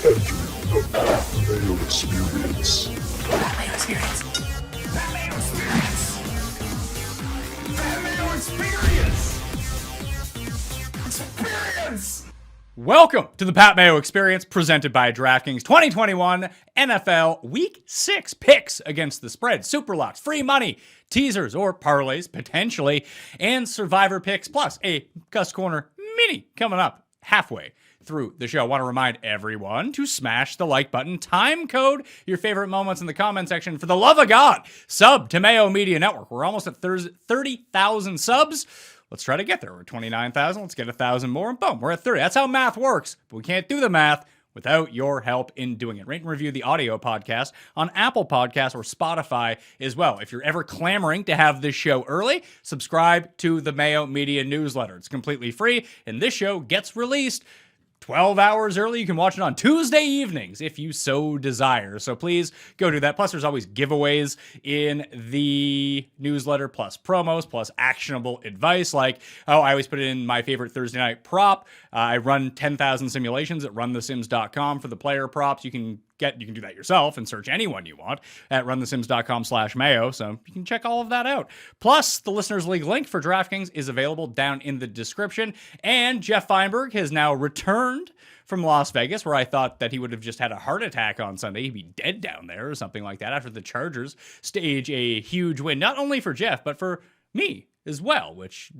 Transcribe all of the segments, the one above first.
Mayo Experience. Mayo Experience. Mayo Experience. Mayo Experience. Experience. Welcome to the Pat Mayo Experience, presented by DraftKings 2021 NFL Week 6 picks against the spread, SUPERLOCKs, free money, teasers or parlays, potentially, and survivor picks, plus a Cust Corner mini coming up halfway through the show. I want to remind everyone to smash the like button, time code your favorite moments in the comment section. For the love of God, sub to Mayo Media Network. We're almost at 30,000 subs. Let's try to get there. We're at 29,000. Let's get 1,000 more, and boom, we're at 30. That's how math works, but we can't do the math without your help in doing it. Rate and review the audio podcast on Apple Podcasts or Spotify as well. If you're ever clamoring to have this show early, subscribe to the Mayo Media newsletter. It's completely free, and this show gets released 12 hours early. You can watch it on Tuesday evenings if you so desire. So please go do that. Plus, there's always giveaways in the newsletter, plus promos, plus actionable advice. Like, I always put it in my favorite Thursday night prop. I run 10,000 simulations at runthesims.com for the player props. You can do that yourself and search anyone you want at runthesims.com/Mayo. So you can check all of that out. Plus, the Listeners League link for DraftKings is available down in the description. And Geoff Fienberg has now returned from Las Vegas, where I thought that he would have just had a heart attack on Sunday. He'd be dead down there or something like that after the Chargers stage a huge win, not only for Geoff, but for me as well, which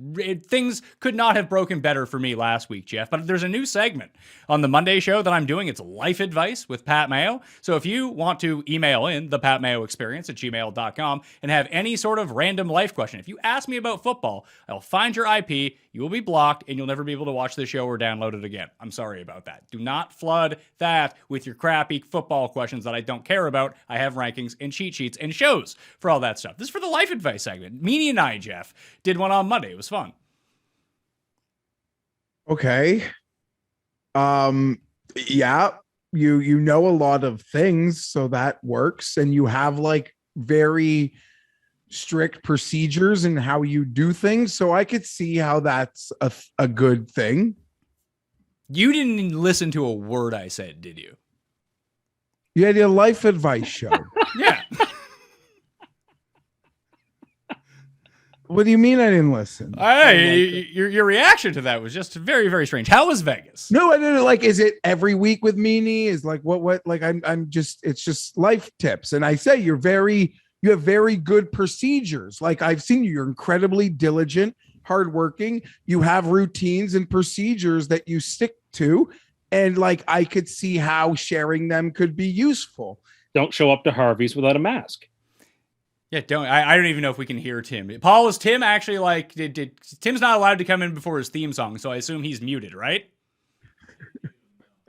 things could not have broken better for me last week, Geoff. But there's a new segment on the Monday show that I'm doing. It's life advice with Pat Mayo. So if you want to email in the Pat Mayo Experience at gmail.com and have any sort of random life question, if you ask me about football, I'll find your IP, you will be blocked, and you'll never be able to watch the show or download it again. I'm sorry about that. Do not flood that with your crappy football questions that I don't care about. I have rankings and cheat sheets and shows for all that stuff. This is for the life advice segment. Meanie and I, Geoff, did one on Monday. It was fun. Okay. Yeah, you know a lot of things, so that works, and you have like very strict procedures in how you do things, so I could see how that's a good thing. You didn't listen to a word I said, did you? You had a life advice show. Yeah. What do you mean I didn't listen? Your reaction to that was just very, very strange. How was Vegas? No, I didn't. Like, is it every week with Meanie? Is like what? Like, I'm just. It's just life tips, and I say you have very good procedures. Like, I've seen you. You're incredibly diligent, hardworking. You have routines and procedures that you stick to, and like I could see how sharing them could be useful. Don't show up to Harvey's without a mask. Yeah, I don't even know if we can hear Tim. Paul, is Tim actually like, did Tim's not allowed to come in before his theme song, so I assume he's muted, right?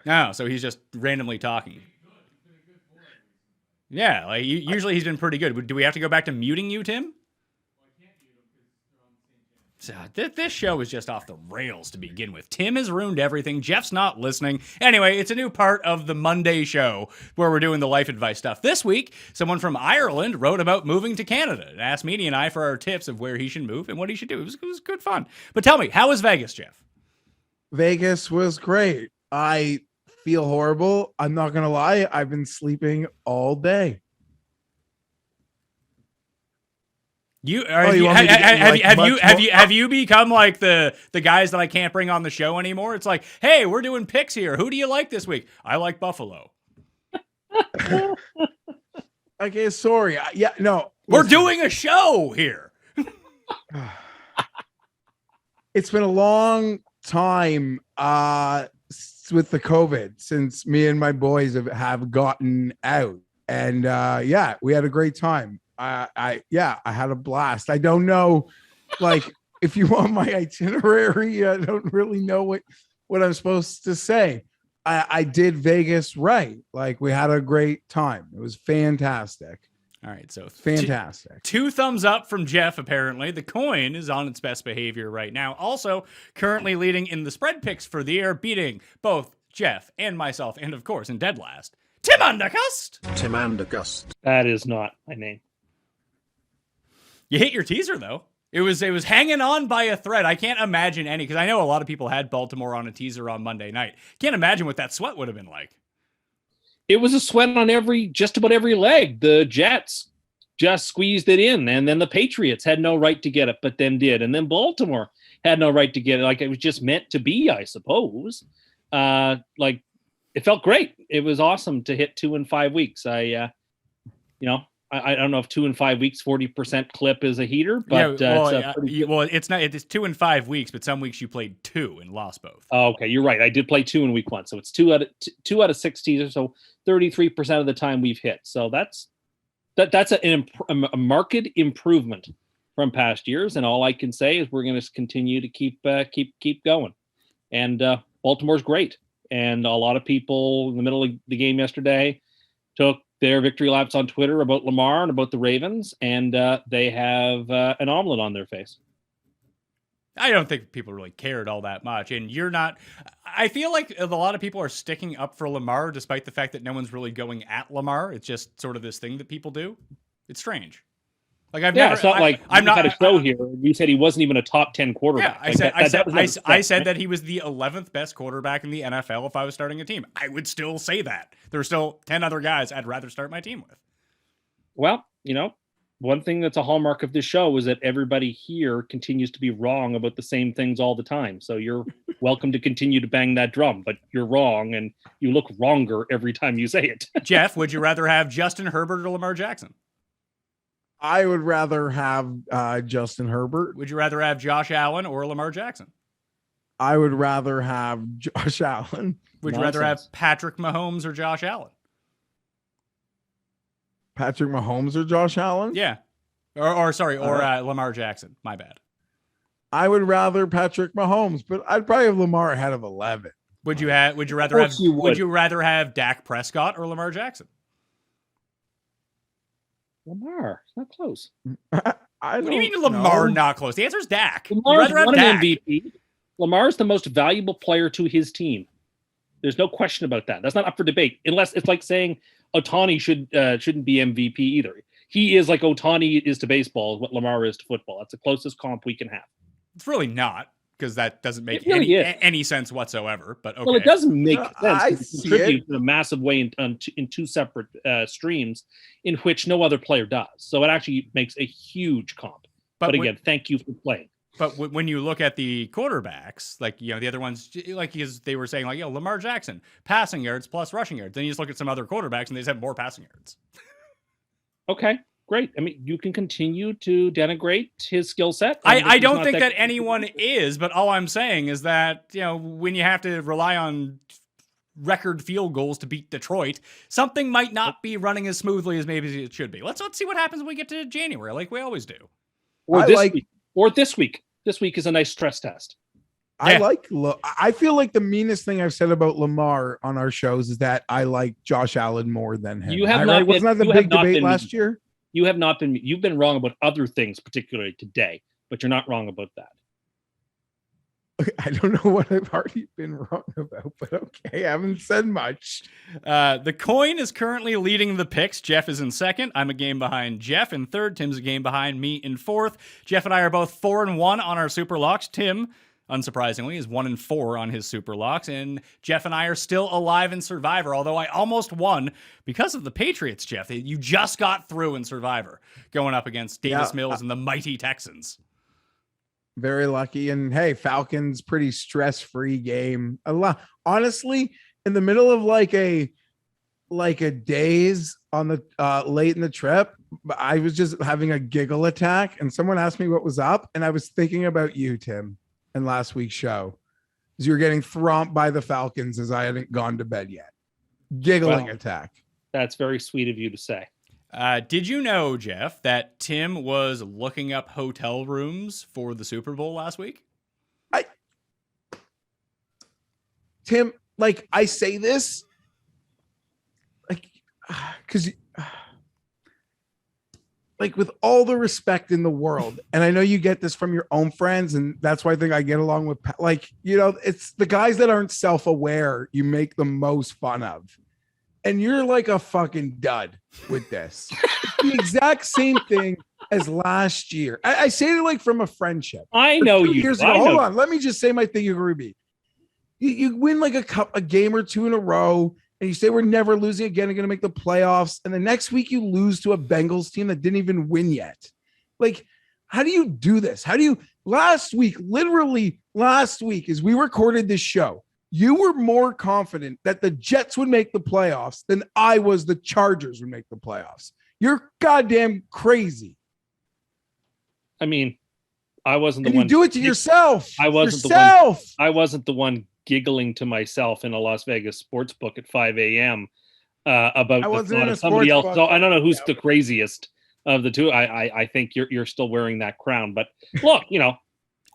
No, so he's just randomly talking. Yeah, like usually he's been pretty good. Do we have to go back to muting you, Tim? So, this show is just off the rails to begin with. Tim has ruined everything. Geoff's not listening. Anyway, it's a new part of the Monday show where we're doing the life advice stuff. This week, someone from Ireland wrote about moving to Canada and asked Meanie and I for our tips of where he should move and what he should do. It was good fun. But tell me, how was Vegas, Geoff? Vegas was great. I feel horrible. I'm not going to lie. I've been sleeping all day. Have you become like the guys that I can't bring on the show anymore? It's like, hey, we're doing picks here. Who do you like this week? I like Buffalo. Okay, sorry. We're doing a show here. It's been a long time with the COVID since me and my boys have gotten out, and we had a great time. I had a blast. I don't know, like, if you want my itinerary, I don't really know what I'm supposed to say. I did Vegas right. Like, we had a great time. It was fantastic. All right, so fantastic. Two thumbs up from Geoff, apparently. The coin is on its best behavior right now. Also, currently leading in the spread picks for the year, beating both Geoff and myself, and of course, in dead last, Tim Undergust. Tim Undergust. That is not my name. You hit your teaser, though. It was hanging on by a thread. I can't imagine any, because I know a lot of people had Baltimore on a teaser on Monday night. Can't imagine what that sweat would have been like. It was a sweat on just about every leg. The Jets just squeezed it in, and then the Patriots had no right to get it, but then did, and then Baltimore had no right to get it. Like, it was just meant to be, I suppose. Like, it felt great. It was awesome to hit 2 in 5 weeks. I don't know if 2 in 5 weeks, 40% clip is a heater, but it's not. It's 2 in 5 weeks, but some weeks you played 2 and lost both. Oh, okay, you're right. I did play 2 in week 1, so it's 2 out of 6 teasers. So 33% of the time we've hit. So that's a marked improvement from past years. And all I can say is we're going to continue to keep going. And Baltimore's great. And a lot of people in the middle of the game yesterday took their victory laps on Twitter about Lamar and about the Ravens, and they have an omelet on their face. I don't think people really cared all that much. And you're not. I feel like a lot of people are sticking up for Lamar, despite the fact that no one's really going at Lamar. It's just sort of this thing that people do. It's strange. Like it's not like I'm not had a show here. You said he wasn't even a top 10 quarterback. Yeah, I said that he was the 11th best quarterback in the NFL if I was starting a team. I would still say that. There are still 10 other guys I'd rather start my team with. Well, one thing that's a hallmark of this show is that everybody here continues to be wrong about the same things all the time. So you're welcome to continue to bang that drum, but you're wrong, and you look wronger every time you say it. Geoff, would you rather have Justin Herbert or Lamar Jackson? I would rather have Justin Herbert. Would you rather have Josh Allen or Lamar Jackson? I would rather have Josh Allen. Would you rather have Patrick Mahomes or Josh Allen? Patrick Mahomes or Josh Allen? Yeah. Or Lamar Jackson. My bad. I would rather Patrick Mahomes, but I'd probably have Lamar ahead of 11. Would you rather have Dak Prescott or Lamar Jackson? Lamar, it's not close. What do you mean Lamar not close? The answer is Dak. Lamar's won an MVP. Lamar's the most valuable player to his team. There's no question about that. That's not up for debate. Unless it's like saying Ohtani shouldn't be MVP either. He is like Ohtani is to baseball, what Lamar is to football. That's the closest comp we can have. It's really not, because that doesn't make any sense whatsoever. But okay. Well, it doesn't make sense. I It contributes in a massive way in 2 separate streams in which no other player does. So it actually makes a huge comp. But again, thank you for playing. But when you look at the quarterbacks, like, the other ones, like they were saying, like, Lamar Jackson, passing yards plus rushing yards. Then you just look at some other quarterbacks and they just have more passing yards. Okay, great. I mean, you can continue to denigrate his skill set. I don't think that anyone is, but all I'm saying is that, when you have to rely on record field goals to beat Detroit, something might not be running as smoothly as maybe it should be. Let's see what happens when we get to January, like we always do. Or this week. This week is a nice stress test. I feel like the meanest thing I've said about Lamar on our shows is that I like Josh Allen more than him. Wasn't that the big debate last year? You have not been. You've been wrong about other things, particularly today, but you're not wrong about that. I don't know what I've already been wrong about, but okay, I haven't said much. The coin is currently leading the picks. Geoff is in second. I'm a game behind Geoff in third. Tim's a game behind me in fourth. Geoff and I are both 4-1 on our super locks. Tim, unsurprisingly, is 1-4 on his super locks, and Geoff and I are still alive in Survivor, although I almost won because of the Patriots, Geoff. You just got through in Survivor, going up against Davis Mills and the mighty Texans. Very lucky. And hey, Falcons, pretty stress-free game. Honestly, in the middle of like a daze on the late in the trip, I was just having a giggle attack, and someone asked me what was up, and I was thinking about you, Tim, in last week's show, as you were getting thromped by the Falcons as I hadn't gone to bed yet. Giggling attack. That's very sweet of you to say. Did you know, Geoff, that Tim was looking up hotel rooms for the Super Bowl last week? Tim, like, I say this, like, because, like, with all the respect in the world, and I know you get this from your own friends, and that's why I think I get along with, like, it's the guys that aren't self-aware you make the most fun of. And you're like a fucking dud with this. The exact same thing as last year. I say it like from a friendship. I know you. Hold on. Let me just say my thing, Ruby. You win like a game or two in a row. and you say we're never losing again and going to make the playoffs, and the next week you lose to a Bengals team that didn't even win yet. Like, how do you do this? How do you, literally last week, as we recorded this show, you were more confident that the Jets would make the playoffs than I was the Chargers would make the playoffs. You're goddamn crazy. I mean, I wasn't the and one. You do it to yourself. I wasn't yourself. the one. I wasn't the one giggling to myself in a Las Vegas sports book at 5 a.m. About I wasn't the thought in a of somebody else. sports So book. I don't know who's the craziest of the two. I think you're still wearing that crown. But look,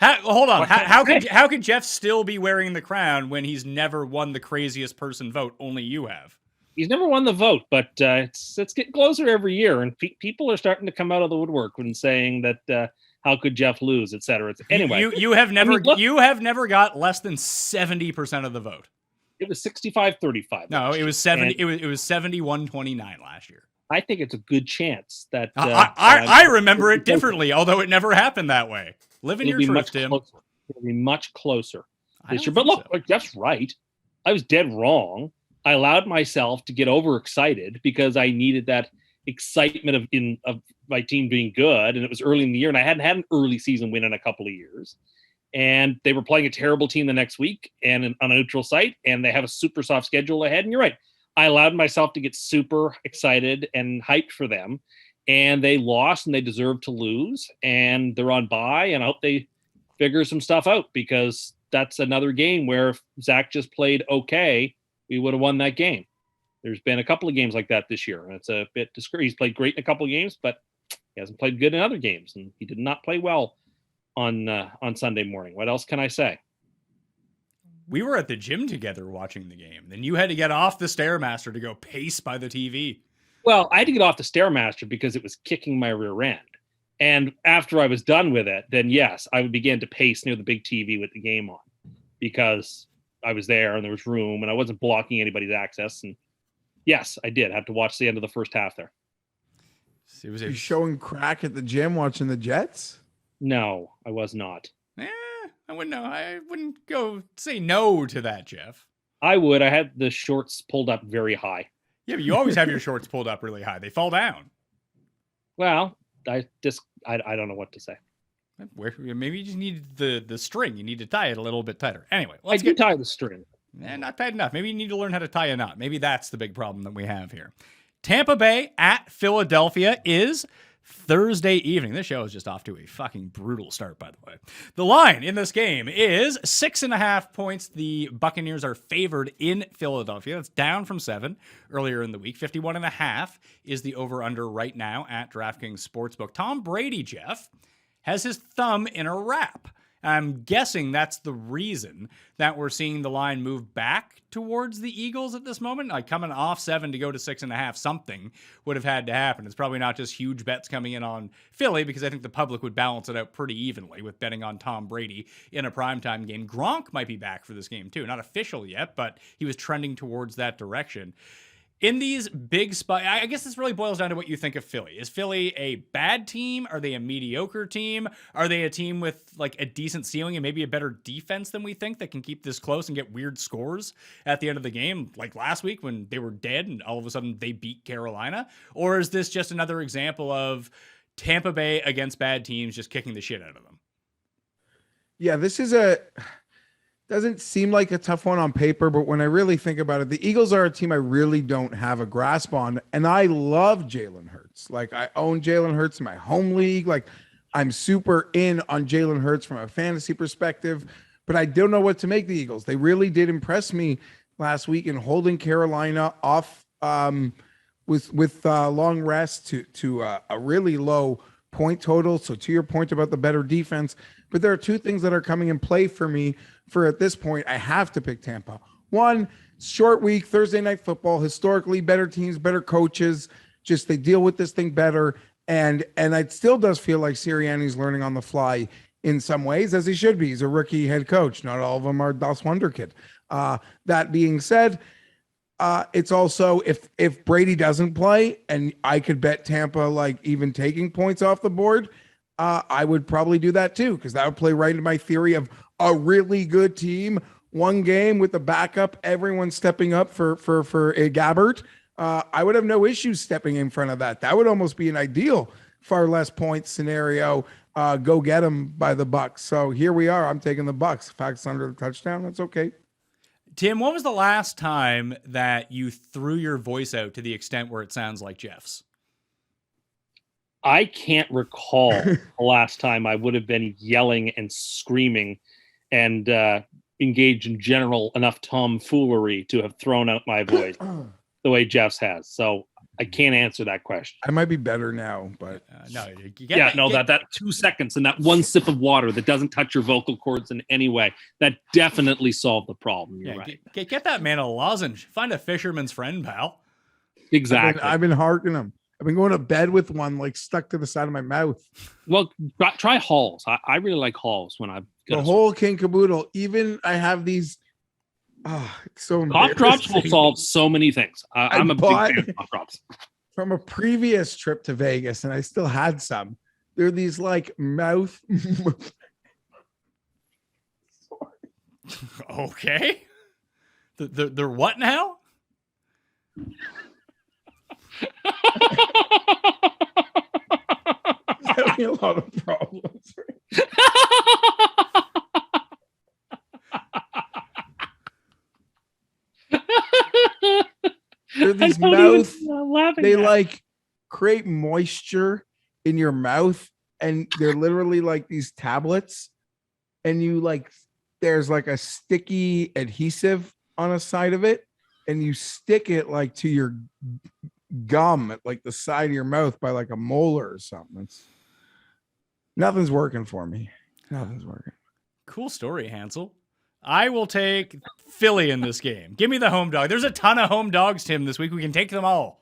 Hold on. What can I say? How could Geoff still be wearing the crown when he's never won the craziest person vote? Only you have. he's never won the vote, but it's getting closer every year, and people are starting to come out of the woodwork when saying that how could Geoff lose, et cetera. Anyway, you have never look, you have never got less than 70% of the vote. it was 65-35. No, it was 70. It was 71-29 last year. I think it's a good chance that I remember it differently, although it never happened that way. Live in your truth, Tim. It'll be much closer I this don't year. But think look, so. Jeff's right. I was dead wrong. I allowed myself to get overexcited because I needed that excitement of my team being good, and it was early in the year, and I hadn't had an early season win in a couple of years. And they were playing a terrible team the next week and on a neutral site, and they have a super soft schedule ahead. And you're right. I allowed myself to get super excited and hyped for them, and they lost, and they deserve to lose, and they're on bye, and I hope they figure some stuff out, because that's another game where if Zach just played okay, we would have won that game. There's been a couple of games like that this year, and it's a bit discouraging. He's played great in a couple of games, but he hasn't played good in other games, and he did not play well on Sunday morning. What else can I say? We were at the gym together watching the game. Then you had to get off the Stairmaster to go pace by the TV. Well, I had to get off the Stairmaster because it was kicking my rear end. And after I was done with it, then yes, I would begin to pace near the big TV with the game on, because I was there and there was room and I wasn't blocking anybody's access. And yes, I did have to watch the end of the first half there. It was You showing crack at the gym watching the Jets? No, I was not. I wouldn't know. I wouldn't go say no to that, Geoff. I would. I had the shorts pulled up very high. Yeah, but you always have your shorts pulled up really high. They fall down. Well, I don't know what to say. Maybe you just need the string. You need to tie it a little bit tighter. Anyway, I do tie the string. Not tight enough. Maybe you need to learn how to tie a knot. Maybe that's the big problem that we have here. Tampa Bay at Philadelphia is Thursday evening. This show is just off to a fucking brutal start, by the way. The line in this game is 6.5 points. The Buccaneers are favored in Philadelphia. That's down from 7 earlier in the week. 51.5 is the over-under right now at DraftKings Sportsbook. Tom Brady, Geoff, has his thumb in a wrap. I'm guessing that's the reason that we're seeing the line move back towards the Eagles at this moment. Like coming off 7 to go to 6.5, something would have had to happen. It's probably not just huge bets coming in on Philly, because I think the public would balance it out pretty evenly with betting on Tom Brady in a primetime game. Gronk might be back for this game too. Not official yet, but he was trending towards that direction. In these big spots, I guess this really boils down to what you think of Philly. Is Philly a bad team? Are they a mediocre team? Are they a team with like a decent ceiling and maybe a better defense than we think that can keep this close and get weird scores at the end of the game, like last week when they were dead and all of a sudden they beat Carolina? Or is this just another example of Tampa Bay against bad teams just kicking the shit out of them? Yeah, this is doesn't seem like a tough one on paper, but when I really think about it, the Eagles are a team I really don't have a grasp on. And I love Jalen Hurts. Like, I own Jalen Hurts in my home league. Like, I'm super in on Jalen Hurts from a fantasy perspective, but I don't know what to make the Eagles. They really did impress me last week in holding Carolina off with long rest to a really low point total. So to your point about the better defense, but there are two things that are coming in play for me. For at this point, I have to pick Tampa. One, short week, Thursday night football, historically better teams, better coaches, just they deal with this thing better. And it still does feel like Sirianni's learning on the fly in some ways, as he should be. He's a rookie head coach. Not all of them are Das Wunderkid. That being said, it's also if Brady doesn't play and I could bet Tampa like even taking points off the board, I would probably do that too, because that would play right into my theory of a really good team one game with the backup, everyone stepping up for a Gabbert, I would have no issues stepping in front of that. That would almost be an ideal far less points scenario. Go get them by the Bucks. So here we are. I'm taking the Bucks. Facts under the touchdown. That's okay. Tim, when was the last time that you threw your voice out to the extent where it sounds like Geoff's? I can't recall the last time I would have been yelling and screaming and engaged in general enough tomfoolery to have thrown out my voice the way Geoff's has. So I can't answer that question. I might be better now, but that 2 seconds and that one sip of water that doesn't touch your vocal cords in any way, that definitely solved the problem. You're right. Get that man a lozenge. Find a fisherman's friend, pal. Exactly. I've been harking them. I've been going to bed with one like stuck to the side of my mouth. Well, try Halls. I really like Halls when I've got the whole king caboodle. Even I have these. So cough drops will solve so many things. I'm a big fan of cough drops. From a previous trip to Vegas, and I still had some. They're these like mouth. Okay. They're what now? Having a lot of problems. They're these mouth. They like create moisture in your mouth, and they're literally like these tablets. And you like, there's like a sticky adhesive on a side of it, and you stick it like to your gum at like the side of your mouth by like a molar or something. Nothing's working for me. Nothing's working. Cool story, Hansel. I will take Philly in this game. Give me the home dog. There's a ton of home dogs, Tim, this week. We can take them all.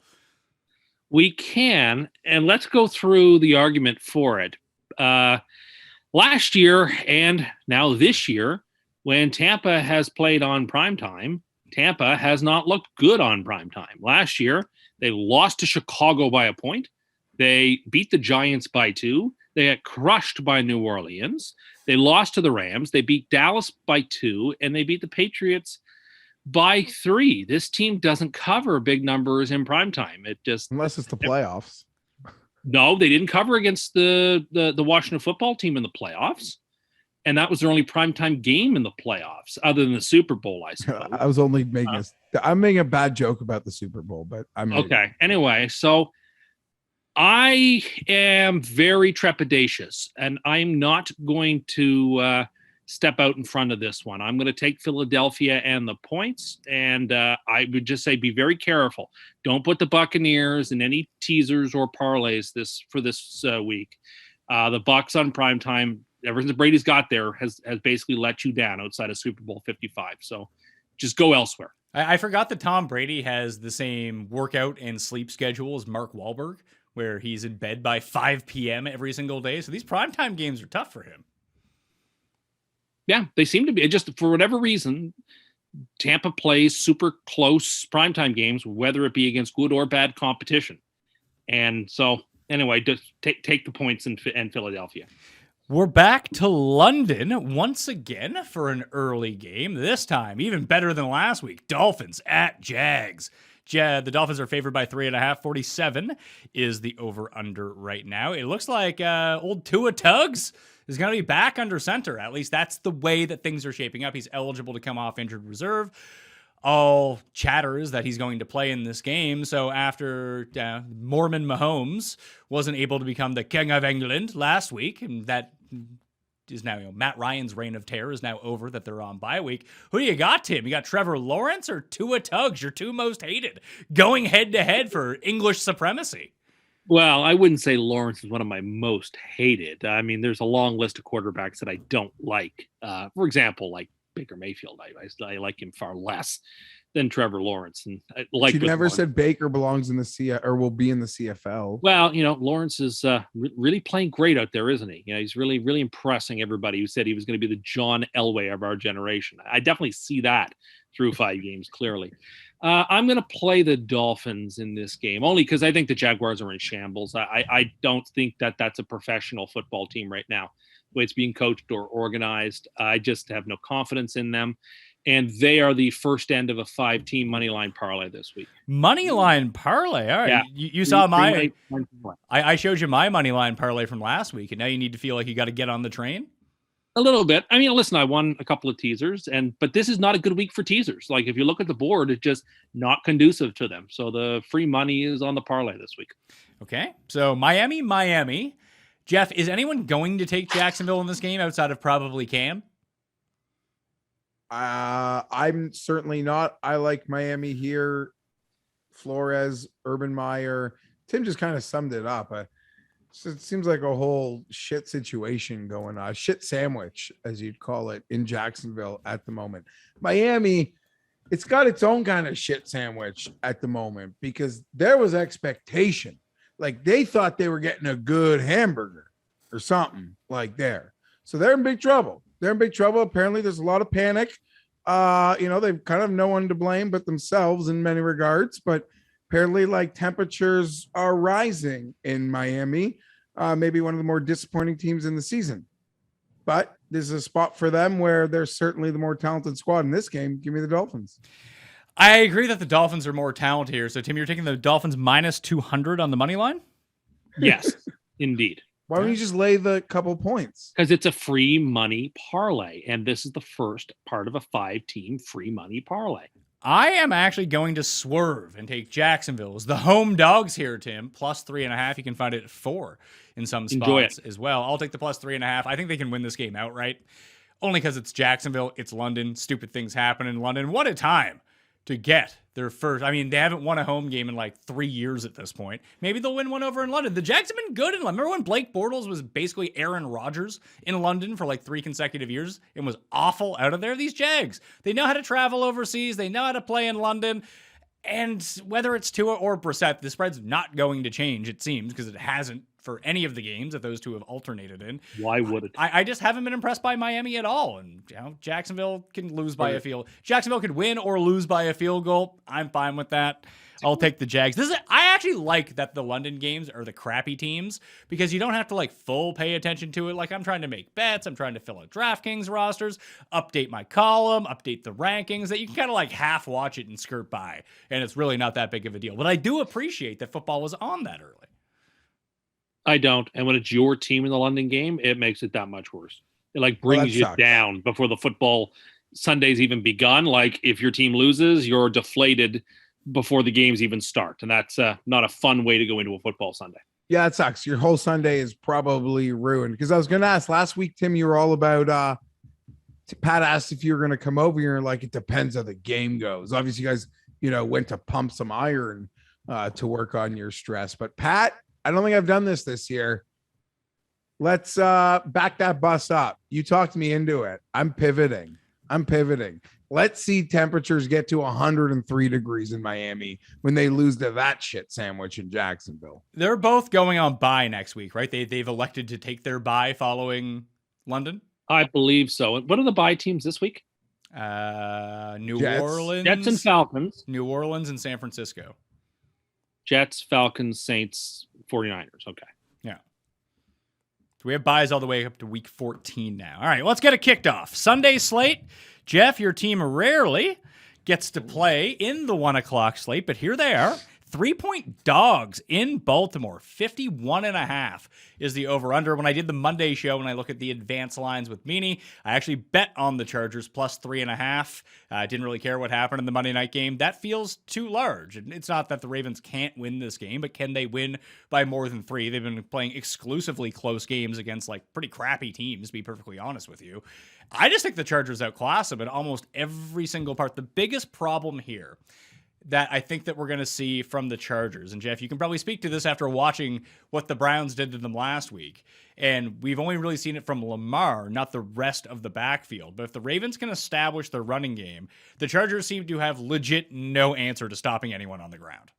We can, and let's go through the argument for it. Last year and now this year, when Tampa has played on primetime, Tampa has not looked good on primetime. Last year, they lost to Chicago by a point. They beat the Giants by 2. They got crushed by New Orleans. They lost to the Rams. They beat Dallas by 2, and they beat the Patriots by 3. This team doesn't cover big numbers in primetime. It just unless it's the playoffs. No, they didn't cover against the Washington football team in the playoffs. And that was their only primetime game in the playoffs, other than the Super Bowl, I suppose. I was only making I'm making a bad joke about the Super Bowl, but I'm okay. Anyway, so I am very trepidatious, and I'm not going to step out in front of this one. I'm going to take Philadelphia and the points, and I would just say be very careful. Don't put the Buccaneers in any teasers or parlays for this week. The Bucs on primetime, ever since Brady's got there, has basically let you down outside of Super Bowl 55. So just go elsewhere. I forgot that Tom Brady has the same workout and sleep schedule as Mark Wahlberg, where he's in bed by 5 p.m. every single day. So these primetime games are tough for him. Yeah, they seem to be. Just for whatever reason, Tampa plays super close primetime games, whether it be against good or bad competition. And so, anyway, just take the points in Philadelphia. We're back to London once again for an early game. This time, even better than last week. Dolphins at Jags. The Dolphins are favored by 3.5. 47 is the over-under right now. It looks like old Tua Tugs is going to be back under center. At least that's the way that things are shaping up. He's eligible to come off injured reserve. All chatter is that he's going to play in this game. So after Mormon Mahomes wasn't able to become the King of England last week, and that is now, Matt Ryan's reign of terror is now over, that they're on bye week. Who do you got, Tim? You got Trevor Lawrence or Tua Tugs, your two most hated, going head-to-head for English supremacy? Well, I wouldn't say Lawrence is one of my most hated. I mean, there's a long list of quarterbacks that I don't like. For example, like Baker Mayfield. I like him far less than Trevor Lawrence. And you never said Baker belongs in the or will be in the CFL. Well, Lawrence is really playing great out there, isn't he? He's really, really impressing everybody who said he was going to be the John Elway of our generation. I definitely see that through 5 games, clearly. I'm going to play the Dolphins in this game, only because I think the Jaguars are in shambles. I don't think that that's a professional football team right now, the way it's being coached or organized. I just have no confidence in them. and they are the first end of a 5-team money line parlay this week. Money line parlay. All right. Yeah. You saw my. Free money parlay. I showed you my money line parlay from last week, and now you need to feel like you got to get on the train. A little bit. I mean, listen, I won a couple of teasers, but this is not a good week for teasers. Like, if you look at the board, it's just not conducive to them. So the free money is on the parlay this week. Okay. So Miami. Geoff, is anyone going to take Jacksonville in this game outside of probably Cam? I'm certainly not. I like Miami here. Flores, Urban Meyer. Tim just kind of summed it up. So it seems like a whole shit situation going on, shit sandwich, as you'd call it, in Jacksonville at the moment. Miami, it's got its own kind of shit sandwich at the moment because there was expectation. Like they thought they were getting a good hamburger or something like there. So they're in big trouble. Apparently there's a lot of panic. They've kind of no one to blame but themselves in many regards, but apparently, like, temperatures are rising in Miami, maybe one of the more disappointing teams in the season. But this is a spot for them where they're certainly the more talented squad in this game. Give me the Dolphins. I agree that the Dolphins are more talented here. So, Tim, you're taking the Dolphins minus 200 on the money line? Yes, indeed. Why don't you just lay the couple points? Because it's a free money parlay, and this is the first part of a 5-team free money parlay. I am actually going to swerve and take Jacksonville as the home dogs here, Tim. Plus 3.5. You can find it at 4 in some spots as well. I'll take the plus 3.5. I think they can win this game outright. Only because it's Jacksonville, it's London. Stupid things happen in London. What a time to get their first. I mean, they haven't won a home game in like 3 years at this point. Maybe they'll win one over in London. The Jags have been good in London. Remember when Blake Bortles was basically Aaron Rodgers in London for like 3 consecutive years and was awful out of there? These Jags, they know how to travel overseas. They know how to play in London. And whether it's Tua or Brissett, the spread's not going to change, it seems, because it hasn't for any of the games that those two have alternated in. Why would it? I just haven't been impressed by Miami at all. And Jacksonville can lose by a field. Jacksonville could win or lose by a field goal. I'm fine with that. I'll take the Jags. I actually like that the London games are the crappy teams because you don't have to like full pay attention to it. Like I'm trying to make bets. I'm trying to fill out DraftKings rosters, update my column, update the rankings that you can kind of like half watch it and skirt by. And it's really not that big of a deal. But I do appreciate that football was on that early. I don't. And when it's your team in the London game, it makes it that much worse. It like brings you down before the football Sunday's even begun. Like if your team loses, you're deflated before the games even start. And that's not a fun way to go into a football Sunday. Yeah, it sucks. Your whole Sunday is probably ruined. Because I was going to ask last week, Tim, you were all about Pat asked if you were going to come over here. Like, it depends how the game goes. Obviously, you guys, went to pump some iron to work on your stress. But Pat, I don't think I've done this year. Let's back that bus up. You talked me into it. I'm pivoting. Let's see temperatures get to 103 degrees in Miami when they lose to that shit sandwich in Jacksonville. They're both going on bye next week, right? They've elected to take their bye following London. I believe so. What are the bye teams this week? New Jets. Orleans, Jets and Falcons. New Orleans and San Francisco. Jets, Falcons, Saints, 49ers. Okay. Yeah. So we have buys all the way up to week 14 now. All right, let's get it kicked off. Sunday slate. Geoff, your team rarely gets to play in the 1 o'clock slate, but here they are. 3-point dogs in Baltimore. 51.5 is the over-under. When I did the Monday show, when I look at the advanced lines with Meanie, I actually bet on the Chargers plus 3.5. Didn't really care what happened in the Monday night game. That feels too large. And it's not that the Ravens can't win this game, but can they win by more than 3? They've been playing exclusively close games against like pretty crappy teams, to be perfectly honest with you. I just think the Chargers outclass them in almost every single part. The biggest problem here that I think that we're going to see from the Chargers, and Geoff, you can probably speak to this after watching what the Browns did to them last week, and we've only really seen it from Lamar, not the rest of the backfield. But if the Ravens can establish their running game, the Chargers seem to have legit no answer to stopping anyone on the ground.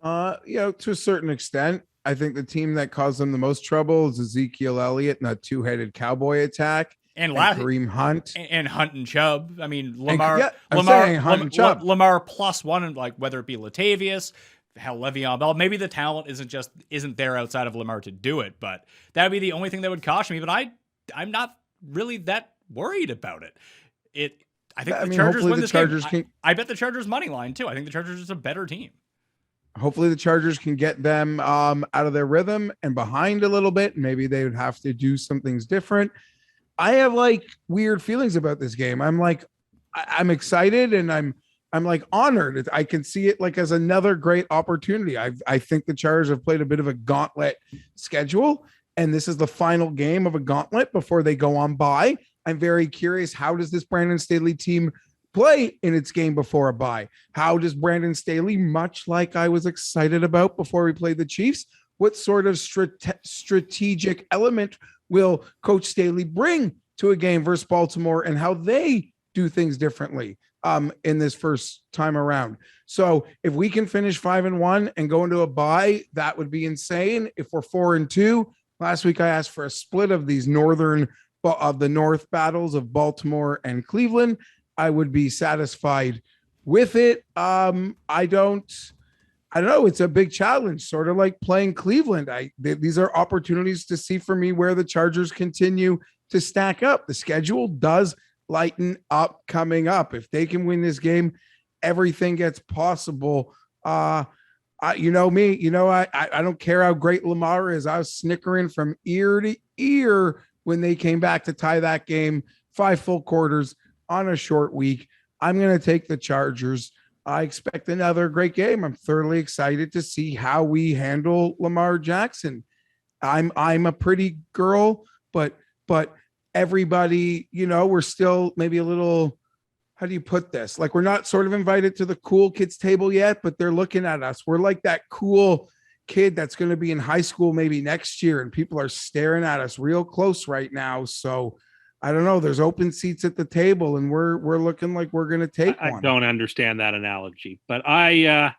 To a certain extent, I think the team that caused them the most trouble is Ezekiel Elliott and that two-headed cowboy attack. And Kareem Hunt and Hunt and Chubb. I mean, Lamar Lamar plus one, and like whether it be Latavius, hell, Le'Veon Bell. Maybe the talent isn't there outside of Lamar to do it, but that would be the only thing that would caution me. But I'm not really that worried about it. I think I the mean, Chargers hopefully win the this Chargers game. can- I bet the Chargers money line too. I think the Chargers is a better team. Hopefully the Chargers can get them out of their rhythm and behind a little bit. Maybe they would have to do some things different. I have like weird feelings about this game. I'm like, I'm excited and I'm like honored. I can see it like as another great opportunity. I think the Chargers have played a bit of a gauntlet schedule, and this is the final game of a gauntlet before they go on bye. I'm very curious, how does this Brandon Staley team play in its game before a bye? How does Brandon Staley, much like I was excited about before we played the Chiefs, what sort of strategic element will Coach Staley bring to a game versus Baltimore, and how they do things differently in this first time around? So if we can finish 5-1 and go into a bye, that would be insane. If we're 4-2, last week I asked for a split of these the North battles of Baltimore and Cleveland, I would be satisfied with it. I don't know. It's a big challenge, sort of like playing Cleveland. These are opportunities to see for me where the Chargers continue to stack up. The schedule does lighten up coming up. If they can win this game, everything gets possible. You know me, I don't care how great Lamar is. I was snickering from ear to ear when they came back to tie that game, 5 full quarters on a short week. I'm going to take the Chargers. I expect another great game. I'm thoroughly excited to see how we handle Lamar Jackson. I'm a pretty girl, but everybody, we're still maybe a little, how do you put this? Like, we're not sort of invited to the cool kids table yet, but they're looking at us. We're like that cool kid that's going to be in high school maybe next year, and people are staring at us real close right now. So I don't know. There's open seats at the table, and we're looking like we're going to take one. I don't understand that analogy, but I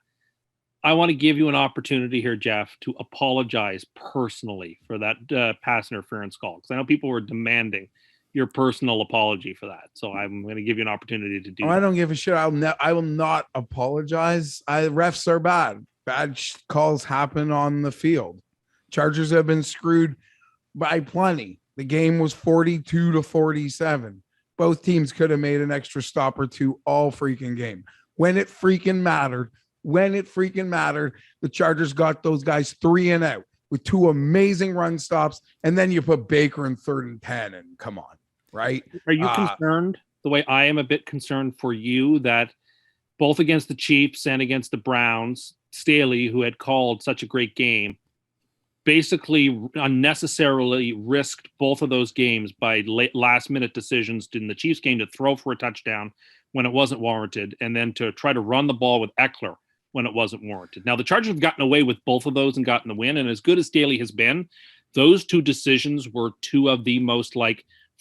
want to give you an opportunity here, Geoff, to apologize personally for that pass interference call, because I know people were demanding your personal apology for that. So I'm going to give you an opportunity to do that. I don't give a shit. I will not apologize. Refs are bad. Bad calls happen on the field. Chargers have been screwed by plenty. The game was 42-47. Both teams could have made an extra stop or two all freaking game. When it freaking mattered, the Chargers got those guys 3 and out with 2 amazing run stops, and then you put Baker in 3rd and 10, and come on, right? Are you concerned the way I am a bit concerned for you that both against the Chiefs and against the Browns, Staley, who had called such a great game, basically unnecessarily risked both of those games by last-minute decisions in the Chiefs game to throw for a touchdown when it wasn't warranted, and then to try to run the ball with Eckler when it wasn't warranted. Now, the Chargers have gotten away with both of those and gotten the win, and as good as Staley has been, those 2 decisions were 2 of the most,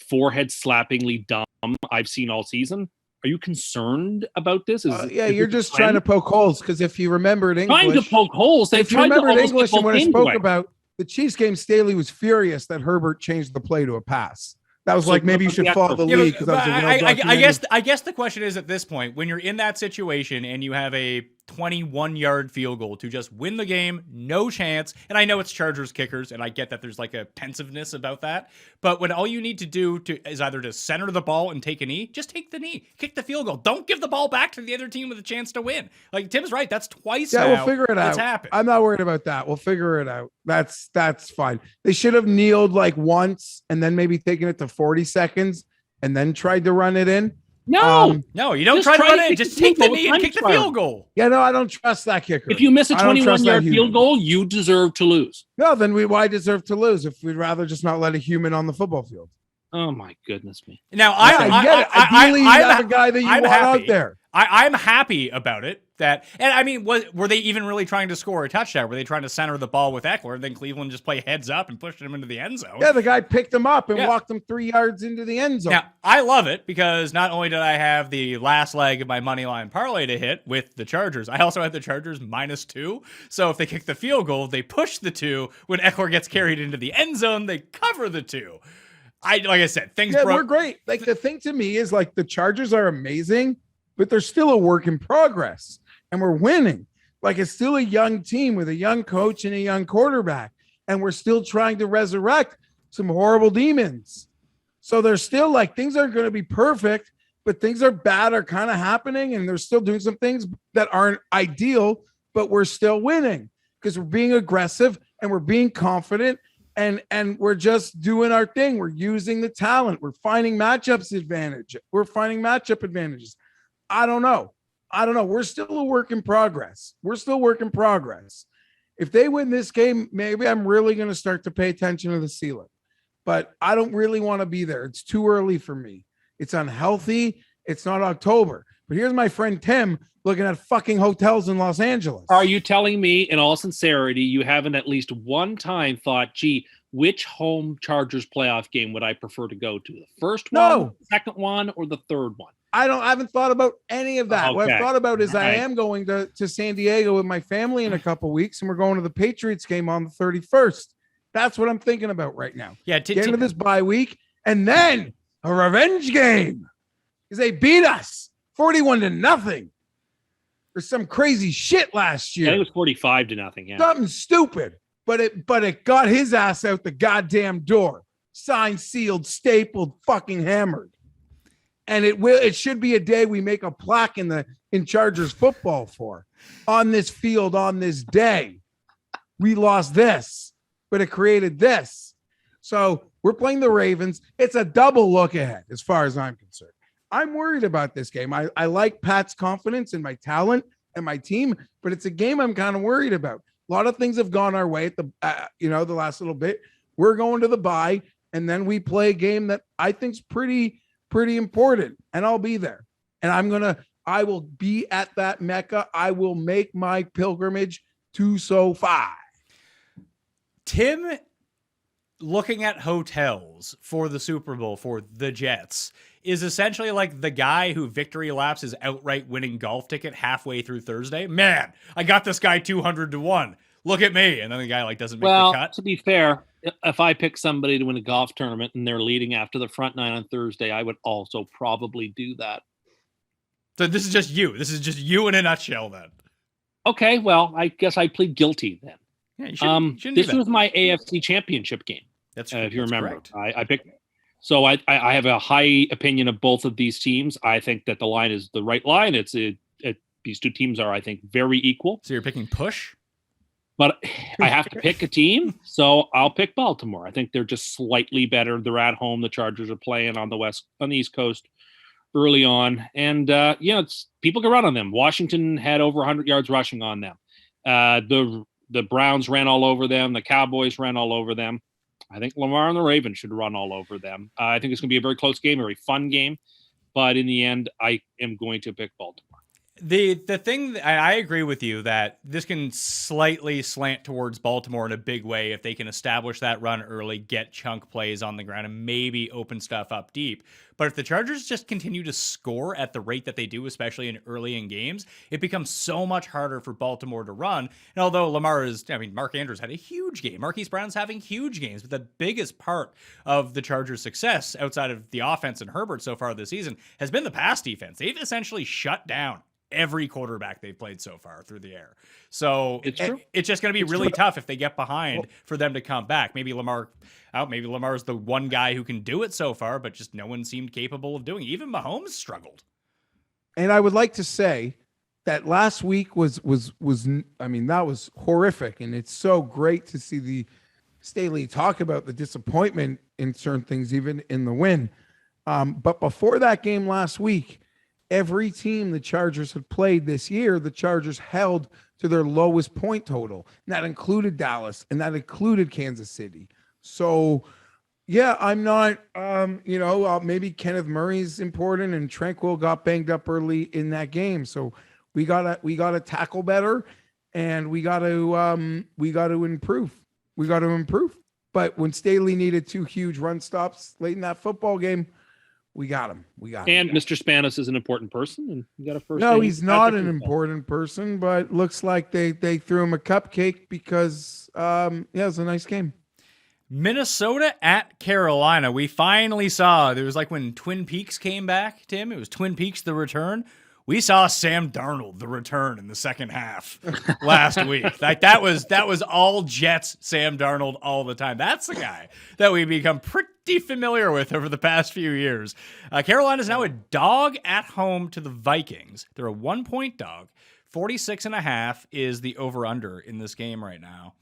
forehead-slappingly dumb I've seen all season. Are you concerned about this? You're just trying to poke holes, because if you remembered English... Trying to poke holes? They've tried to almost English, and when I spoke anyway. about the Chiefs game, Staley was furious that Herbert changed the play to a pass. That was like, maybe you should follow the league. I guess the question is, at this point, when you're in that situation and you have a 21-yard field goal to just win the game, no chance. And I know it's Chargers kickers, and I get that there's like a pensiveness about that. But when all you need to do is either to center the ball and take a knee, just take the knee, kick the field goal. Don't give the ball back to the other team with a chance to win. Like, Tim's right. That's twice now. We'll figure it out. It's happened. I'm not worried about that. We'll figure it out. That's fine. They should have kneeled like once and then maybe taken it to 40 seconds and then tried to run it in. No, you don't try to run it. Just take the knee and kick the field goal. Yeah, no, I don't trust that kicker. If you miss a 21-yard field goal, you deserve to lose. No, then why deserve to lose if we'd rather just not let a human on the football field? Oh my goodness me! Now ideally, you have a guy that you want out there. I'm happy about it. And I mean, were they even really trying to score a touchdown? Were they trying to center the ball with Eckler, and then Cleveland just play heads up and pushed him into the end zone? Yeah, the guy picked him up and walked him 3 yards into the end zone. Now, I love it, because not only did I have the last leg of my money line parlay to hit with the Chargers, I also had the Chargers -2. So if they kick the field goal, they push the 2. When Eckler gets carried into the end zone, they cover the 2. Like I said, we're great. Like, the thing to me is, like, the Chargers are amazing, but they're still a work in progress, and we're winning. Like, it's still a young team with a young coach and a young quarterback, and we're still trying to resurrect some horrible demons. So they're still, like, things aren't going to be perfect, but things are kind of happening, and they're still doing some things that aren't ideal, but we're still winning because we're being aggressive and we're being confident, and we're just doing our thing. We're using the talent. We're finding matchup advantages. I don't know. We're still a work in progress. If they win this game, maybe I'm really going to start to pay attention to the ceiling, but I don't really want to be there. It's too early for me. It's unhealthy. It's not October. But here's my friend Tim looking at fucking hotels in Los Angeles. Are you telling me, in all sincerity, you haven't at least one time thought, gee, which home Chargers playoff game would I prefer to go to? The first one, the second one, or the third one? I haven't thought about any of that. Okay. What I've thought about is All I right. am going to San Diego with my family in a couple weeks, and we're going to the Patriots game on the 31st. That's what I'm thinking about right now. Yeah, Get into this bye week, and then a revenge game because they beat us 41-0 or some crazy shit last I think year. it was 45-0. Yeah. Something stupid, but it got his ass out the goddamn door. Signed, sealed, stapled, fucking hammered. And it should be a day we make a plaque in Chargers football for. On this field, on this day, we lost this, but it created this. So we're playing the Ravens. It's a double look ahead as far as I'm concerned. I'm worried about this game. I like Pat's confidence in my talent and my team, but it's a game I'm kind of worried about. A lot of things have gone our way at the last little bit. We're going to the bye, and then we play a game that I think's pretty important, and I'll be there. And I will be at that Mecca. I will make my pilgrimage to SoFi. Tim, looking at hotels for the Super Bowl for the Jets, is essentially like the guy who victory laps his outright winning golf ticket halfway through Thursday. Man, I got this guy 200-1. Look at me. And then the guy doesn't make the cut. To be fair, if I pick somebody to win a golf tournament and they're leading after the front nine on Thursday, I would also probably do that. So this is just you. This is just you in a nutshell then. Okay, well, I guess I plead guilty then. Yeah, you shouldn't do This that. was my AFC championship game. That's if you that's remember. correct. I picked. So I have a high opinion of both of these teams. I think that the line is the right line. These two teams are, I think, very equal. So you're picking push? But I have to pick a team, so I'll pick Baltimore. I think they're just slightly better. They're at home. The Chargers are playing on the East Coast early on, and people can run on them. Washington had over 100 yards rushing on them. The Browns ran all over them. The Cowboys ran all over them. I think Lamar and the Ravens should run all over them. I think it's going to be a very close game, a very fun game, but in the end, I am going to pick Baltimore. The thing that I agree with you that this can slightly slant towards Baltimore in a big way if they can establish that run early, get chunk plays on the ground, and maybe open stuff up deep. But if the Chargers just continue to score at the rate that they do, especially early in games, it becomes so much harder for Baltimore to run. And although Mark Andrews had a huge game, Marquise Brown's having huge games, but the biggest part of the Chargers' success outside of the offense and Herbert so far this season has been the pass defense. They've essentially shut down every quarterback they've played so far through the air. So it's just going to be really tough if they get behind for them to come back. Maybe Lamar's the one guy who can do it so far, but just no one seemed capable of doing it. Even Mahomes struggled. And I would like to say that last week was that was horrific. And it's so great to see the Staley talk about the disappointment in certain things, even in the win. But before that game last week, every team the Chargers had played this year, the Chargers held to their lowest point total. And that included Dallas, and that included Kansas City. So, yeah, I'm not, maybe Kenneth Murray's important, and Tranquil got banged up early in that game. So we gotta tackle better, and we gotta improve. We got to improve. But when Staley needed two huge run stops late in that football game, we got him. And Mr. Spanos is an important person, and you got a first. No, he's not an important person, but looks like they threw him a cupcake because it was a nice game. Minnesota at Carolina. We finally saw, there was like when Twin Peaks came back, Tim. It was Twin Peaks: The Return. we saw Sam Darnold, the return in the second half last week. Like that was all Jets Sam Darnold all the time. That's the guy that we've become pretty familiar with over the past few years. Carolina is now a dog at home to the Vikings. They're a 1-point dog. 46.5 is the over-under in this game right now.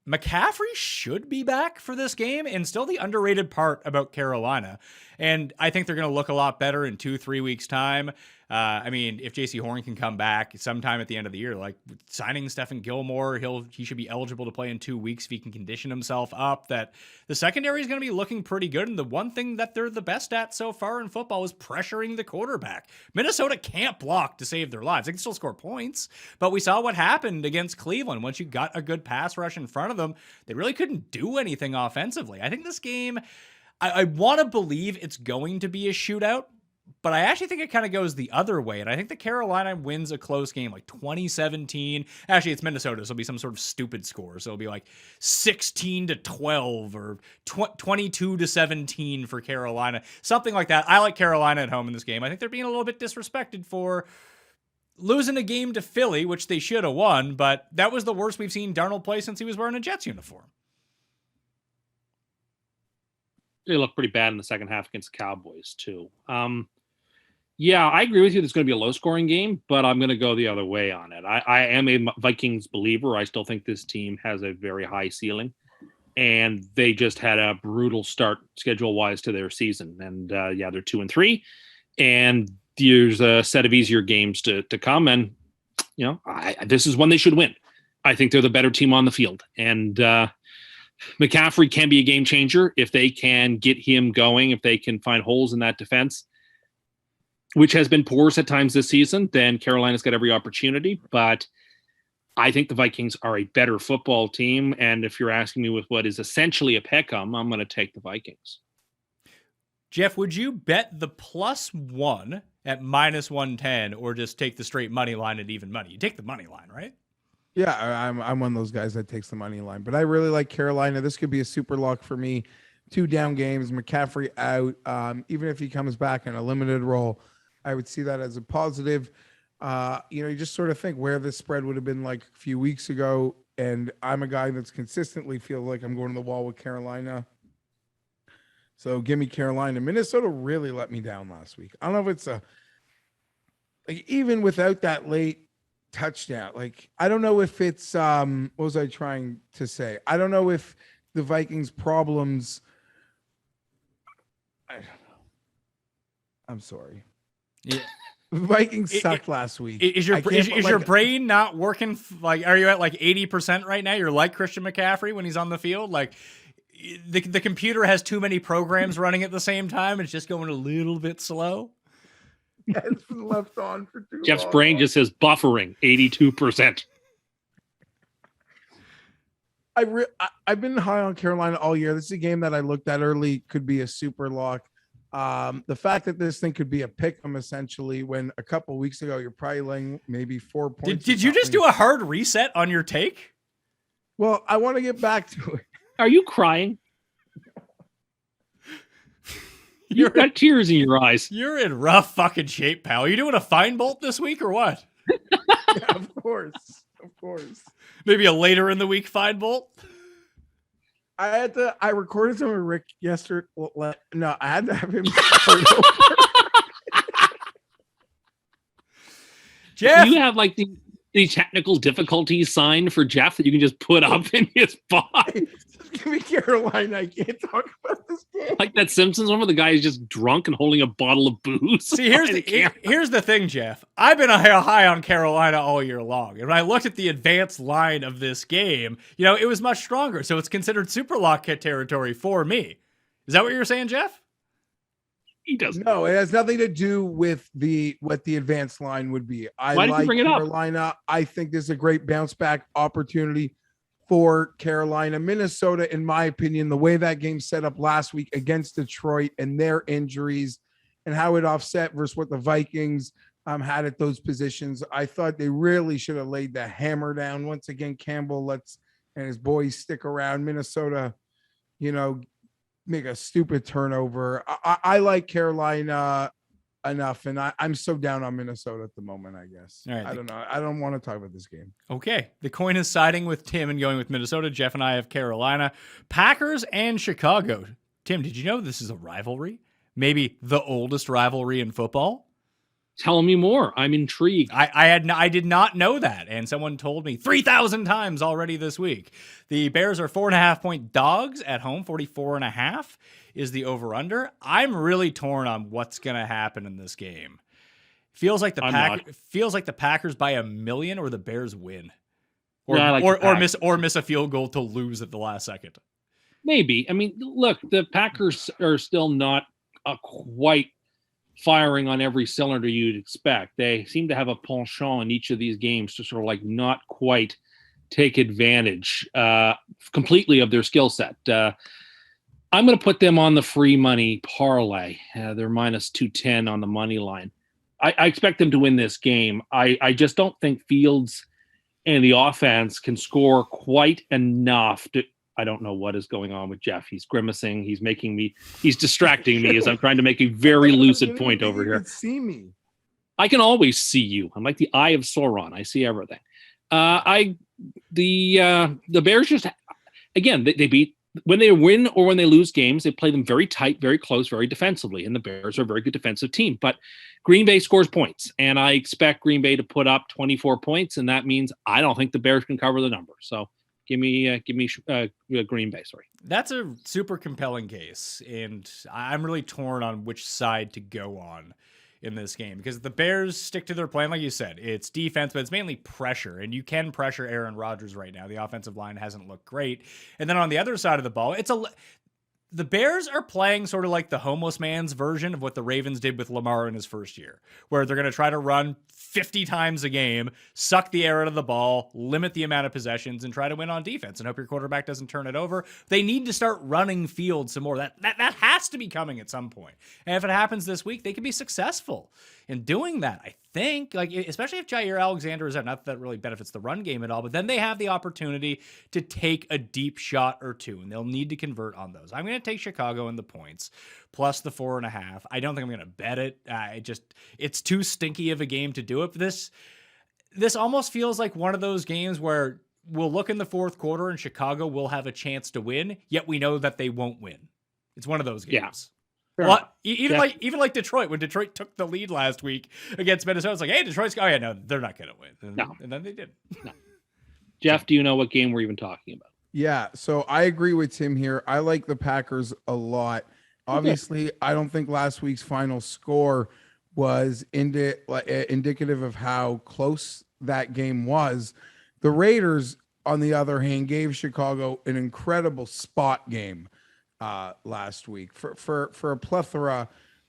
McCaffrey should be back for this game, and still the underrated part about Carolina. And I think they're going to look a lot better in 2-3 weeks' time. I mean, if J.C. Horn can come back sometime at the end of the year, like signing Stephen Gilmore, he should be eligible to play in 2 weeks if he can condition himself up. That the secondary is going to be looking pretty good. And the one thing that they're the best at so far in football is pressuring the quarterback. Minnesota can't block to save their lives. They can still score points, but we saw what happened against Cleveland. Once you got a good pass rush in front of them, they really couldn't do anything offensively. I think this game, I want to believe it's going to be a shootout, but I actually think it kind of goes the other way. And I think the Carolina wins a close game, like 2017. Actually, it's Minnesota, so it'll be some sort of stupid score. So it'll be like 16-12 or 22-17 for Carolina. Something like that. I like Carolina at home in this game. I think they're being a little bit disrespected for losing a game to Philly, which they should have won, but that was the worst we've seen Darnold play since he was wearing a Jets uniform. They look pretty bad in the second half against the Cowboys, too. Yeah, I agree with you. It's going to be a low-scoring game, but I'm going to go the other way on it. I am a Vikings believer. I still think this team has a very high ceiling, and they just had a brutal start schedule-wise to their season. And, yeah, they're 2-3, and there's a set of easier games to come, and, you know, this is one they should win. I think they're the better team on the field, and McCaffrey can be a game changer if they can get him going, if they can find holes in that defense, which has been porous at times this season. Then Carolina's got every opportunity, but I think the Vikings are a better football team. And if you're asking me with what is essentially a pick-em, I'm going to take the Vikings. Geoff, would you bet the +1 at -110 or just take the straight money line at even money? You take the money line, right? Yeah, I'm one of those guys that takes the money line, but I really like Carolina. This could be a super lock for me. 2 down games, McCaffrey out. Even if he comes back in a limited role, I would see that as a positive. You just sort of think where this spread would have been like a few weeks ago, and I'm a guy that's consistently feel like I'm going to the wall with Carolina. So give me Carolina. Minnesota really let me down last week. I don't know if it's even without that late touchdown, I don't know if it's what was I trying to say? I don't know if the Vikings problems, I don't know. I'm sorry. Yeah. The Vikings sucked last week. Is your brain not working? Are you at 80% right now? You're like Christian McCaffrey when he's on the field? The computer has too many programs running at the same time. It's just going a little bit slow. Yeah, it's been left on for too Jeff's long. brain just says buffering 82%. I've been high on Carolina all year. This is a game that I looked at early, could be a super lock. The fact that this thing could be a pick 'em essentially, when a couple of weeks ago you're probably laying maybe 4 points. Did you just do a hard reset on your take? Well, I want to get back to it. Are you crying? You've got tears in your eyes. You're in rough fucking shape, pal. Are you doing a fine bolt this week or what? Yeah, of course. Maybe a later in the week fine bolt? I recorded some with Rick yesterday. No, I had to have him start over. Jeff, Do you have the technical difficulties sign for Jeff that you can just put up in his box? Just give me Carolina. I can't talk about this game. Like that Simpsons one where the guy is just drunk and holding a bottle of booze. See, here's the thing, Jeff. I've been high on Carolina all year long. And when I looked at the advanced line of this game, it was much stronger. So it's considered super lock territory for me. Is that what you're saying, Jeff? He doesn't. No, it has nothing to do with what the advanced line would be. Why did you bring it up? Carolina. I think this is a great bounce back opportunity for Carolina. Minnesota, in my opinion, the way that game set up last week against Detroit and their injuries and how it offset versus what the Vikings had at those positions, I thought they really should have laid the hammer down. Once again, Campbell and his boys stick around. Minnesota, make a stupid turnover. I like Carolina enough, and I'm so down on Minnesota at the moment. I guess. All right, I don't know. I don't want to talk about this game. Okay. The coin is siding with Tim and going with Minnesota. Jeff and I have Carolina. Packers and Chicago. Tim, did you know this is a rivalry? Maybe the oldest rivalry in football? Tell me more. I'm intrigued. I did not know that, and someone told me 3,000 times already this week. The Bears are 4.5-point dogs at home. 44.5 is the over/under. I'm really torn on what's going to happen in this game. Feels like the Packers by a million, or the Bears win, or miss a field goal to lose at the last second. Maybe. I mean, look, the Packers are still not quite firing on every cylinder you'd expect. They seem to have a penchant in each of these games to sort of like not quite take advantage completely of their skill set. I'm going to put them on the free money parlay. They're minus 210 on the money line. I expect them to win this game. I just don't think Fields and the offense can score quite enough to. I don't know what is going on with Geoff. He's grimacing. He's distracting me as I'm trying to make a very lucid point over here. See me. I can always see you. I'm like the eye of Sauron. I see everything. The Bears just, again, they beat, when they win or when they lose games, they play them very tight, very close, very defensively. And the Bears are a very good defensive team. But Green Bay scores points. And I expect Green Bay to put up 24 points. And that means I don't think the Bears can cover the number. So Give me Green Bay. Sorry. That's a super compelling case, and I'm really torn on which side to go on in this game, because the Bears stick to their plan, like you said. It's defense, but it's mainly pressure, and you can pressure Aaron Rodgers right now. The offensive line hasn't looked great, and then on the other side of the ball, the Bears are playing sort of like the homeless man's version of what the Ravens did with Lamar in his first year, where they're going to try to run 50 times a game, suck the air out of the ball, limit the amount of possessions, and try to win on defense and hope your quarterback doesn't turn it over. They need to start running Fields some more. That has to be coming at some point. And if it happens this week, they can be successful in doing that, I think. Like, especially if Jair Alexander is out. Not that really benefits the run game at all, but then they have the opportunity to take a deep shot or two, and they'll need to convert on those. I'm going to take Chicago in the points, plus the 4.5. I don't think I'm going to bet it. It's too stinky of a game to do it. But this almost feels like one of those games where we'll look in the fourth quarter and Chicago will have a chance to win, yet we know that they won't win. It's one of those games. Yeah. Well, even like Detroit, when Detroit took the lead last week against Minnesota, it's like, hey, Detroit's, oh yeah, no, they're not going to win. And then they did. No. Jeff, do you know what game we're even talking about? Yeah, so I agree with Tim here. I like the Packers a lot. Obviously, I don't think last week's final score was indicative of how close that game was. The Raiders, on the other hand, gave Chicago an incredible spot game last week for a plethora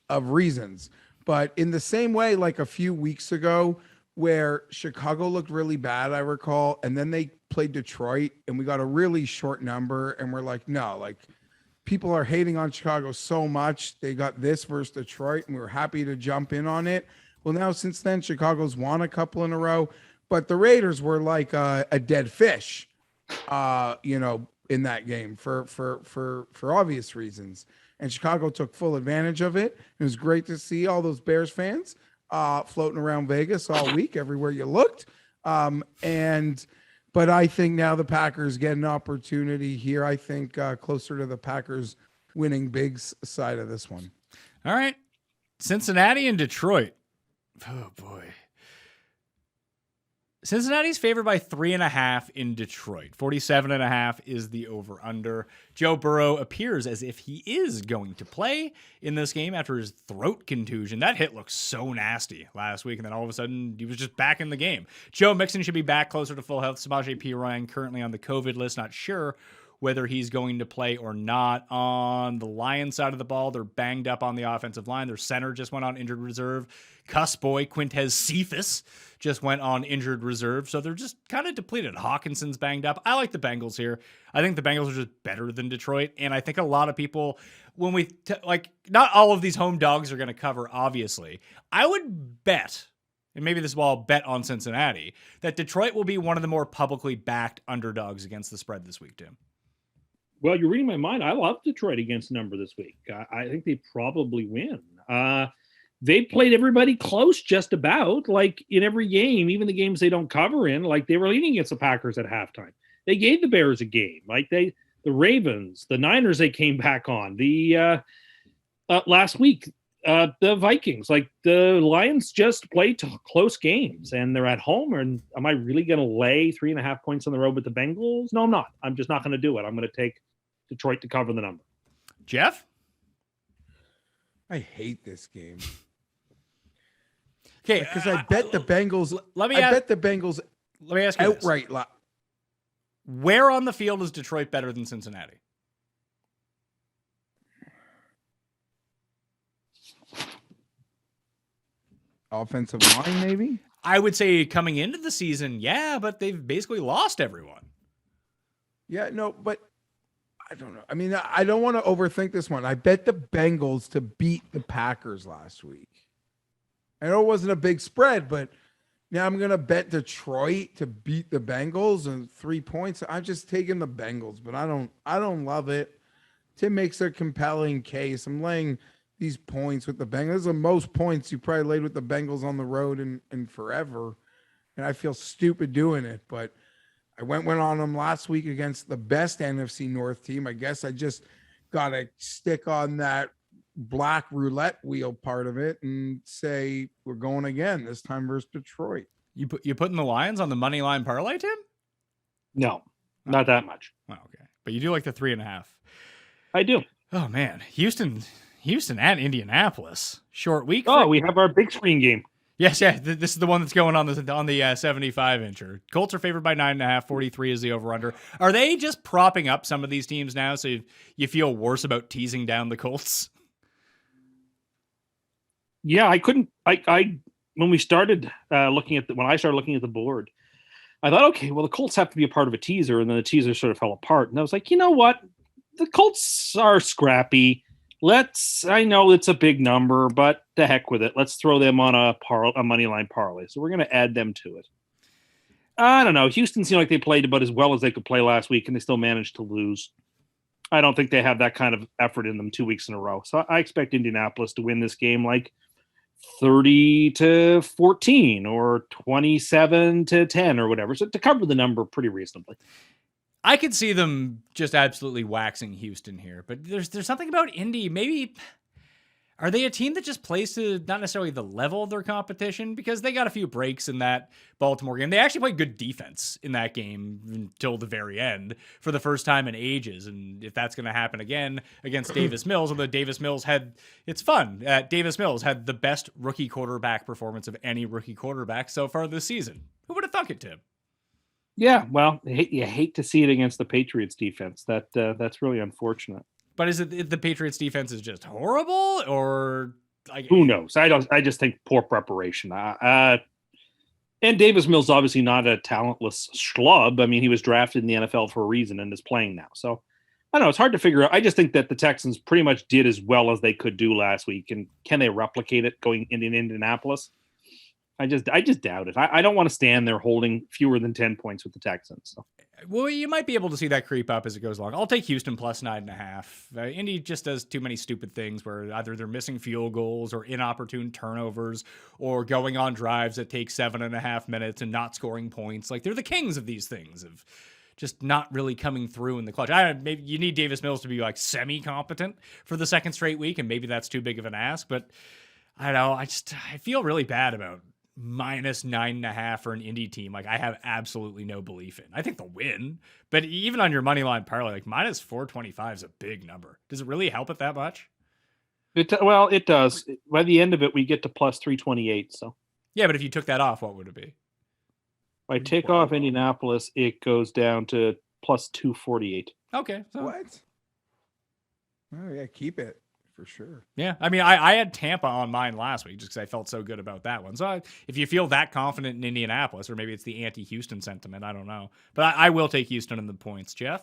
of reasons. But in the same way, like a few weeks ago, where Chicago looked really bad, I recall, and then they played Detroit, and we got a really short number, and we're like, no, like, people are hating on Chicago so much. They got this versus Detroit, and we were happy to jump in on it. Well, now since then, Chicago's won a couple in a row, but the Raiders were like a dead fish, in that game for obvious reasons. And Chicago took full advantage of it. It was great to see all those Bears fans floating around Vegas all week, everywhere you looked. But I think now the Packers get an opportunity here. I think closer to the Packers winning big side of this one. All right. Cincinnati and Detroit. Oh, boy. Cincinnati's favored by 3.5 in Detroit. 47.5 is the over-under. Joe Burrow appears as if he is going to play in this game after his throat contusion. That hit looked so nasty last week, and then all of a sudden he was just back in the game. Joe Mixon should be back closer to full health. Samaje Perine currently on the COVID list. Not sure whether he's going to play or not. On the Lions side of the ball, they're banged up on the offensive line. Their center just went on injured reserve. Cuss boy Quintez Cephas just went on injured reserve. So they're just kind of depleted. Hawkinson's banged up. I like the Bengals here. I think the Bengals are just better than Detroit. And I think a lot of people, when not all of these home dogs are going to cover, obviously. I would bet, and maybe this is why I'll bet on Cincinnati, that Detroit will be one of the more publicly backed underdogs against the spread this week, Tim. Well, you're reading my mind. I love Detroit against number this week. I think they probably win. they played everybody close just about, like in every game, even the games they don't cover in, like they were leading against the Packers at halftime. They gave the Bears a game. Like the Ravens, the Niners, they came back on. The last week, the Vikings, like the Lions just played close games and they're at home. And am I really going to lay 3.5 points on the road with the Bengals? No, I'm not. I'm just not going to do it. I'm going to take Detroit to cover the number. Geoff? I hate this game. Okay, because I bet the Bengals. Let me ask you outright. Where on the field is Detroit better than Cincinnati? Offensive line, maybe? I would say coming into the season, yeah, but they've basically lost everyone. Yeah, no, but I don't know. I mean, I don't want to overthink this one. I bet the Bengals to beat the Packers last week. I know it wasn't a big spread, but now I'm going to bet Detroit to beat the Bengals and 3 points. I'm just taking the Bengals, but I don't love it. Tim makes a compelling case. I'm laying these points with the Bengals. This is the most points you probably laid with the Bengals on the road in forever. And I feel stupid doing it, but I went on them last week against the best NFC North team. I guess I just got to stick on that black roulette wheel part of it and say we're going again, this time versus Detroit. You putting the Lions on the money line parlay, Tim? No, not that much. Oh, okay. But you do like the 3.5. I do. Oh man. Houston and Indianapolis. Short week. We have our big screen game. Yes, yeah. This is the one that's going on the 75-incher. Colts are favored by 9.5. 43 is the over/under. Are they just propping up some of these teams now so you feel worse about teasing down the Colts? Yeah, when we started looking at when I started looking at the board, I thought, okay, well, the Colts have to be a part of a teaser, and then the teaser sort of fell apart. And I was like, you know what? The Colts are scrappy. I know it's a big number, but to heck with it. Let's throw them on a money line parlay. So we're going to add them to it. I don't know. Houston seemed like they played about as well as they could play last week, and they still managed to lose. I don't think they have that kind of effort in them 2 weeks in a row. So I expect Indianapolis to win this game like 30-14 or 27-10 or whatever. So to cover the number pretty reasonably. I could see them just absolutely waxing Houston here, but there's something about Indy. Maybe are they a team that just plays to not necessarily the level of their competition, because they got a few breaks in that Baltimore game. They actually played good defense in that game until the very end for the first time in ages. And if that's going to happen again against Davis Mills, although Davis Mills it's fun. Davis Mills had the best rookie quarterback performance of any rookie quarterback so far this season. Who would have thunk it, Tim? Yeah, well, you hate to see it against the Patriots defense. That's really unfortunate. But is it the Patriots defense is just horrible, or who knows? I just think poor preparation. And Davis Mills obviously not a talentless schlub. I mean, he was drafted in the NFL for a reason and is playing now. So I don't know. It's hard to figure out. I just think that the Texans pretty much did as well as they could do last week. And can they replicate it going in Indianapolis? I just doubt it. I don't want to stand there holding fewer than 10 points with the Texans. So. Well, you might be able to see that creep up as it goes along. I'll take Houston plus 9.5. Indy just does too many stupid things where either they're missing field goals or inopportune turnovers or going on drives that take 7.5 minutes and not scoring points. Like, they're the kings of these things, of just not really coming through in the clutch. Maybe you need Davis Mills to be like semi-competent for the second straight week, and maybe that's too big of an ask. But I don't know. I feel really bad about minus 9.5 for an Indy team. Like, I have absolutely no belief in. I think they'll win, but even on your money line parlay, like minus 425 is a big number. Does it really help it that much? It does. By the end of it, we get to plus 328. So yeah, but if you took that off, what would it be? If I take off Indianapolis, it goes down to plus 248. Okay. So. What? Oh yeah, keep it. For sure. Yeah. I mean, I had Tampa on mine last week just because I felt so good about that one. So if you feel that confident in Indianapolis, or maybe it's the anti-Houston sentiment, I don't know. But I will take Houston in the points. Geoff?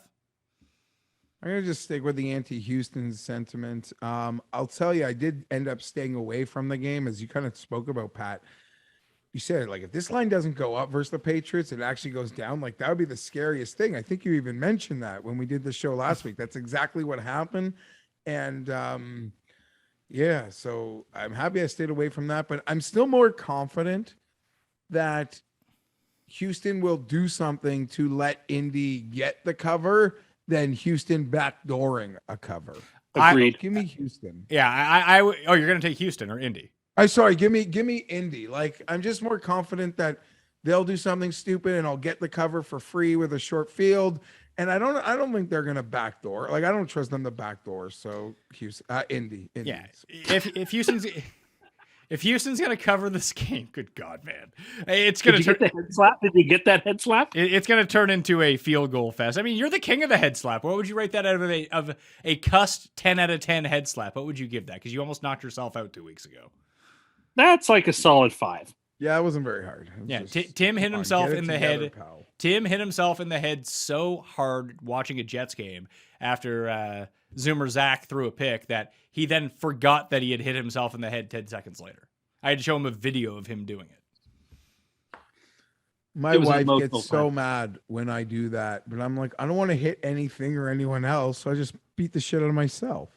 I'm going to just stick with the anti-Houston sentiment. I'll tell you, I did end up staying away from the game, as you kind of spoke about, Pat. You said, like, if this line doesn't go up versus the Patriots, it actually goes down. Like, that would be the scariest thing. I think you even mentioned that when we did the show last week. That's exactly what happened. And Yeah, so I'm happy I stayed away from that, but I'm still more confident that Houston will do something to let Indy get the cover than Houston backdooring a cover. Agreed. Give me Houston. Yeah, oh, you're going to take Houston or Indy? I'm sorry, give me Indy. Like, I'm just more confident that they'll do something stupid and I'll get the cover for free with a short field. And I don't think they're gonna backdoor. Like, I don't trust them to backdoor. So Houston, Indy. Yeah, if Houston's gonna cover this game, good God, man, it's gonna Did you get the head slap? Did you get that head slap? It's gonna turn into a field goal fest. I mean, you're the king of the head slap. What would you rate that out of a Cust 10 out of 10 head slap? What would you give that? Because you almost knocked yourself out 2 weeks ago. That's like a solid 5. Yeah, it wasn't very hard. Yeah, Tim hit himself in the head. Tim hit himself in the head so hard watching a Jets game after Zoomer Zach threw a pick that he then forgot that he had hit himself in the head 10 seconds later. I had to show him a video of him doing it. My wife gets so mad when I do that, but I'm like, I don't want to hit anything or anyone else, so I just beat the shit out of myself.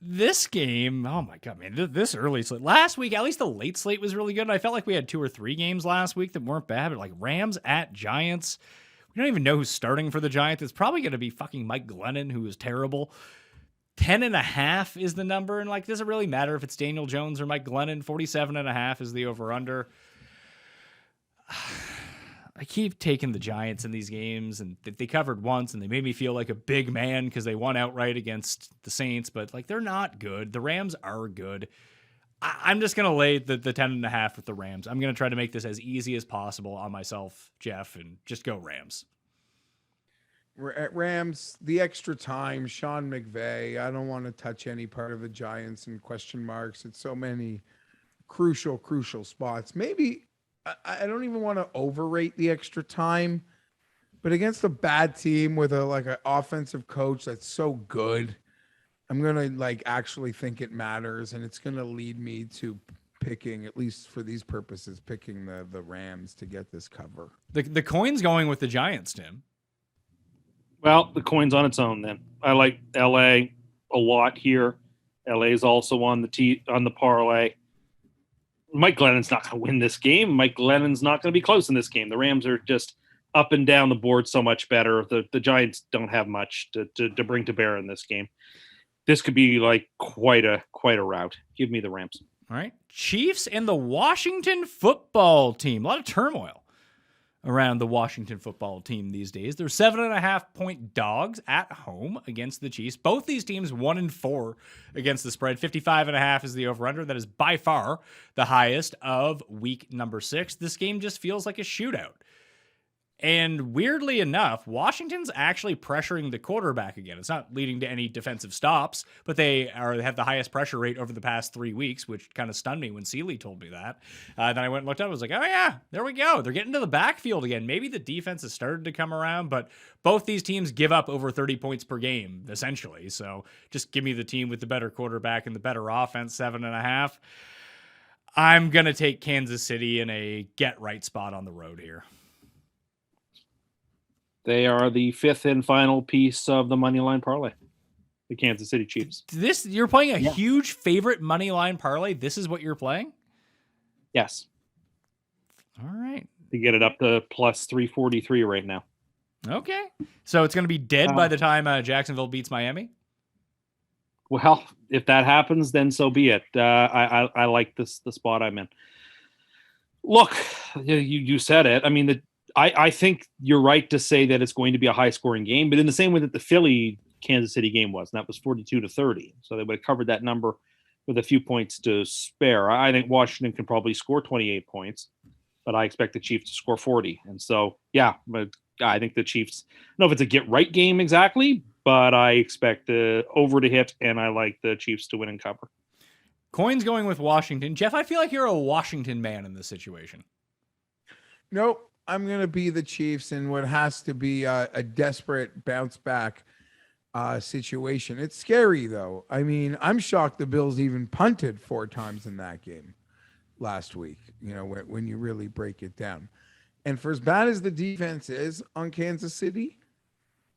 This game, oh my God, man, this early slate. Last week, at least the late slate was really good. And I felt like we had 2 or 3 games last week that weren't bad, but like Rams at Giants. We don't even know who's starting for the Giants. It's probably going to be fucking Mike Glennon, who is terrible. 10.5 is the number. And like, does it really matter if it's Daniel Jones or Mike Glennon? 47.5 is the over-under. I keep taking the Giants in these games, and they covered once, and they made me feel like a big man because they won outright against the Saints, but like, they're not good. The Rams are good. I'm just going to lay the 10.5 with the Rams. I'm going to try to make this as easy as possible on myself, Geoff, and just go Rams. We're at Rams, the extra time, Sean McVay. I don't want to touch any part of the Giants and question marks. It's so many crucial spots. Maybe I don't even want to overrate the extra time, but against a bad team with an offensive coach that's so good, I'm going to like actually think it matters, and it's going to lead me to picking, at least for these purposes, picking the Rams to get this cover. The coin's going with the Giants, Tim. Well, the coin's on its own then. I like LA a lot here. LA is also on the parlay. Mike Glennon's not going to win this game. Mike Glennon's not going to be close in this game. The Rams are just up and down the board so much better. The Giants don't have much to bring to bear in this game. This could be like quite a rout. Give me the Rams. All right. Chiefs and the Washington football team. A lot of turmoil around the Washington football team these days. They're 7.5-point dogs at home against the Chiefs. Both these teams 1-4 against the spread. 55.5 is the over-under. That is by far the highest of week number 6. This game just feels like a shootout. And weirdly enough, Washington's actually pressuring the quarterback again. It's not leading to any defensive stops, but they have the highest pressure rate over the past 3 weeks, which kind of stunned me when Seeley told me that. Then I went and looked up. I was like, oh yeah, there we go. They're getting to the backfield again. Maybe the defense has started to come around, but both these teams give up over 30 points per game, essentially. So just give me the team with the better quarterback and the better offense, 7.5. I'm going to take Kansas City in a get-right spot on the road here. They are the 5th and final piece of the money line parlay. The Kansas City Chiefs. You're playing a huge favorite money line parlay. This is what you're playing? Yes. All right. You get it up to plus 343 right now. Okay. So it's going to be dead by the time Jacksonville beats Miami? Well, if that happens, then so be it. I like the spot I'm in. Look, you said it. I mean, I think you're right to say that it's going to be a high-scoring game, but in the same way that the Philly-Kansas City game was, and that was 42-30. So they would have covered that number with a few points to spare. I think Washington can probably score 28 points, but I expect the Chiefs to score 40. And so, yeah, but I think the Chiefs, I don't know if it's a get-right game exactly, but I expect the over to hit, and I like the Chiefs to win and cover. Coin's going with Washington. Geoff, I feel like you're a Washington man in this situation. Nope. I'm going to be the Chiefs in what has to be a desperate bounce back situation. It's scary, though. I mean, I'm shocked the Bills even punted 4 times in that game last week, when you really break it down. And for as bad as the defense is on Kansas City,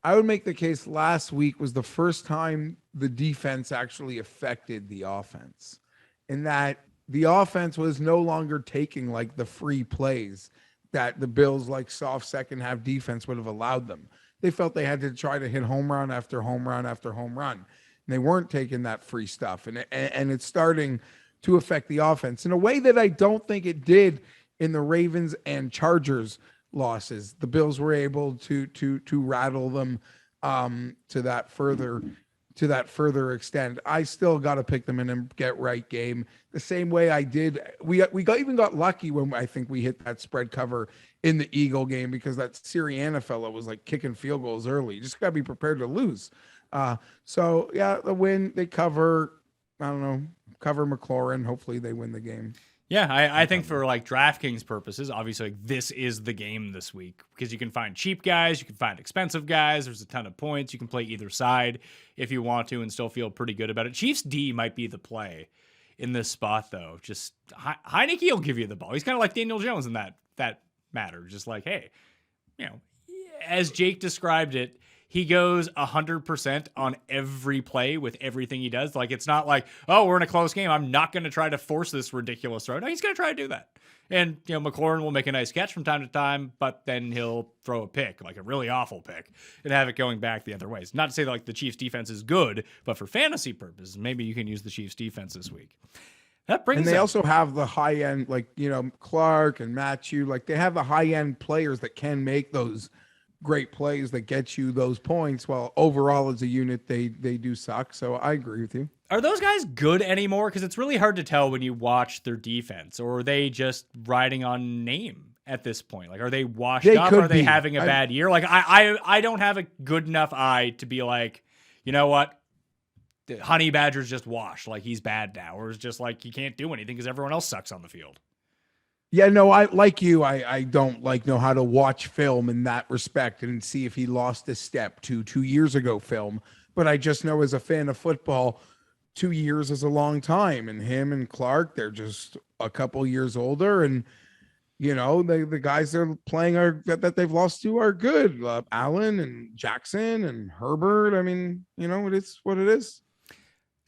I would make the case last week was the first time the defense actually affected the offense, in that the offense was no longer taking like the free plays that the Bills like soft second half defense would have allowed them. They felt they had to try to hit home run after home run after home run. And they weren't taking that free stuff. And it's starting to affect the offense in a way that I don't think it did in the Ravens and Chargers losses. The Bills were able to rattle them to that further extent. I still got to pick them in a get right game the same way I did. We even got lucky when I think we hit that spread cover in the Eagle game, because that Sirianni fellow was like kicking field goals early. You just got to be prepared to lose. So yeah, the win, they cover, I don't know, cover McLaurin. Hopefully they win the game. Yeah, I think for like DraftKings purposes, obviously like, this is the game this week, because you can find cheap guys, you can find expensive guys. There's a ton of points. You can play either side if you want to and still feel pretty good about it. Chiefs D might be the play in this spot, though. Just Heineke will give you the ball. He's kind of like Daniel Jones in that matter. Just like, hey, you know, as Jake described it, he goes 100% on every play with everything he does. Like, it's not like, oh, we're in a close game, I'm not going to try to force this ridiculous throw. No, he's going to try to do that. And, you know, McLaurin will make a nice catch from time to time, but then he'll throw a pick, like a really awful pick, and have it going back the other way. It's not to say that, like, the Chiefs defense is good, but for fantasy purposes, maybe you can use the Chiefs defense this week. That brings. And they also have the high end, like, you know, Clark and Matthew, like they have the high end players that can make those great plays that get you those points. While overall as a unit, they do suck. So I agree with you. Are those guys good anymore? Because it's really hard to tell when you watch their defense, or are they just riding on name at this point? Like, are they washed up? Are they having a bad year? Like, I don't have a good enough eye to be like, you know what? Honey Badger's just washed. Like, he's bad now. Or it's just like he can't do anything because everyone else sucks on the field. Yeah, no, I like you. I don't like know how to watch film in that respect and see if he lost a step to 2 years ago film. But I just know as a fan of football, 2 years is a long time. And him and Clark, they're just a couple years older. And, you know, the guys they're playing that they've lost to are good. Allen and Jackson and Herbert. I mean, you know, it is what it is.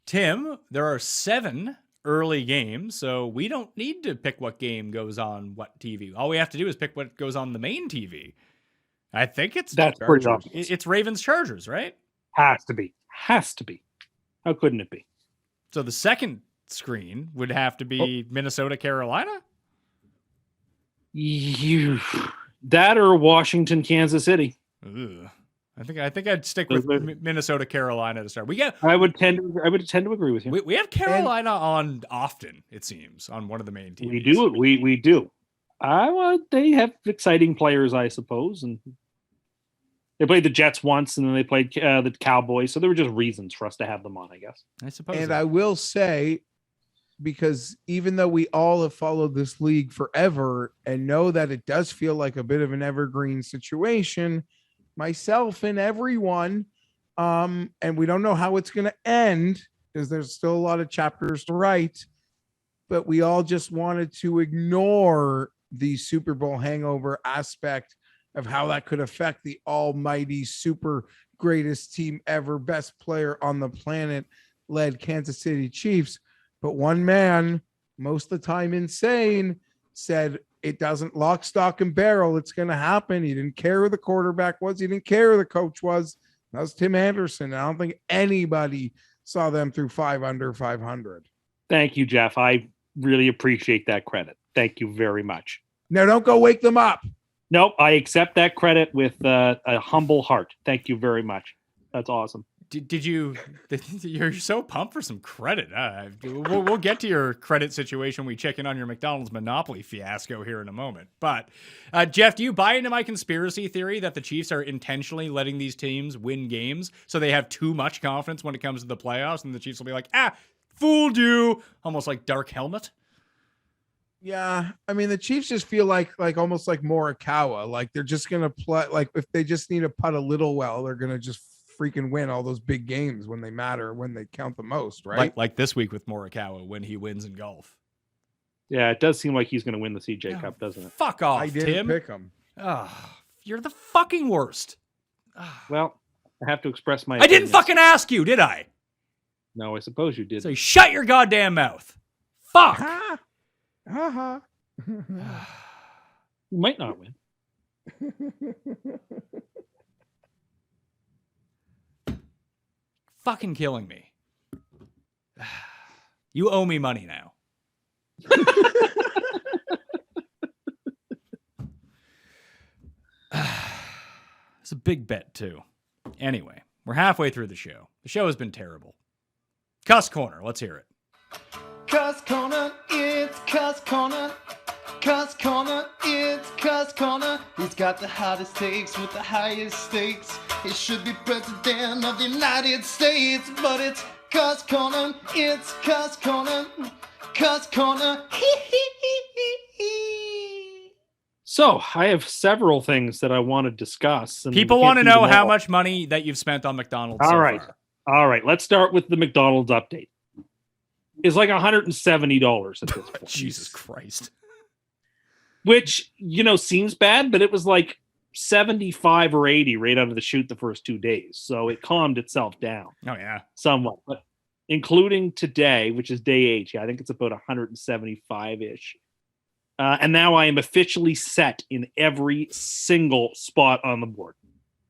Tim, there are 7 early games, so we don't need to pick what game goes on what TV. All we have to do is pick what goes on the main TV. I think that's pretty obvious. It's Ravens Chargers, right? Has to be. How couldn't it be? So the second screen would have to be Minnesota Carolina. That or Washington Kansas City. Ugh. I think I'd stick with Minnesota Carolina to start. I would tend to agree with you. We have Carolina on often, it seems, on one of the main teams. We do. They have exciting players, I suppose, and they played the Jets once, and then they played the Cowboys. So there were just reasons for us to have them on, I guess. I suppose. And I will say, because even though we all have followed this league forever and know that it does feel like a bit of an evergreen situation, myself and everyone, and we don't know how it's going to end because there's still a lot of chapters to write, but we all just wanted to ignore the Super Bowl hangover aspect of how that could affect the almighty super greatest team ever, best player on the planet led Kansas City Chiefs. But one man, most of the time insane, said it doesn't lock, stock, and barrel. It's going to happen. He didn't care who the quarterback was. He didn't care who the coach was. That was Tim Anderson. I don't think anybody saw them through 5 under 500. Thank you, Geoff. I really appreciate that credit. Thank you very much. Now, don't go wake them up. Nope, I accept that credit with a humble heart. Thank you very much. That's awesome. Did you? You're so pumped for some credit. We'll get to your credit situation. We check in on your McDonald's Monopoly fiasco here in a moment. But Geoff, do you buy into my conspiracy theory that the Chiefs are intentionally letting these teams win games so they have too much confidence when it comes to the playoffs, and the Chiefs will be like, fooled you, almost like Dark Helmet? Yeah, I mean the Chiefs just feel like almost like Morikawa. Like they're just gonna play. Like if they just need to putt a little well, they're gonna just freaking win all those big games when they matter, when they count the most, right? Like this week with Morikawa when he wins in golf. Yeah, it does seem like he's going to win the CJ Cup, doesn't it? Fuck off, I didn't Tim. pick him. Oh, you're the fucking worst. Well, I have to express my I didn't fucking ask you, did I? No, I suppose you did. So shut your goddamn mouth. Fuck. Ha! Ha! You might not win. Fucking killing me. You owe me money now. It's a big bet, too. Anyway, we're halfway through the show. The show has been terrible. Cust Corner, let's hear it. Cust Corner, it's Cust Corner. Cust Corner, it's Cust Corner. He's got the hottest takes with the highest stakes. He should be president of the United States, but it's Cust Corner, it's Cust Corner. Cust Corner, So, I have several things that I want to discuss. And People we want to can't do know them how all. much money that you've spent on McDonald's All so right. far. All right, let's start with the McDonald's update. It's like $170 at this point. Jesus Christ. Which, seems bad, but it was like 75 or 80 right out of the chute the first 2 days. So it calmed itself down Oh, yeah. somewhat. But including today, which is day 8, I think it's about 175-ish. And now I am officially set in every single spot on the board.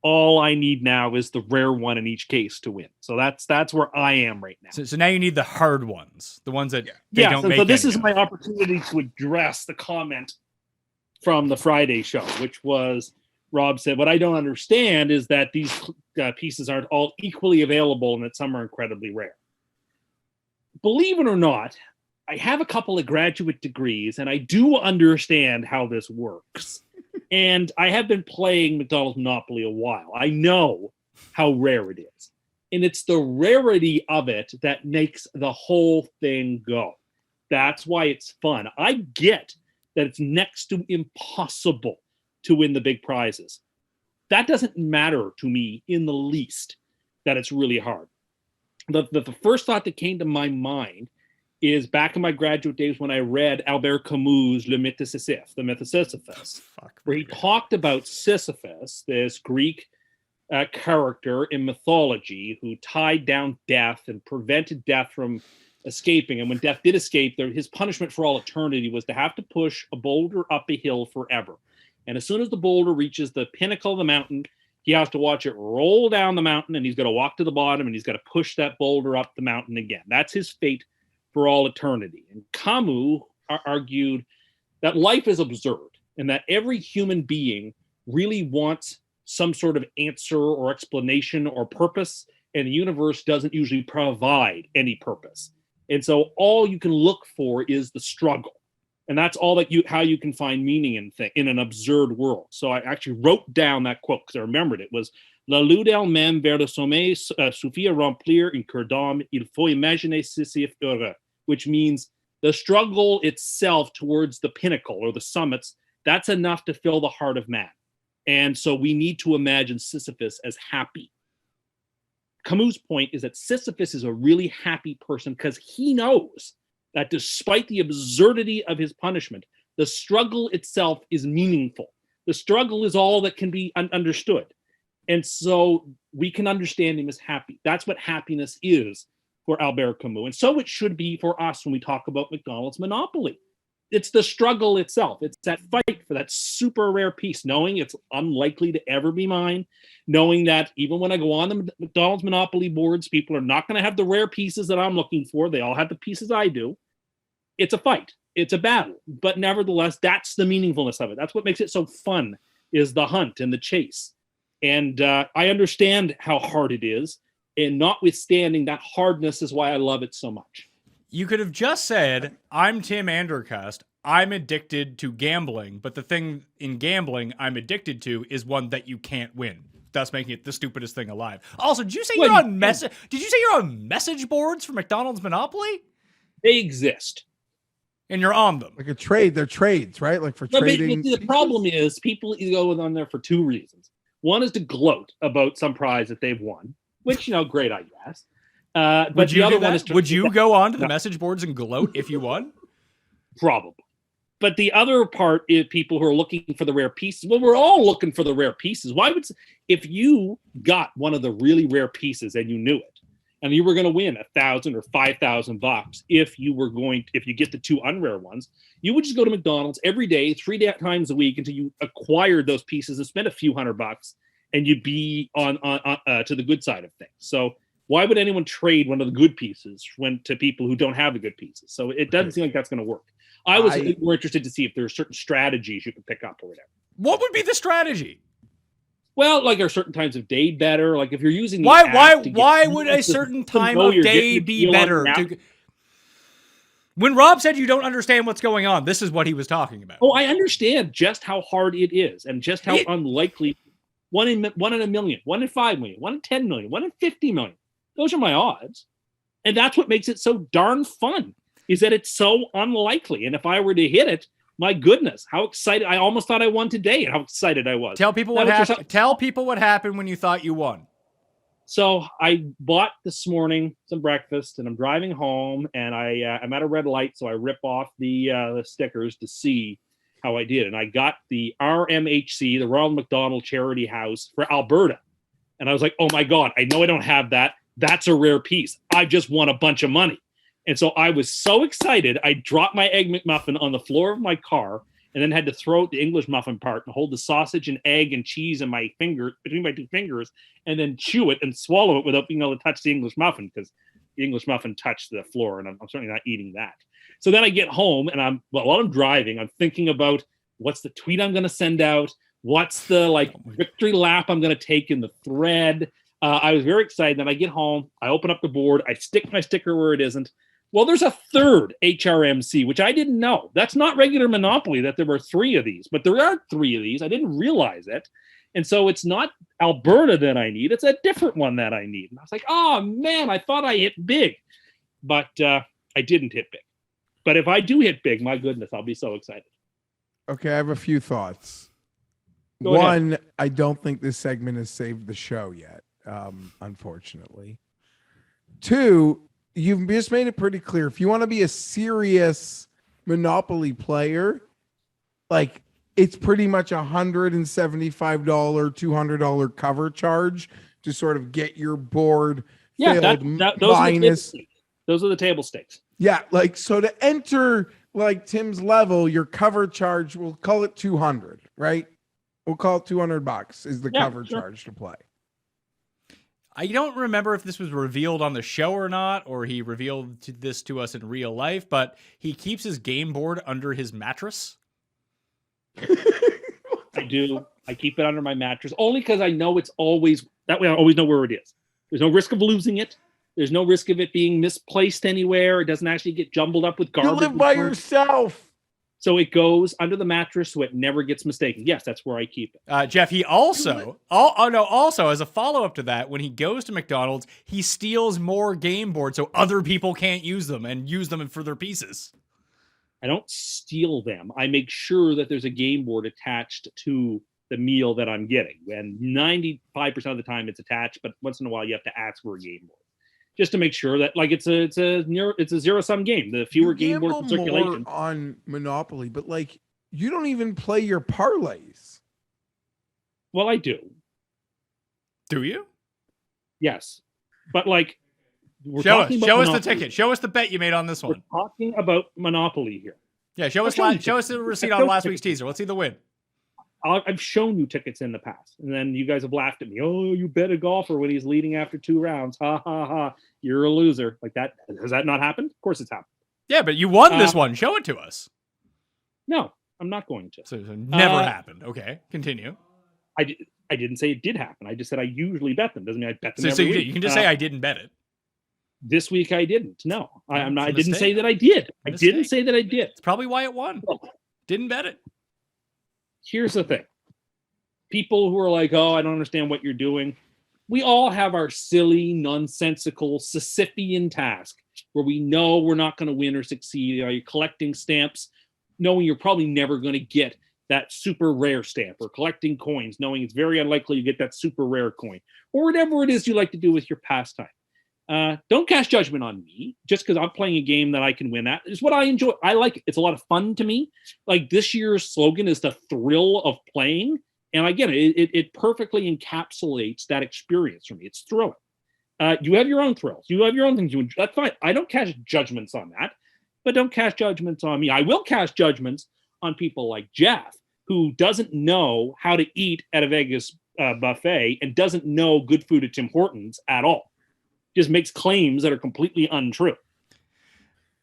All I need now is the rare one in each case to win. So that's where I am right now. So now you need the hard ones, the ones that they don't make so this any is of. my opportunity to address the comment from the Friday show, which was Rob said, what I don't understand is that these pieces aren't all equally available and that some are incredibly rare. Believe it or not, I have a couple of graduate degrees and I do understand how this works. And I have been playing McDonald's Monopoly a while. I know how rare it is. And it's the rarity of it that makes the whole thing go. That's why it's fun. I get that it's next to impossible to win the big prizes. That doesn't matter to me in the least, that it's really hard. The first thought that came to my mind is back in my graduate days when I read Albert Camus' Le Mythe de Sisyphe, the Myth of Sisyphus, where he talked about Sisyphus, this Greek character in mythology who tied down death and prevented death from escaping. And when death did escape, his punishment for all eternity was to have to push a boulder up a hill forever. And as soon as the boulder reaches the pinnacle of the mountain, he has to watch it roll down the mountain, and he's got to walk to the bottom, and he's got to push that boulder up the mountain again. That's his fate for all eternity. And Camus argued that life is absurd and that every human being really wants some sort of answer or explanation or purpose, and the universe doesn't usually provide any purpose. And so all you can look for is the struggle. And that's all that how you can find meaning in an absurd world. So I actually wrote down that quote because I remembered it was La lutte elle-même vers le sommet suffit à remplir un cœur d'homme. Il faut imaginer Sisyphe heureux, which means the struggle itself towards the pinnacle or the summits, that's enough to fill the heart of man. And so we need to imagine Sisyphus as happy. Camus' point is that Sisyphus is a really happy person because he knows that despite the absurdity of his punishment, the struggle itself is meaningful. The struggle is all that can be understood. And so we can understand him as happy. That's what happiness is for Albert Camus. And so it should be for us when we talk about McDonald's Monopoly. It's the struggle itself. It's that fight for that super rare piece, knowing it's unlikely to ever be mine, knowing that even when I go on the McDonald's Monopoly boards, people are not going to have the rare pieces that I'm looking for. They all have the pieces I do. It's a fight. It's a battle. But nevertheless, that's the meaningfulness of it. That's what makes it so fun, is the hunt and the chase. And I understand how hard it is. And notwithstanding that hardness is why I love it so much. You could have just said, I'm Tim Andercust. I'm addicted to gambling, but the thing in gambling I'm addicted to is one that you can't win, thus making it the stupidest thing alive. Also, did you say you're on message? Did you say you're on message boards for McDonald's Monopoly? They exist. And you're on them. Like a trade. They're trades, right? Like for trading. But the problem is people go on there for two reasons. One is to gloat about some prize that they've won, which, great, I guess. But the other one is would you go on to the message boards and gloat if you won? Probably. But the other part is people who are looking for the rare pieces. Well, we're all looking for the rare pieces. If you got one of the really rare pieces and you knew it, and you were going to win $1,000 or $5,000 if you get the 2 unrare ones, you would just go to McDonald's every day, 3 times a week until you acquired those pieces and spend a few $100, and you'd be on to the good side of things. So why would anyone trade one of the good pieces to people who don't have the good pieces? So it doesn't seem like that's going to work. I was more interested to see if there are certain strategies you could pick up or whatever. What would be the strategy? Well, like, are certain times of day better? Like, if you're using why would a certain time of day be better? When Rob said you don't understand what's going on, this is what he was talking about. Oh, I understand just how hard it is, and just how unlikely. 1 in a million, 1 in 5 million, 1 in 10 million, 1 in 50 million. Those are my odds, and that's what makes it so darn fun. Is that it's so unlikely, and if I were to hit it, my goodness, how excited! I almost thought I won today, and how excited I was. Tell people what happened. Tell people what happened when you thought you won. So I bought this morning some breakfast, and I'm driving home, and I'm at a red light, so I rip off the stickers to see how I did, and I got the RMHC, the Ronald McDonald Charity House for Alberta, and I was like, oh my God, I know I don't have that. That's a rare piece. I just won a bunch of money. And so I was so excited, I dropped my Egg McMuffin on the floor of my car, and then had to throw out the English muffin part and hold the sausage and egg and cheese in my finger, between my 2 fingers, and then chew it and swallow it without being able to touch the English muffin, because the English muffin touched the floor, and I'm certainly not eating that. So then I get home, and while I'm driving, I'm thinking about what's the tweet I'm going to send out, what's the victory lap I'm going to take in the thread. I was very excited. Then I get home, I open up the board, I stick my sticker where it isn't. Well, there's a third HRMC, which I didn't know. That's not regular Monopoly that there were 3 of these, but there are 3 of these. I didn't realize it. And so it's not Alberta that I need. It's a different one that I need. And I was like, oh, man, I thought I hit big. But I didn't hit big. But if I do hit big, my goodness, I'll be so excited. Okay, I have a few thoughts. Go ahead. One, I don't think this segment has saved the show yet, unfortunately. 2, you've just made it pretty clear. If you want to be a serious Monopoly player, like, it's pretty much $175, $200 cover charge to sort of get your board filled. Those are the table stakes. Yeah, like, so to enter like Tim's level, your cover charge, we'll call it 200, right? We'll call it $200 is the cover charge to play. I don't remember if this was revealed on the show or not, or he revealed this to us in real life, but he keeps his game board under his mattress. I do. I keep it under my mattress only because I know it's always that way. I always know where it is. There's no risk of losing it. There's no risk of it being misplaced anywhere. It doesn't actually get jumbled up with garbage. You live by yourself. So it goes under the mattress so it never gets mistaken. Yes, that's where I keep it. Jeff, he also, also as a follow-up to that, when he goes to McDonald's, he steals more game boards so other people can't use them and use them for their pieces. I don't steal them. I make sure that there's a game board attached to the meal that I'm getting. And 95% of the time it's attached, but once in a while you have to ask for a game board. Just to make sure that, like, it's a zero-sum game. The fewer game boards in circulation on Monopoly, but like, you don't even play your parlays. Well, I do. Do you? Yes, but like, show us the ticket. Show us the bet you made on this one. We're talking about Monopoly here. Yeah, show us the receipt on last week's teaser. Let's see the win. I've shown you tickets in the past, and then you guys have laughed at me. Oh, you bet a golfer when he's leading after 2 rounds. Ha, ha, ha. You're a loser. Like that. Has that not happened? Of course it's happened. Yeah, but you won this one. Show it to us. No, I'm not going to. So it never happened. Okay, continue. I didn't say it did happen. I just said I usually bet them. Doesn't mean I bet them so every week. You can just say I didn't bet it. This week I didn't. No, I'm not. I didn't say that I did. I didn't say that I did. It's probably why it won. Didn't bet it. Here's the thing. People who are like, oh, I don't understand what you're doing. We all have our silly, nonsensical, Sisyphean task where we know we're not going to win or succeed. You're collecting stamps, knowing you're probably never going to get that super rare stamp, or collecting coins, knowing it's very unlikely you get that super rare coin, or whatever it is you like to do with your pastime. Don't cast judgment on me just because I'm playing a game that I can win at. It's what I enjoy. I like it. It's a lot of fun to me. Like, this year's slogan is the thrill of playing. And again, it perfectly encapsulates that experience for me. It's thrilling. You have your own thrills. You have your own things you enjoy. That's fine. I don't cast judgments on that, but don't cast judgments on me. I will cast judgments on people like Geoff, who doesn't know how to eat at a Vegas buffet and doesn't know good food at Tim Hortons at all. Just makes claims that are completely untrue.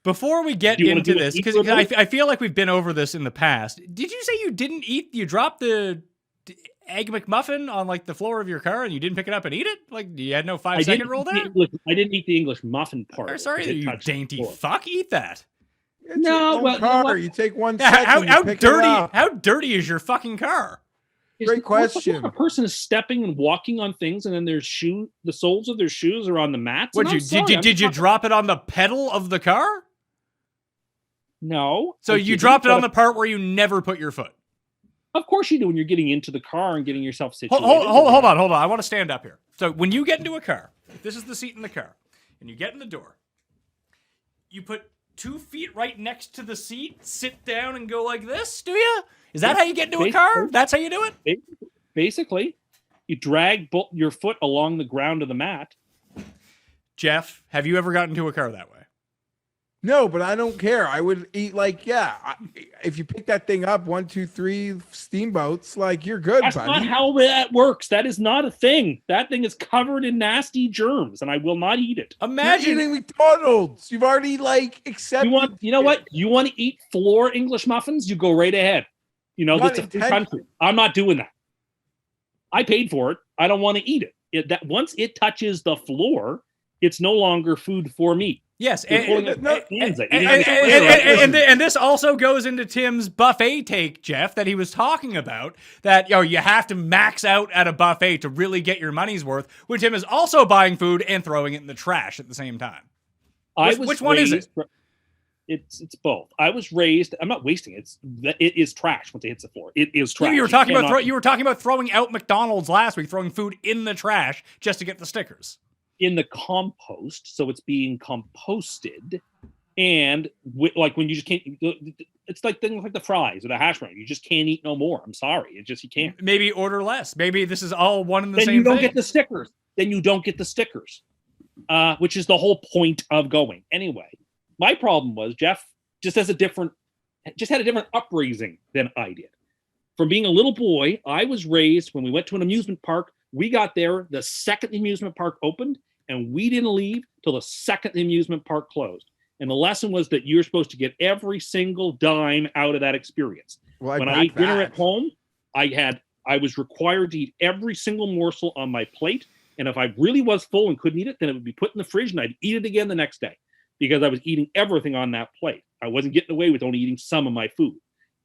Before we get into this, because I feel like we've been over this in the past. Did you say you didn't eat? You dropped the Egg McMuffin on like the floor of your car and you didn't pick it up and eat it? Like you had no 5-second rule there? I didn't eat the English muffin part. Oh, sorry, you dainty fuck. Eat that. It's your own car. You take 1 Yeah, second. how pick dirty? It up. How dirty is your fucking car? Great question. A person is stepping and walking on things, and then the soles of their shoes are on the mats. What did you drop it on the pedal of the car? No. So you dropped it on the part where you never put your foot. Of course you do when you're getting into the car and getting yourself situated. Hold on. I want to stand up here. So when you get into a car, this is the seat in the car, and you get in the door, you put 2 feet right next to the seat, sit down, and go like this, do you? Is that how you get into a car? That's how you do it? Basically, you drag your foot along the ground of the mat. Geoff, have you ever gotten into a car that way? No, but I don't care. I would eat if you pick that thing up, 1, 2, 3 steamboats, like you're good, That's buddy. not how that works. That is not a thing. That thing is covered in nasty germs, and I will not eat it. Imagine you're eating McDonald's. You've already accepted. You know what? You want to eat floor English muffins? You go right ahead. That's a free country. I'm not doing that. I paid for it. I don't want to eat it. That once it touches the floor, it's no longer food for me. Yes, and this also goes into Tim's buffet take, Geoff, that he was talking about, that you have to max out at a buffet to really get your money's worth, when Tim is also buying food and throwing it in the trash at the same time. Which one is it? It's both. I was raised. I'm not wasting it. It is trash once it hits the floor. It is trash. You were talking about throwing out McDonald's last week, throwing food in the trash just to get the stickers. In the compost, so it's being composted, and when you just can't, it's like things like the fries or the hash brown. You just can't eat no more. I'm sorry, you can't. Maybe order less. Maybe this is all one and the same thing. Then you don't get the stickers. Which is the whole point of going. Anyway, my problem was Geoff just had a different upraising than I did. From being a little boy, I was raised when we went to an amusement park. We got there the second the amusement park opened, and we didn't leave till the second the amusement park closed. And the lesson was that you're supposed to get every single dime out of that experience. Well, when I ate dinner at home, I was required to eat every single morsel on my plate. And if I really was full and couldn't eat it, then it would be put in the fridge and I'd eat it again the next day because I was eating everything on that plate. I wasn't getting away with only eating some of my food.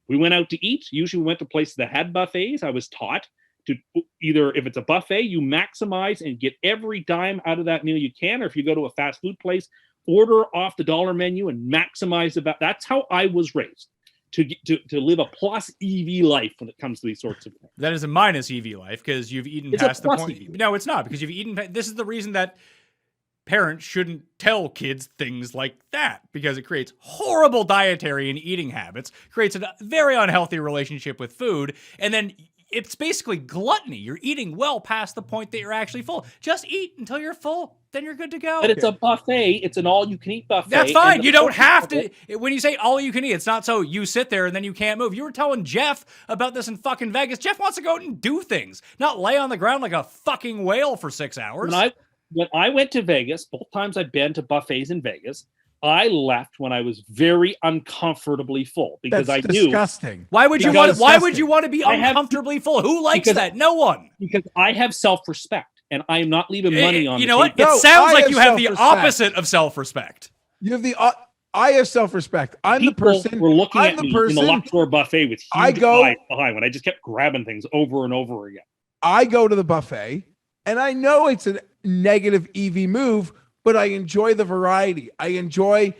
We went out to eat. Usually we went to places that had buffets. I was taught to either, if it's a buffet, you maximize and get every dime out of that meal you can, or if you go to a fast food place, order off the dollar menu and maximize the. That's how I was raised, to live a plus EV life when it comes to these sorts of things. That is a minus EV life because you've eaten past the point. EV. No, it's not, because you've eaten. This is the reason that parents shouldn't tell kids things like that, because it creates horrible dietary and eating habits, creates a very unhealthy relationship with food, and then it's basically gluttony. You're eating well past the point that you're actually full. Just eat until you're full. Then you're good to go. But it's a buffet. It's an all-you-can-eat buffet. That's fine. You don't have to. When you say all-you-can-eat, it's not so you sit there and then you can't move. You were telling Geoff about this in fucking Vegas. Geoff wants to go out and do things, not lay on the ground like a fucking whale for 6 hours. When I went to Vegas, both times I've been to buffets in Vegas, I left when I was very uncomfortably full because That's I knew. Disgusting. Why would you want? Why would you want to be uncomfortably full? Who likes that? No one. Because I have self-respect, and I am not leaving money on. You know what? It sounds like you have the opposite of self-respect. You have the. I have self-respect. I'm the person. We're looking at me in the Luxor buffet with huge eyes behind when I just kept grabbing things over and over again. I go to the buffet, and I know it's a negative EV move, but I enjoy the variety. I enjoy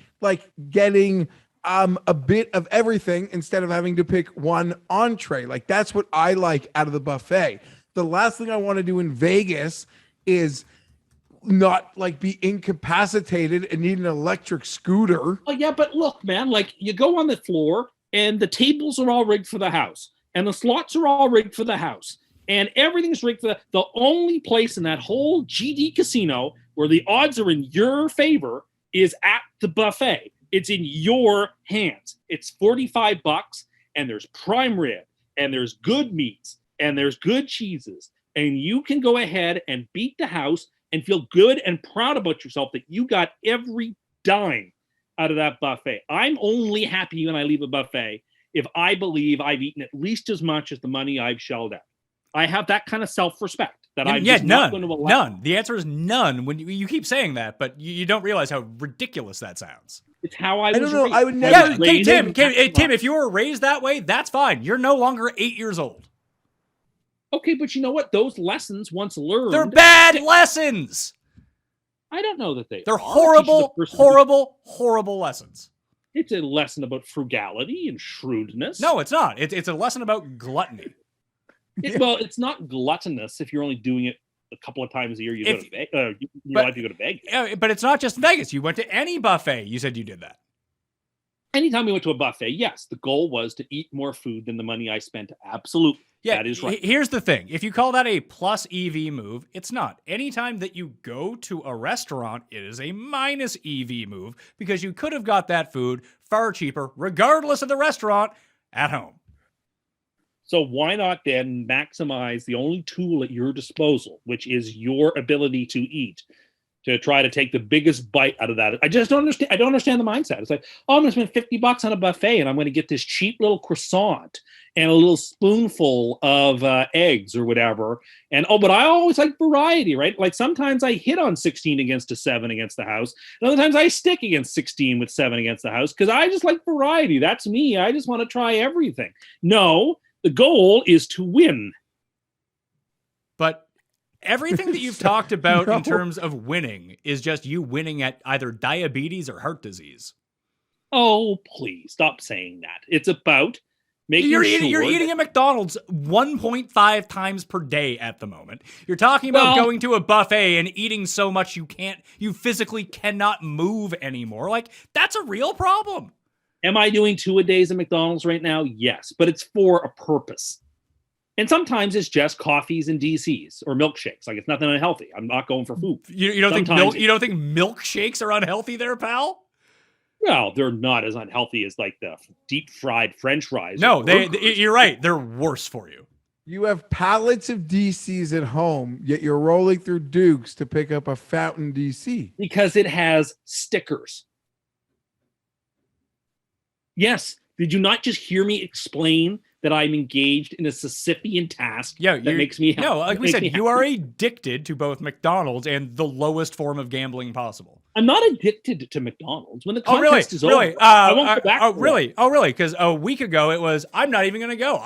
getting a bit of everything instead of having to pick one entree. That's what I like out of the buffet. The last thing I want to do in Vegas is not be incapacitated and need an electric scooter. Oh yeah, but look, man, you go on the floor and the tables are all rigged for the house and the slots are all rigged for the house and everything's rigged for the only place in that whole GD casino where the odds are in your favor is at the buffet. It's in your hands. It's $45, and there's prime rib, and there's good meats, and there's good cheeses, and you can go ahead and beat the house and feel good and proud about yourself that you got every dime out of that buffet. I'm only happy when I leave a buffet if I believe I've eaten at least as much as the money I've shelled out. I have that kind of self-respect that I'm just not going to allow. None. The answer is none. When you keep saying that, but you don't realize how ridiculous that sounds. It's how I was don't know. raised. I would never. Yeah, okay, Tim, if you were raised that way, that's fine. You're no longer 8 years old. Okay, but you know what? Those lessons once learned. They're bad lessons. I don't know that They're are. horrible, horrible lessons. It's a lesson about frugality and shrewdness. No, it's not. It's a lesson about gluttony. Well, it's not gluttonous if you're only doing it a couple of times a year. You go to Vegas. You go to Vegas. Yeah, but it's not just Vegas. You went to any buffet. You said you did that. Anytime we went to a buffet, yes, the goal was to eat more food than the money I spent. Absolutely. Yeah, that is right. Here's the thing. If you call that a plus EV move, it's not. Anytime that you go to a restaurant, it is a minus EV move because you could have got that food far cheaper, regardless of the restaurant, at home. So why not then maximize the only tool at your disposal, which is your ability to eat, to try to take the biggest bite out of that? I just don't understand. I don't understand the mindset. It's like, oh, I'm going to spend $50 on a buffet and I'm going to get this cheap little croissant and a little spoonful of eggs or whatever. And, but I always like variety, right? Like sometimes I hit on 16 against a 7 against the house. And other times I stick against 16 with 7 against the house because I just like variety. That's me. I just want to try everything. No, the goal is to win. But everything that you've talked about in terms of winning is just you winning at either diabetes or heart disease. Oh, please stop saying that. It's about making you're sure eating at McDonald's 1.5 times per day at the moment. You're talking about going to a buffet and eating so much you physically cannot move anymore. Like, that's a real problem. Am I doing 2-a-days at McDonald's right now? Yes, but it's for a purpose. And sometimes it's just coffees and DCs or milkshakes. Like, it's nothing unhealthy. I'm not going for food. You don't think milkshakes are unhealthy there, pal? Well, they're not as unhealthy as like the deep fried French fries. No, you're right. They're worse for you. You have pallets of DCs at home, yet you're rolling through Duke's to pick up a fountain DC. Because it has stickers. Yes. Did you not just hear me explain that I'm engaged in a Sisyphean task that makes me happy? No, like we said, you are addicted to both McDonald's and the lowest form of gambling possible. I'm not addicted to McDonald's. When the contest is over, I won't go back. Really? Because a week ago it was, I'm not even going to go.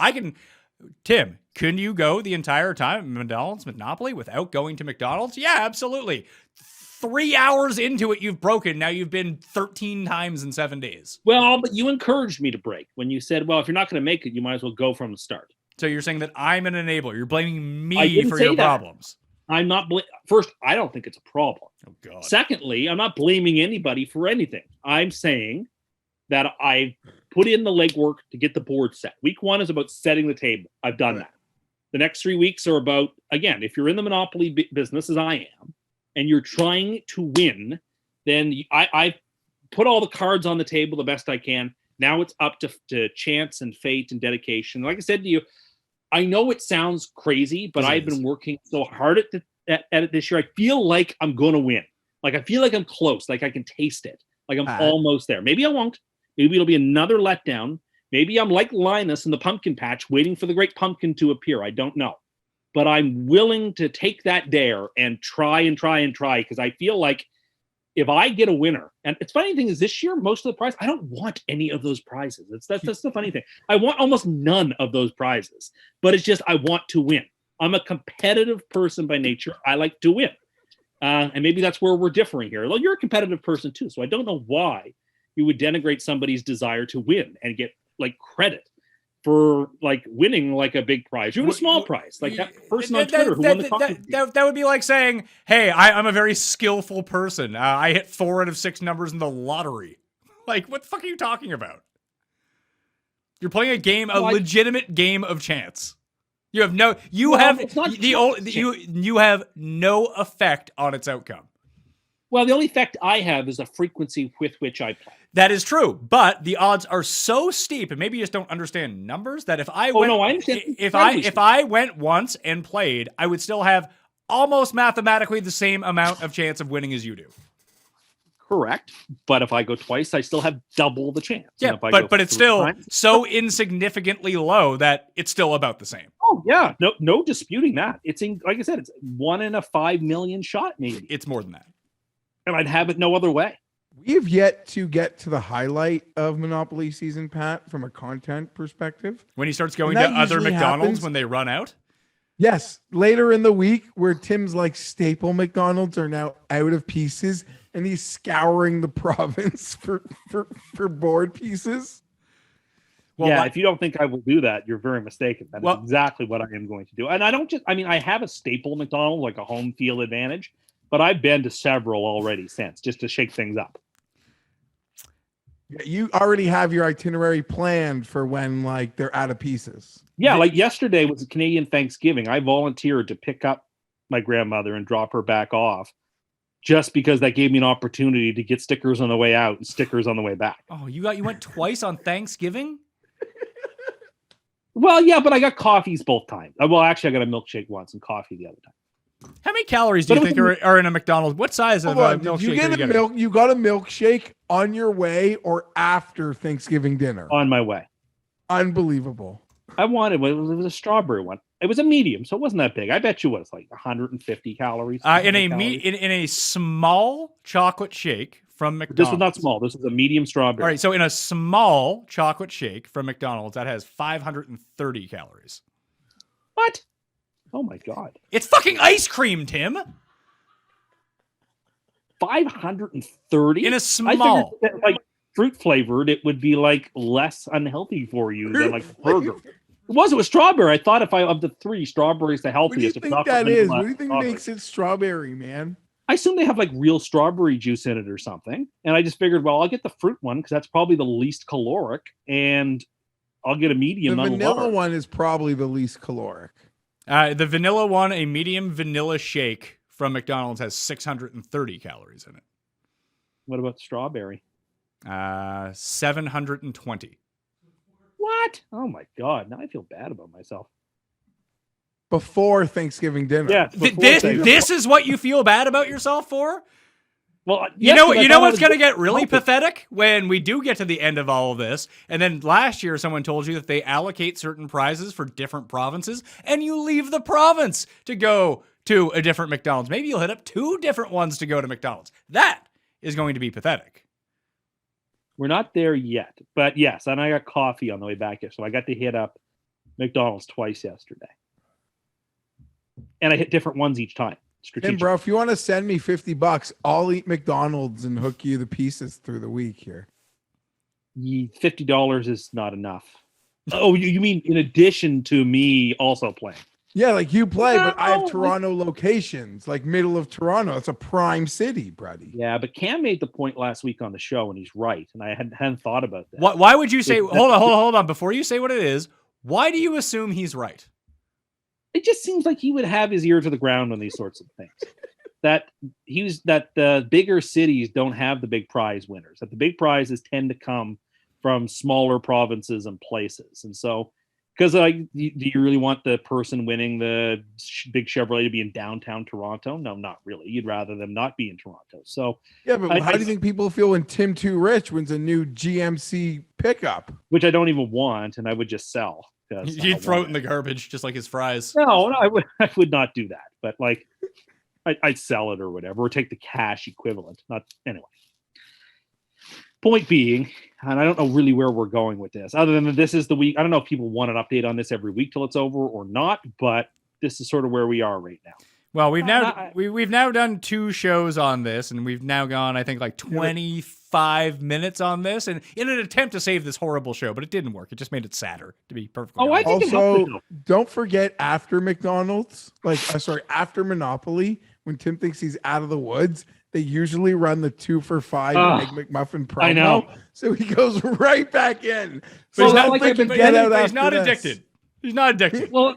Tim, can you go the entire time at McDonald's Monopoly without going to McDonald's? Yeah, absolutely. 3 hours into it, you've broken. Now you've been 13 times in 7 days. Well, but you encouraged me to break when you said, well, if you're not going to make it, you might as well go from the start. So you're saying that I'm an enabler. You're blaming me for your problems. I'm not. First, I don't think it's a problem. Oh, God. Secondly, I'm not blaming anybody for anything. I'm saying that I put in the legwork to get the board set. Week 1 is about setting the table. I've done that. The next 3 weeks are about, again, if you're in the Monopoly business as I am, and you're trying to win, then I put all the cards on the table the best I can. Now it's up to chance and fate and dedication. Like I said to you, I know it sounds crazy, but I've been working so hard at it this year. I feel like I'm going to win. Like, I feel like I'm close. Like, I can taste it. Like, I'm almost there. Maybe I won't. Maybe it'll be another letdown. Maybe I'm like Linus in the pumpkin patch, waiting for the great pumpkin to appear. I don't know. But I'm willing to take that dare and try because I feel like if I get a winner, and it's funny thing is this year, most of the prize, I don't want any of those prizes. That's the funny thing. I want almost none of those prizes, but it's just I want to win. I'm a competitive person by nature. I like to win. And maybe that's where we're differing here. Well, you're a competitive person too, so I don't know why you would denigrate somebody's desire to win and get like credit for like winning like a big prize. You win a small prize, like that person on Twitter who won the coffee. That would be like saying, "Hey, I'm a very skillful person. I hit 4 out of 6 numbers in the lottery." Like, what the fuck are you talking about? You're playing a game, a legitimate game of chance. You have no, you have no effect on its outcome. Well, the only effect I have is the frequency with which I play. That is true, but the odds are so steep, and maybe you just don't understand numbers, that if I Oh, went, no, I understand. if I went once and played, I would still have almost mathematically the same amount of chance of winning as you do. Correct. But if I go twice, I still have double the chance. Yeah, And if I go but it's 3 still times- so insignificantly low that it's still about the same. Oh yeah, no disputing that. It's like I said, it's 1 in a 5 million shot, maybe, It's more than that. and I'd have it no other way. We have yet to get to the highlight of Monopoly season, Pat, from a content perspective. When he starts going And to that other usually McDonald's happens. when they run out. Yes, later in the week, where Tim's like staple McDonald's are now out of pieces, and he's scouring the province for board pieces. Well, yeah, why- if you don't think I will do that, you're very mistaken. That is Well- exactly what I am going to do. And I don't just, I mean, I have a staple McDonald's, like a home field advantage, but I've been to several already since, just to shake things up. You already have your itinerary planned for when like they're out of pieces. Yeah, like yesterday was a Canadian Thanksgiving. I volunteered to pick up my grandmother and drop her back off just because that gave me an opportunity to get stickers on the way out and stickers on the way back. Oh, you went twice on Thanksgiving? Well, yeah, but I got coffees both times. Well, actually, I got a milkshake once and coffee the other time. How many calories do you But it think are in a McDonald's? What size of Hold on, milkshake did you are get you a getting? milk? You got a milkshake on your way or after Thanksgiving dinner? On my way. Unbelievable. I wanted one. It was a strawberry one. It was a medium, so it wasn't that big. I bet you what it's like 150 calories. In 200 calories. in a small chocolate shake from McDonald's. This was not small. This is a medium strawberry. All right, so in a small chocolate shake from McDonald's, that has 530 calories. What? Oh my god. It's fucking ice cream, Tim. 530 In a I small. figured that, like fruit flavored, it would be like less unhealthy for you than like a burger. It was strawberry. I thought if I of the 3, strawberry is the What do you healthiest. if think not that vanilla is? What do you think strawberry. makes it strawberry, man? I assume they have like real strawberry juice in it or something. And I just figured, well, I'll get the fruit one because that's probably the least caloric, and I'll get a medium. The not a vanilla large. one is probably the least caloric. The vanilla one, a medium vanilla shake from McDonald's, has 630 calories in it. What about strawberry? 720. What? Oh my god! Now I feel bad about myself. Before Thanksgiving dinner. Yeah, This is what you feel bad about yourself for? Well, You yes, know, but I you know thought I what's was going to get really healthy. pathetic when we do get to the end of all of this, and then last year someone told you that they allocate certain prizes for different provinces, and you leave the province to go to a different McDonald's. Maybe you'll hit up 2 different ones to go to McDonald's. That is going to be pathetic. We're not there yet, but yes, and I got coffee on the way back here, so I got to hit up McDonald's twice yesterday, and I hit different ones each time. And Strategic. bro, if you want to send me $50, I'll eat McDonald's and hook you the pieces through the week here. $50 is not enough. Oh, you mean in addition to me also playing? Yeah, like you play, but I have No. Toronto locations, like middle of Toronto. It's a prime city, buddy. Yeah, but Cam made the point last week on the show, and he's right, and I hadn't thought about that. Why would you say, It- hold on, before you say what it is, why do you assume he's right? It just seems like he would have his ear to the ground on these sorts of things. That the bigger cities don't have the big prize winners. That the big prizes tend to come from smaller provinces and places. And so, because do you really want the person winning the big Chevrolet to be in downtown Toronto? No, not really. You'd rather them not be in Toronto. So, Yeah, but I- how do you think people feel when Tim Too Rich wins a new GMC pickup? which I don't even want, and I would just sell. 'cause I You'd don't throw it want in the garbage, just like his fries. No, I would not do that. But like, I'd sell it or whatever, or take the cash equivalent. Not anyway. Point being, and I don't know really where we're going with this, other than that this is the week. I don't know if people want an update on this every week till it's over or not, but this is sort of where we are right now. Well, we've No, now I- we've now done 2 shows on this, and we've now gone, I think, like 25 minutes on this, and in an attempt to save this horrible show, but it didn't work. It just made it sadder, to be perfectly Oh, I honest. think it helped Also, it, though. don't forget after McDonald's, after Monopoly, when Tim thinks he's out of the woods, they usually run the 2 for $5 Ugh, Egg McMuffin promo. I know. So he goes right back in. But he's So not, don't like think I've he been- get out he's not after this. addicted. He's not addicted. Well,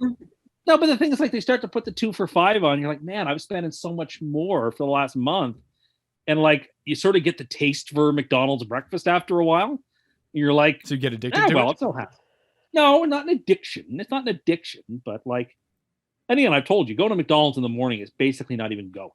no, but the thing is, like, they start to put the 2 for $5 on. You're like, man, I've spending so much more for the last month, and like you sort of get the taste for McDonald's breakfast after a while. You're like, So you get addicted to it? it's no hassle. No, not an addiction. It's not an addiction, but like, and again, I've told you, going to McDonald's in the morning is basically not even go.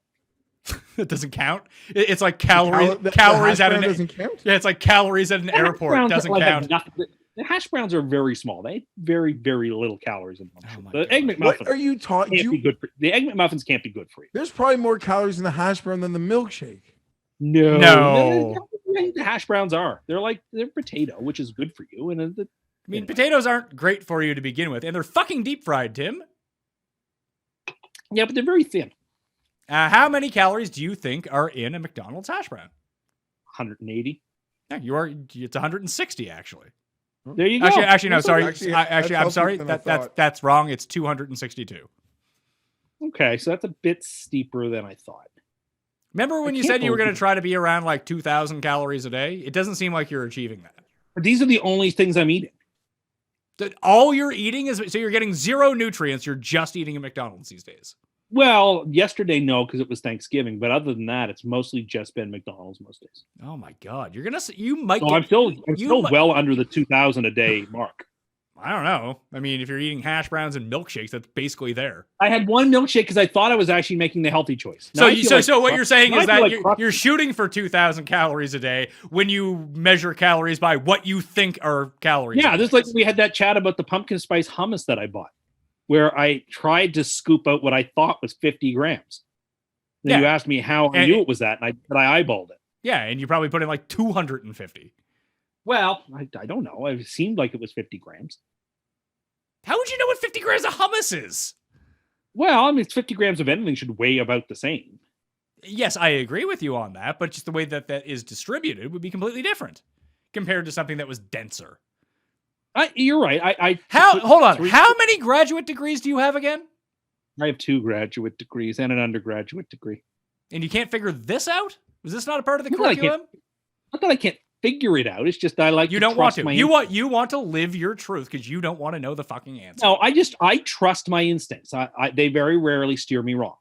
It doesn't count. It's like calories. The Calories hash at brown an doesn't count. Yeah, it's like calories at an airport. Doesn't count. The hash browns are very small. They have very, very little calories in them. Oh my The God. egg What McMuffin are you talking? can't be good. The egg McMuffins can't be good for you. There's probably more calories in the hash brown than the milkshake. No. The hash browns are. They're potato, which is good for you. And I mean, potatoes aren't great for you to begin with, and they're fucking deep fried, Tim. yeah, but they're very thin. How many calories do you think are in a McDonald's hash brown? 180. Yeah, you are. It's 160 actually. There you go. Actually, no. Sorry. Actually, Actually, I'm that's sorry. healthier than I thought. That's wrong. It's 262. Okay, so that's a bit steeper than I thought. Remember when I you can't said you were going to believe try to be around like 2,000 calories a day? It doesn't seem like you're achieving that. But these are the only things I'm eating. All you're eating is so you're getting zero nutrients. You're just eating at McDonald's these days. Well, yesterday, no, because it was Thanksgiving. But other than that, it's mostly just been McDonald's most days. Oh my God, you might. So get, I'm still you might- well under the 2,000 a day mark. I don't know. I mean, if you're eating hash browns and milkshakes, that's basically there. I had one milkshake because I thought I was actually making the healthy choice. Now I feel So like- what you're saying now I is feel that like you're shooting for 2,000 calories a day when you measure calories by what you think are calories. Yeah, this is like we had that chat about the pumpkin spice hummus that I bought, where I tried to scoop out what I thought was 50 grams. Then Yeah. you asked me how I And- knew it was that, and I eyeballed it. Yeah, and you probably put in like 250. Well, I don't know. It seemed like it was 50 grams. How would you know what 50 grams of hummus is? Well, I mean, it's 50 grams of anything should weigh about the same. Yes, I agree with you on that, but just the way that is distributed would be completely different compared to something that was denser. You're right. Hold on. three- How many graduate degrees do you have again? I have 2 graduate degrees and an undergraduate degree. And you can't figure this out? Was this not a part of the Not that I can't- curriculum? Not that I can't figure it out. It's just I like You to don't want trust to. my You want to live your truth because you don't want to know the fucking answer. No, I trust my instincts. They very rarely steer me wrong.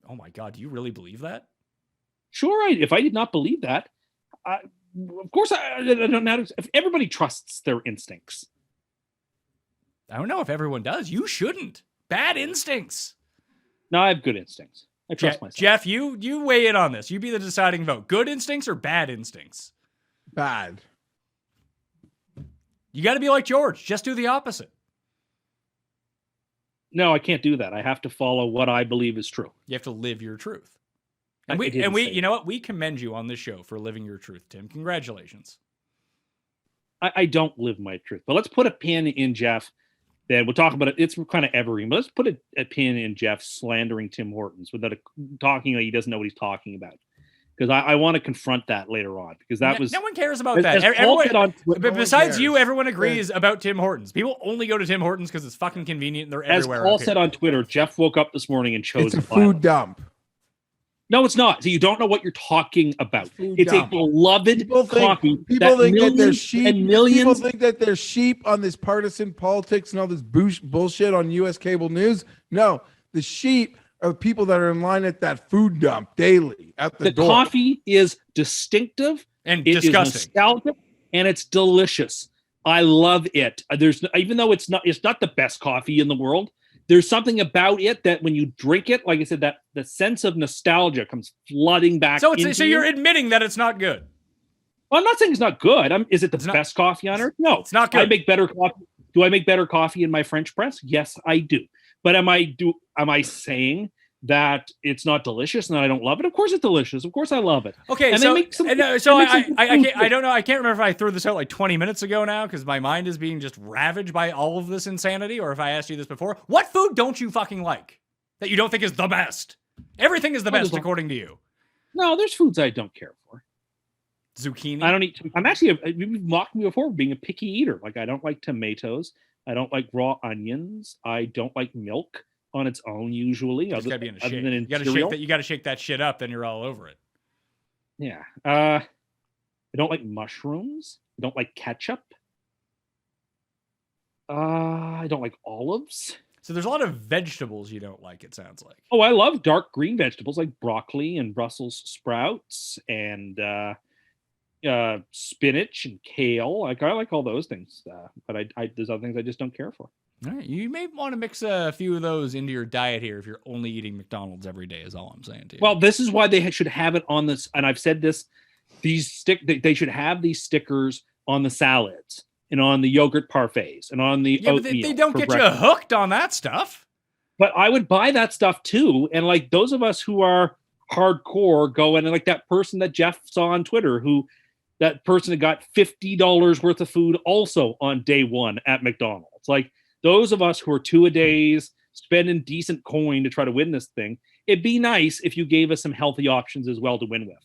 Oh my God, do you really believe that? Sure, if I did not believe that, of course I don't know. If everybody trusts their instincts. I don't know if everyone does. You shouldn't. Bad instincts. No, I have good instincts. I trust myself. Geoff, you weigh in on this. You be the deciding vote. Good instincts or bad instincts? Bad. You got to be like George. Just do the opposite. No, I can't do that. I have to follow what I believe is true. You have to live your truth. And I we didn't say you know what? We commend you on this show for living your truth, Tim. Congratulations. I don't live my truth. But let's put a pin in Geoff. Then we'll talk about it. It's kind of evergreen, but let's put a pin in Geoff slandering Tim Hortons without talking like he doesn't know what he's talking about. Because I want to confront that later on. Because that was no one cares about as that. Paul said Everyone, on Twitter- but besides cares. you, everyone agrees about Tim Hortons. People only go to Tim Hortons because it's fucking convenient. And they're as everywhere. Paul up here. said on Twitter, Geoff woke up this morning and chose It's a violence. food dump. No, it's not. So you don't know what you're talking about. Food It's dump. a beloved People coffee. think that they're millions sheep. and People millions. think that they're sheep on this partisan politics and all this bullshit on U.S. cable news. No, the sheep are the people that are in line at that food dump daily at the The door. coffee is distinctive. and It is disgusting. nostalgic, and it's delicious. I love it. There's even though it's not the best coffee in the world. There's something about it that when you drink it, like I said, that the sense of nostalgia comes flooding back. So into you're you. admitting that it's not good. Well, I'm not saying it's not good. Is it the It's not- best coffee on earth? No, It's not I good. make better coffee. Do I make better coffee in my French press? Yes, I do. But am I saying that it's not delicious and that I don't love it? Of course it's delicious. Of course I love it. Okay, And so they make some- so they make some I good can't, I don't know. I can't remember if I threw this out like 20 minutes ago now because my mind is being just ravaged by all of this insanity, or if I asked you this before. What food don't you fucking like that you don't think is the best? Everything is the Well, best there's according to you. No, there's foods I don't care for. Zucchini. I don't eat. I'm actually. You've mocked me before for being a picky eater. Like I don't like tomatoes. I don't like raw onions. I don't like milk on its own usually. It's Other, gotta be in a other shake. than in You gotta cereal. shake that. You gotta shake that shit up. Then you're all over it. Yeah. I don't like mushrooms. I don't like ketchup. I don't like olives. So there's a lot of vegetables you don't like, it sounds like. Oh, I love dark green vegetables like broccoli and Brussels sprouts and spinach and kale. Like I like all those things, but I there's other things I just don't care for. All right, you may want to mix a few of those into your diet here if you're only eating McDonald's every day. Is all I'm saying to you. Well, this is why they should have it on this, and I've said this. They should have these stickers on the salads and on the yogurt parfaits and on the yeah, but oatmeal. they don't for get breakfast. you hooked on that stuff. But I would buy that stuff too. And like those of us who are hardcore go in, and like that person that Geoff saw on Twitter, that person that got $50 worth of food also on day one at McDonald's. Like those of us who are 2-a-days spending decent coin to try to win this thing, it'd be nice if you gave us some healthy options as well to win with.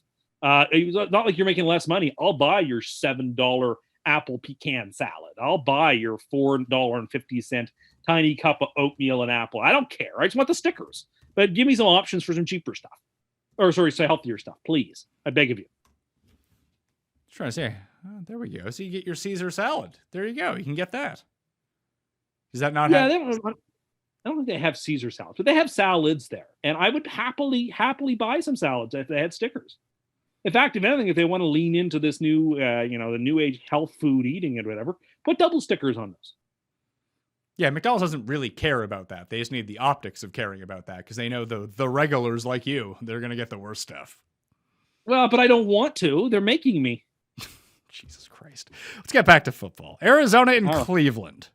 It's not like you're making less money. I'll buy your $7 apple pecan salad. I'll buy your $4.50 tiny cup of oatmeal and apple. I don't care. I just want the stickers. But give me some options for some cheaper stuff. Or sorry, say healthier stuff, please. I beg of you. Just trying to say, there we go. So you get your Caesar salad. There you go. You can get that. Does that not Yeah, have? I don't think they have Caesar salads, but they have salads there. And I would happily buy some salads if they had stickers. In fact, if anything, if they want to lean into this new, the new age health food eating and whatever, put double stickers on those. Yeah, McDonald's doesn't really care about that. They just need the optics of caring about that because they know the regulars like you, they're going to get the worst stuff. Well, but I don't want to. They're making me. Jesus Christ. Let's get back to football. Arizona and Cleveland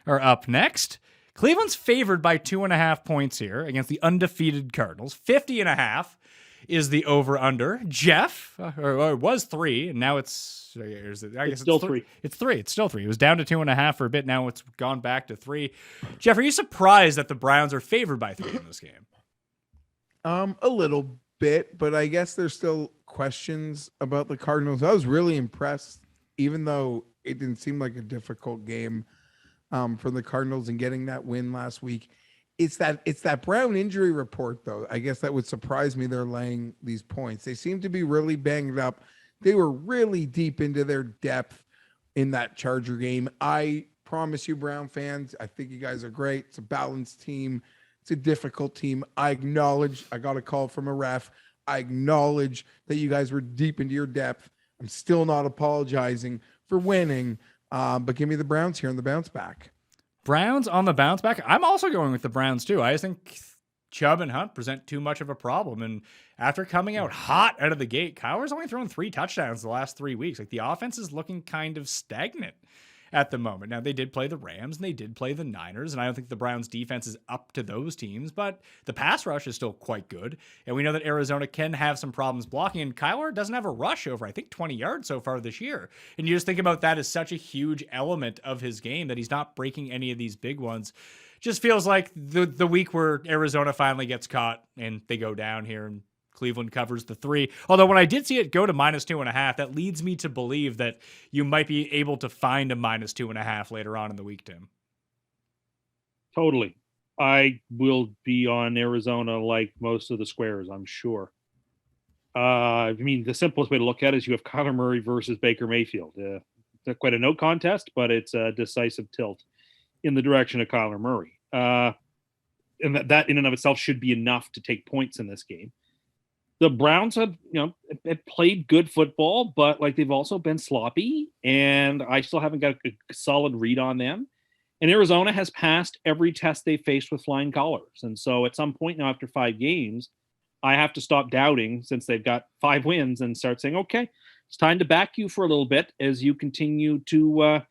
are up next. Cleveland's favored by 2.5 points here against the undefeated Cardinals. 50.5 is the over-under. Geoff, or it was 3, and now it's still 3. It's 3. It's still 3. It was down to 2.5 for a bit. Now it's gone back to 3. Geoff, are you surprised that the Browns are favored by 3 in this game? A little bit, but I guess there's still questions about the Cardinals. I was really impressed, even though it didn't seem like a difficult game for the Cardinals and getting that win last week. It's that Brown injury report, though. I guess that would surprise me. They're laying these points. They seem to be really banged up. They were really deep into their depth in that Charger game. I promise you, Brown fans, I think you guys are great. It's a balanced team. It's a difficult team. I acknowledge I got a call from a ref. I acknowledge that you guys were deep into your depth. I'm still not apologizing for winning, but give me the Browns here on the bounce back. Browns on the bounce back. I'm also going with the Browns too. I just think Chubb and Hunt present too much of a problem. And after coming out hot out of the gate, Kyler's only thrown 3 touchdowns the last 3 weeks. Like the offense is looking kind of stagnant at the moment. Now they did play the Rams and they did play the Niners, and I don't think the Browns defense is up to those teams, but the pass rush is still quite good. And we know that Arizona can have some problems blocking, and Kyler doesn't have a rush over, I think, 20 yards so far this year. And you just think about that as such a huge element of his game that he's not breaking any of these big ones. Just feels like the week where Arizona finally gets caught and they go down here and Cleveland covers the 3. Although when I did see it go to -2.5, that leads me to believe that you might be able to find a -2.5 later on in the week, Tim. Totally. I will be on Arizona like most of the squares, I'm sure. I mean, the simplest way to look at it is you have Kyler Murray versus Baker Mayfield. It's not quite a no contest, but it's a decisive tilt in the direction of Kyler Murray. And that in and of itself should be enough to take points in this game. The Browns have played good football, but like they've also been sloppy, and I still haven't got a solid read on them. And Arizona has passed every test they faced with flying colors. And so at some point now, after 5 games, I have to stop doubting since they've got 5 wins and start saying, okay, it's time to back you for a little bit as you continue to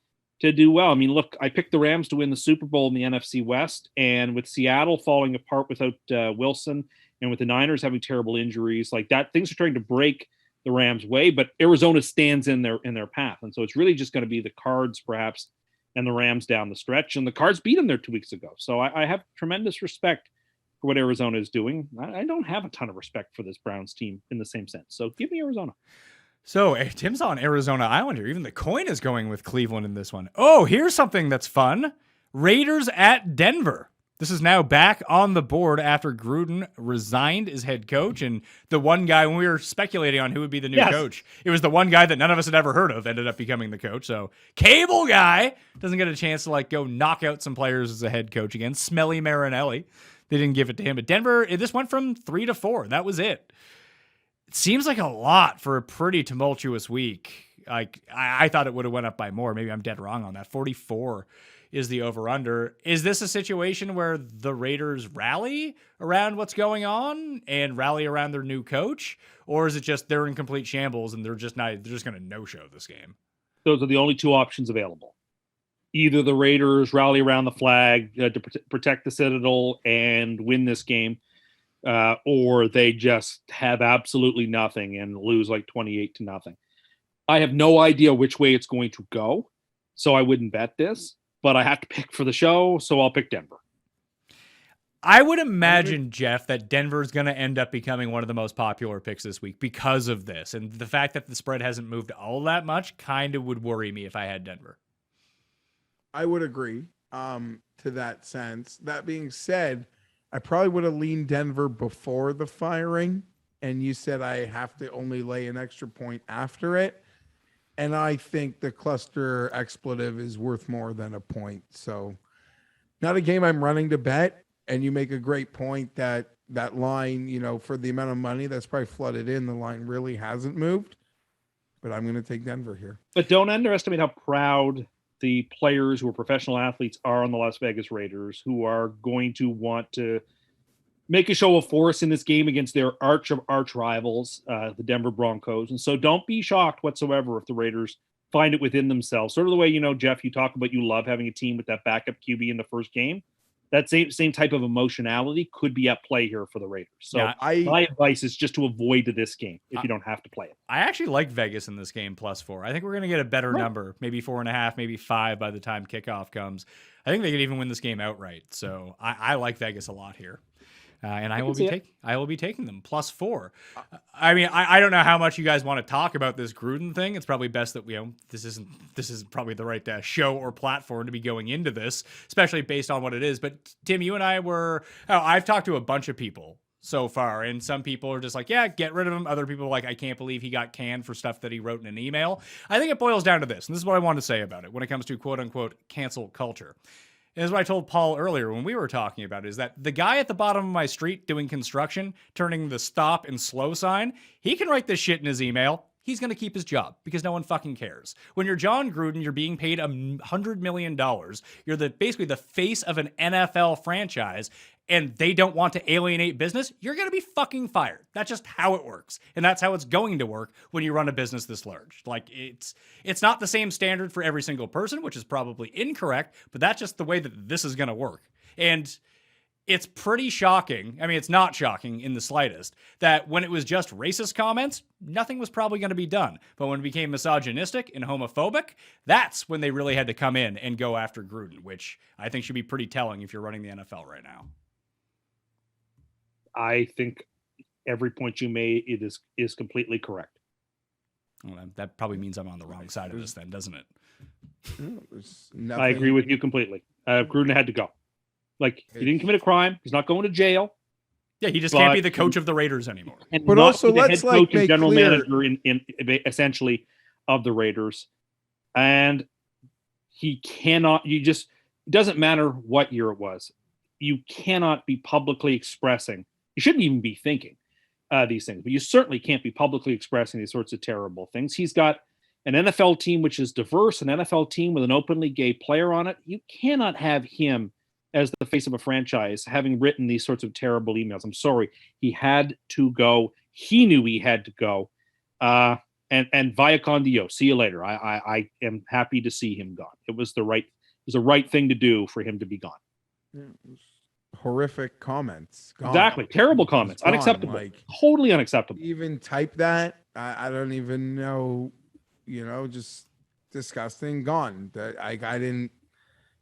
do well. I mean, look, I picked the Rams to win the Super Bowl in the NFC West, and with Seattle falling apart without Wilson, and with the Niners having terrible injuries like that, things are trying to break the Rams' way, but Arizona stands in their path. And so it's really just going to be the Cards perhaps and the Rams down the stretch. And the Cards beat them there 2 weeks ago. So I have tremendous respect for what Arizona is doing. I don't have a ton of respect for this Browns team in the same sense. So give me Arizona. So Tim's on Arizona Island here. Even the coin is going with Cleveland in this one. Oh, here's something that's fun. Raiders at Denver. This is now back on the board after Gruden resigned as head coach. And the one guy, when we were speculating on who would be the new coach, it was the one guy that none of us had ever heard of ended up becoming the coach. So cable guy doesn't get a chance to go knock out some players as a head coach again. Smelly Marinelli. They didn't give it to him. But Denver, this went from 3 to 4. That was it. It seems like a lot for a pretty tumultuous week. I thought it would have went up by more. Maybe I'm dead wrong on that. 44 is the over-under. Is this a situation where the Raiders rally around what's going on and rally around their new coach? Or is it just they're in complete shambles and they're just going to no-show this game? Those are the only two options available. Either the Raiders rally around the flag to protect the Citadel and win this game, or they just have absolutely nothing and lose 28-0. I have no idea which way it's going to go, so I wouldn't bet this. But I have to pick for the show, so I'll pick Denver. I would imagine, Geoff, that Denver's going to end up becoming one of the most popular picks this week because of this. And the fact that the spread hasn't moved all that much kind of would worry me if I had Denver. I would agree to that sense. That being said, I probably would have leaned Denver before the firing. And you said I have to only lay an extra point after it. And I think the cluster expletive is worth more than a point. So not a game I'm running to bet. And you make a great point that line, for the amount of money that's probably flooded in, the line really hasn't moved. But I'm going to take Denver here. But don't underestimate how proud the players who are professional athletes are on the Las Vegas Raiders, who are going to want to make a show of force in this game against their arch rivals, the Denver Broncos. And so don't be shocked whatsoever if the Raiders find it within themselves. Sort of the way, Geoff, you talk about you love having a team with that backup QB in the first game. That same type of emotionality could be at play here for the Raiders. So my advice is just to avoid this game if you don't have to play it. I actually like Vegas in this game +4. I think we're going to get a better number, maybe 4.5, maybe 5 by the time kickoff comes. I think they could even win this game outright. So I like Vegas a lot here. And I will be taking them +4. I mean, I don't know how much you guys want to talk about this Gruden thing. It's probably best that this isn't probably the right show or platform to be going into this, especially based on what it is. But Tim, you and I I've talked to a bunch of people so far, and some people are just yeah, get rid of him. Other people are I can't believe he got canned for stuff that he wrote in an email. I think it boils down to this, and this is what I want to say about it when it comes to quote unquote cancel culture. And as what I told Paul earlier when we were talking about it, is that the guy at the bottom of my street doing construction, turning the stop and slow sign, he can write this shit in his email. He's going to keep his job because no one fucking cares. When you're John Gruden, you're being paid $100 million. You're basically the face of an NFL franchise, and they don't want to alienate business. You're going to be fucking fired. That's just how it works. And that's how it's going to work when you run a business this large. It's not the same standard for every single person, which is probably incorrect, but that's just the way that this is going to work. And it's pretty shocking. I mean, it's not shocking in the slightest that when it was just racist comments, nothing was probably going to be done. But when it became misogynistic and homophobic, that's when they really had to come in and go after Gruden, which I think should be pretty telling if you're running the NFL right now. I think every point you made is completely correct. Well, that probably means I'm on the wrong side of this then, doesn't it? I agree with you completely. Gruden had to go. He didn't commit a crime. He's not going to jail. Yeah, he just can't be the coach of the Raiders anymore. But also, let's head coach and make general clear manager in essentially of the Raiders, and he cannot. It doesn't matter what year it was. You cannot be publicly expressing. You shouldn't even be thinking these things, but you certainly can't be publicly expressing these sorts of terrible things. He's got an NFL team which is diverse, an NFL team with an openly gay player on it. You cannot have him as the face of a franchise having written these sorts of terrible emails. I'm sorry. He had to go. He knew he had to go. And via con Dios, see you later. I am happy to see him gone. It was the right thing to do for him to be gone. Yeah, horrific comments. Gone. Exactly. Terrible comments. Gone. Unacceptable. Totally unacceptable. Even type that. I don't even know, just disgusting. Gone. I didn't,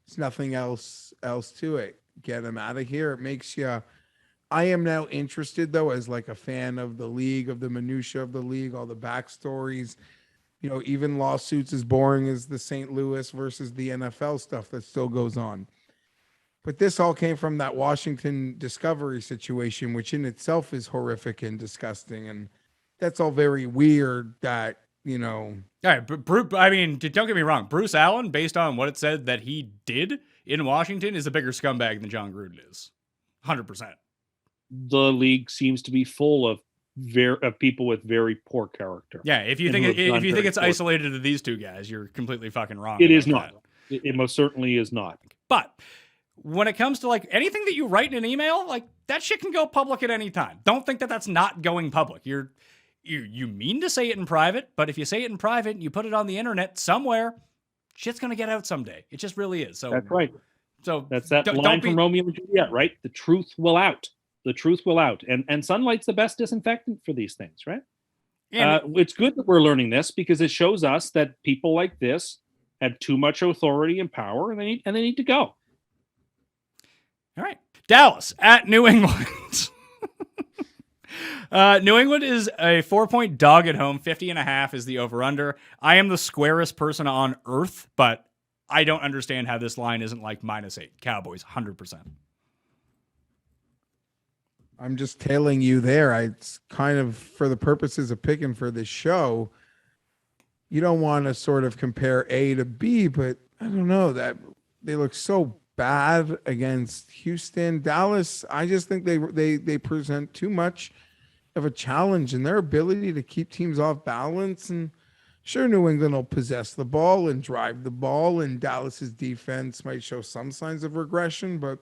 there's nothing else to it. Get him out of here. It makes you, I am now interested though, as a fan of the league, of the minutia of the league, all the backstories, even lawsuits as boring as the St. Louis versus the NFL stuff that still goes on. But this all came from that Washington Discovery situation, which in itself is horrific and disgusting. And that's all very weird that, you know. All right, but I mean, don't get me wrong. Bruce Allen, based on what it said that he did in Washington, is a bigger scumbag than John Gruden is. 100%. The league seems to be full of people with very poor character. Yeah, if you think it's isolated to these two guys, you're completely fucking wrong. It is not. It most certainly is not. But when it comes to like anything that you write in an email, like that shit can go public at any time. Don't think that that's not going public. You mean to say it in private, but if you say it in private and you put it on the internet somewhere, shit's gonna get out someday. It just really is. So that's right. So that's that line from Romeo and Juliet, right? The truth will out. The truth will out. And sunlight's the best disinfectant for these things, right? It's good that we're learning this because it shows us that people like this have too much authority and power, and they need to go. All right. Dallas at New England. New England is a 4-point dog at home. 50.5 is the over-under. I am the squarest person on earth, but I don't understand how this line isn't like -8. Cowboys, 100%. I'm just tailing you there. It's kind of for the purposes of picking for this show. You don't want to sort of compare A to B, but I don't know that they look so bad against Houston. Dallas, I just think they present too much of a challenge in their ability to keep teams off balance. And sure, New England will possess the ball and drive the ball, and Dallas's defense might show some signs of regression, but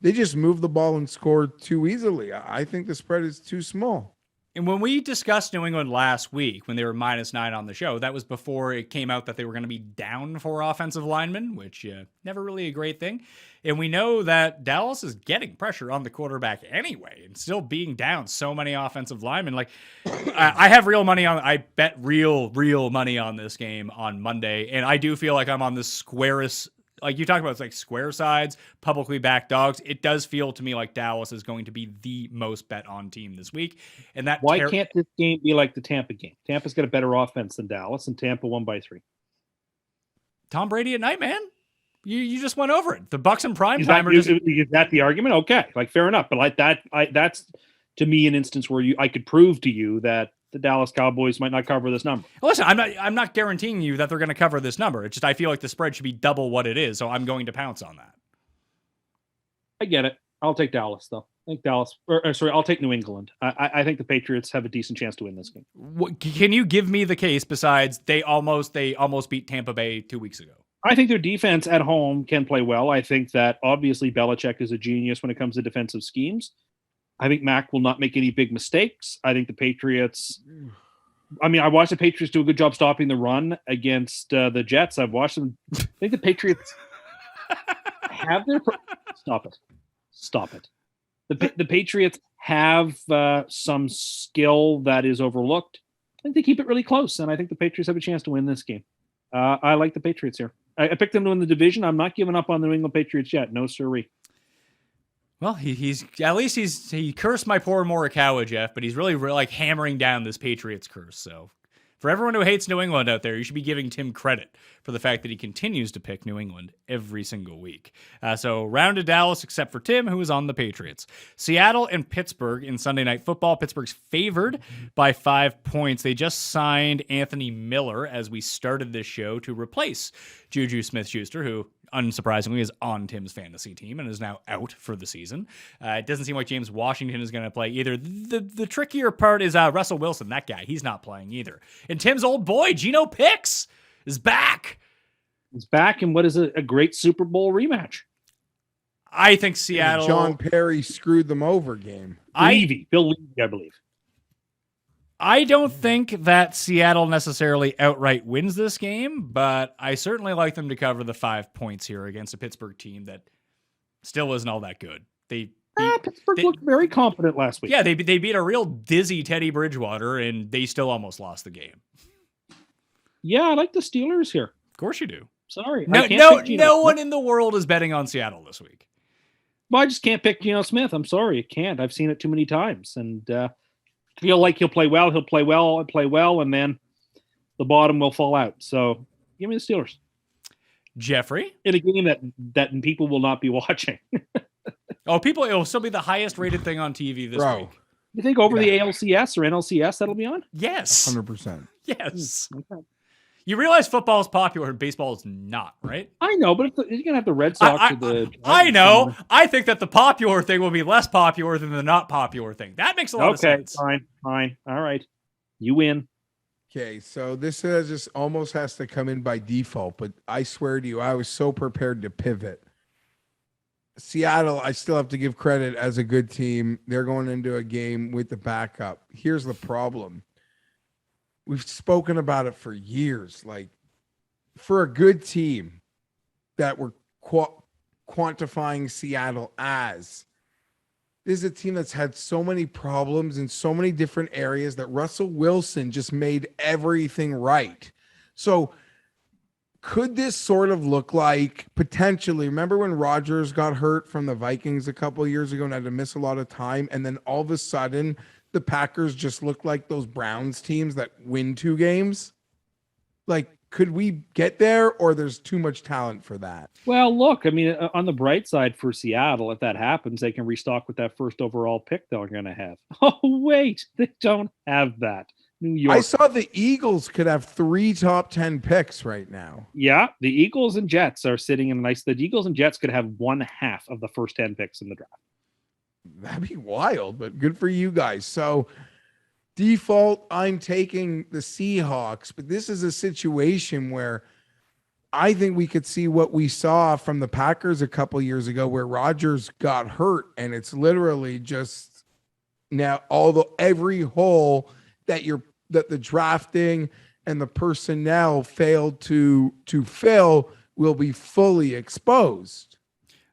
they just move the ball and score too easily. I think the spread is too small. And when we discussed New England last week, when they were -9 on the show, that was before it came out that they were going to be down 4 offensive linemen, which never really a great thing. And we know that Dallas is getting pressure on the quarterback anyway, and still being down so many offensive linemen. Like, I have real money on. I bet real money on this game on Monday, and I do feel like I'm on the squarest. Like you talk about, it's like square sides, publicly backed dogs. It does feel to me like Dallas is going to be the most bet on team this week. And that why can't this game be like the Tampa game? Tampa's got a better offense than Dallas, and Tampa won by 3. Tom Brady at night, man. You just went over it. The Bucks and prime is time is that the argument? Okay, like fair enough. But like that's to me an instance where I could prove to you that the Dallas Cowboys might not cover this number. Listen, I'm not guaranteeing you that they're going to cover this number. It's just I feel like the spread should be double what it is, so I'm going to pounce on that. I get it. I'll take Dallas though. I think Dallas. I'll take New England. I think the Patriots have a decent chance to win this game. Can you give me the case besides they almost beat Tampa Bay 2 weeks ago? I think their defense at home can play well. I think that obviously Belichick is a genius when it comes to defensive schemes. I think Mac will not make any big mistakes. I think the Patriots. I mean, I watched the Patriots do a good job stopping the run against the Jets. I've watched them. I think the Patriots have their. Stop it. The Patriots have some skill that is overlooked. I think they keep it really close, and I think the Patriots have a chance to win this game. I like the Patriots here. I picked them to win the division. I'm not giving up on the New England Patriots yet. No siree. Well, he's at least he cursed my poor Morikawa, Geoff, but he's really like hammering down this Patriots curse. So for everyone who hates New England out there, you should be giving Tim credit for the fact that he continues to pick New England every single week. So round to Dallas, except for Tim, who is on the Patriots. Seattle and Pittsburgh in Sunday Night Football. Pittsburgh's favored by 5 points. They just signed Anthony Miller as we started this show to replace Juju Smith-Schuster, who unsurprisingly is on Tim's fantasy team and is now out for the season. It doesn't seem like James Washington is going to play either. The trickier part is Russell Wilson, that guy. He's not playing either. And Tim's old boy, Geno Picks, is back. He's back in what is a great Super Bowl rematch. I think Seattle. John Perry screwed them over game. Bill Levy, I believe. I don't think that Seattle necessarily outright wins this game, but I certainly like them to cover the 5 points here against a Pittsburgh team that still isn't all that good. Pittsburgh looked very confident last week. Yeah, they beat a real dizzy Teddy Bridgewater, and they still almost lost the game. Yeah, I like the Steelers here. Of course you do. Sorry. No one in the world is betting on Seattle this week. Well, I just can't pick Geno Smith. I'm sorry. I can't. I've seen it too many times. And feel like he'll play well, and then the bottom will fall out. So give me the Steelers. Jeffrey? in a game that people will not be watching. Oh, it'll still be the highest rated thing on TV this Bro. week. You think over the ALCS or NLCS that'll be on? Yes. 100%. Yes. Okay. You realize football is popular and baseball is not, right? I know, but you're gonna have the Red Sox or the. I know. I think that the popular thing will be less popular than the not popular thing. That makes a lot of sense. Fine. All right, you win. Okay, so this just almost has to come in by default, but I swear to you, I was so prepared to pivot. Seattle, I still have to give credit as a good team. They're going into a game with the backup. Here's the problem. We've spoken about it for years. Like, for a good team that we're quantifying Seattle as, this is a team that's had so many problems in so many different areas that Russell Wilson just made everything right. So could this sort of look like potentially, remember when Rodgers got hurt from the Vikings a couple of years ago and had to miss a lot of time, and then all of a sudden the Packers just look like those Browns teams that win 2 games? Like, could we get there, or there's too much talent for that? Well, look, I mean, on the bright side for Seattle, if that happens, they can restock with that first overall pick they're going to have. Oh, wait, they don't have that. New York. I saw the Eagles could have 3 top 10 picks right now. Yeah, the Eagles and Jets are sitting in a nice. The Eagles and Jets could have 1/2 of the first 10 picks in the draft. That'd be wild, but good for you guys. So default, I'm taking the Seahawks, but this is a situation where I think we could see what we saw from the Packers a couple years ago, where Rodgers got hurt, and it's literally just now every hole that the drafting and the personnel failed to fill will be fully exposed.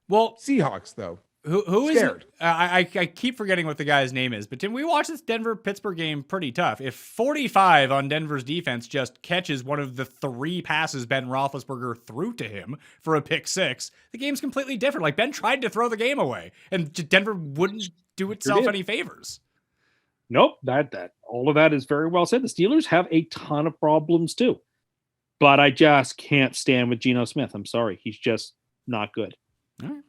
Well, Seahawks though. Who is scared. I keep forgetting what the guy's name is, but didn't we watch this Denver-Pittsburgh game pretty tough? If 45 on Denver's defense just catches one of the 3 passes Ben Roethlisberger threw to him for a pick 6, the game's completely different. Like, Ben tried to throw the game away, and Denver wouldn't do itself any favors. Nope, that all of that is very well said. The Steelers have a ton of problems too, but I just can't stand with Geno Smith. I'm sorry, he's just not good. All right.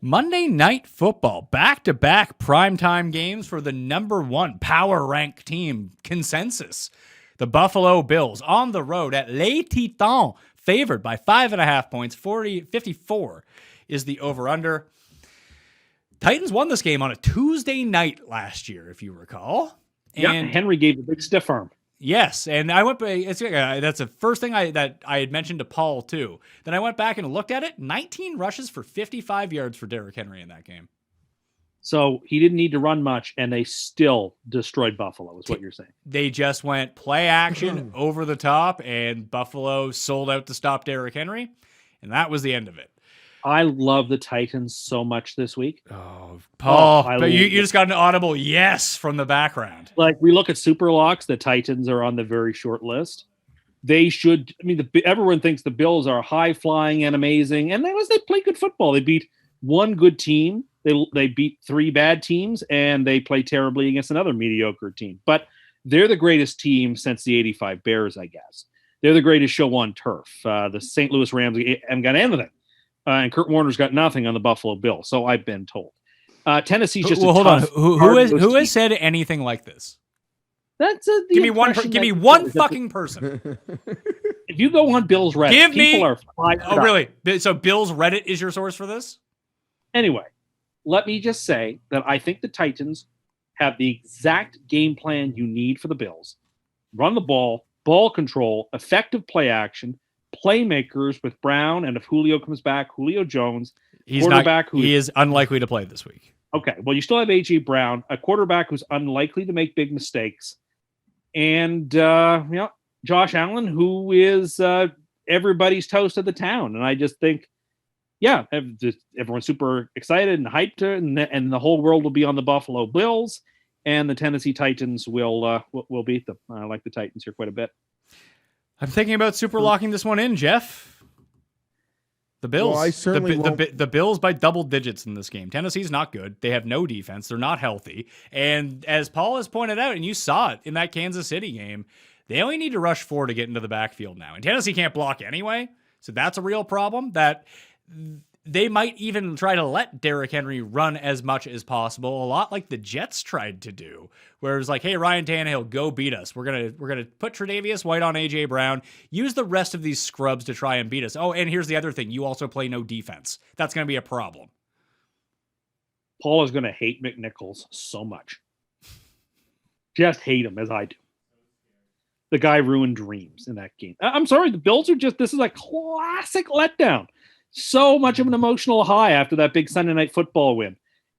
Monday Night Football, back-to-back primetime games for the number 1 power rank team consensus. The Buffalo Bills on the road at Les Titans, favored by 5.5 points. 54 is the over-under. Titans won this game on a Tuesday night last year, if you recall. And Henry gave a big stiff arm. Yes, and I went by. That's the first thing that I had mentioned to Paul too. Then I went back and looked at it. 19 rushes for 55 yards for Derrick Henry in that game. So he didn't need to run much, and they still destroyed Buffalo, is what you're saying. They just went play action over the top, and Buffalo sold out to stop Derrick Henry, and that was the end of it. I love the Titans so much this week. Oh, Paul, but you just got an audible yes from the background. Like, we look at SUPERLOCKs, the Titans are on the very short list. They should, I mean, everyone thinks the Bills are high-flying and amazing, and they play good football. They beat one good team. They beat 3 bad teams, and they play terribly against another mediocre team. But they're the greatest team since the 85 Bears, I guess. They're the greatest show on turf. The St. Louis Rams haven't got anything. And Kurt Warner's got nothing on the Buffalo Bills, so I've been told. Tennessee's just hold on. Who has said anything like this? That's give me one fucking person. If you go on Bill's Reddit, people are fired up. Really? So Bill's Reddit is your source for this? Anyway, let me just say that I think the Titans have the exact game plan you need for the Bills. Run the ball, ball control, effective play action, playmakers with Brown, and if Julio comes back, Julio Jones. He is unlikely to play this week. Okay, well, you still have A.J. Brown, a quarterback who's unlikely to make big mistakes, and Josh Allen, who is everybody's toast of the town. And I just think, everyone's super excited and hyped, and the whole world will be on the Buffalo Bills, and the Tennessee Titans will beat them. I like the Titans here quite a bit. I'm thinking about super locking this one in, Jeff. The Bills. Well, the Bills by double digits in this game. Tennessee's not good. They have no defense. They're not healthy. And as Paul has pointed out, and you saw it in that Kansas City game, they only need to rush 4 to get into the backfield now. And Tennessee can't block anyway. So that's a real problem that they might even try to let Derrick Henry run as much as possible, a lot like the Jets tried to do, where it was like, hey, Ryan Tannehill, go beat us. We're gonna put Tre'Davious White on A.J. Brown, use the rest of these scrubs to try and beat us. Oh, and here's the other thing. You also play no defense. That's going to be a problem. Paul is going to hate McNichols so much. Just hate him as I do. The guy ruined dreams in that game. I'm sorry, the Bills are this is a classic letdown. So much of an emotional high after that big Sunday Night Football win.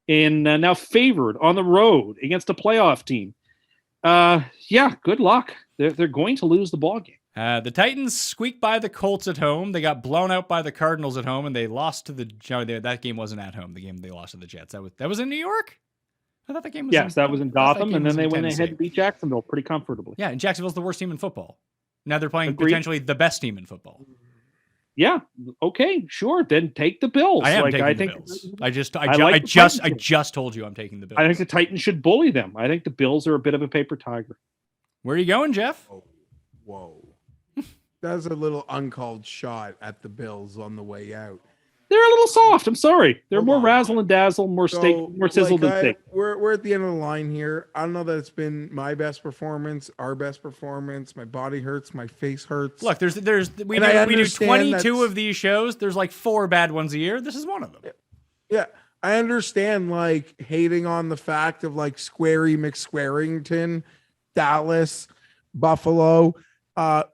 And now favored on the road against a playoff team. Good luck. They're going to lose the ball game. The Titans squeaked by the Colts at home. They got blown out by the Cardinals at home, and they lost to that game wasn't at home. The game they lost to the Jets. That was in New York? I thought that game was that was in Gotham, and then they went Tennessee. ahead to beat Jacksonville pretty comfortably. Yeah, and Jacksonville's the worst team in football. Now they're playing Agreed. potentially the best team in football. Yeah. Okay. Sure. Then take the Bills. I am taking the Bills. I just told you I'm taking the Bills. I think the Titans should bully them. I think the Bills are a bit of a paper tiger. Where are you going, Geoff? Whoa. That's a little uncalled shot at the Bills on the way out. They're a little soft. I'm sorry. They're Hold more on. razzle and dazzle, more sizzle than steak. We're at the end of the line here. I don't know that it's been my best performance, our best performance. My body hurts, my face hurts. Look, we do understand 22 of these shows. There's like 4 bad ones a year. This is one of them. Yeah, I understand like hating on the fact of like Squarey McSquarrington, Dallas, Buffalo. I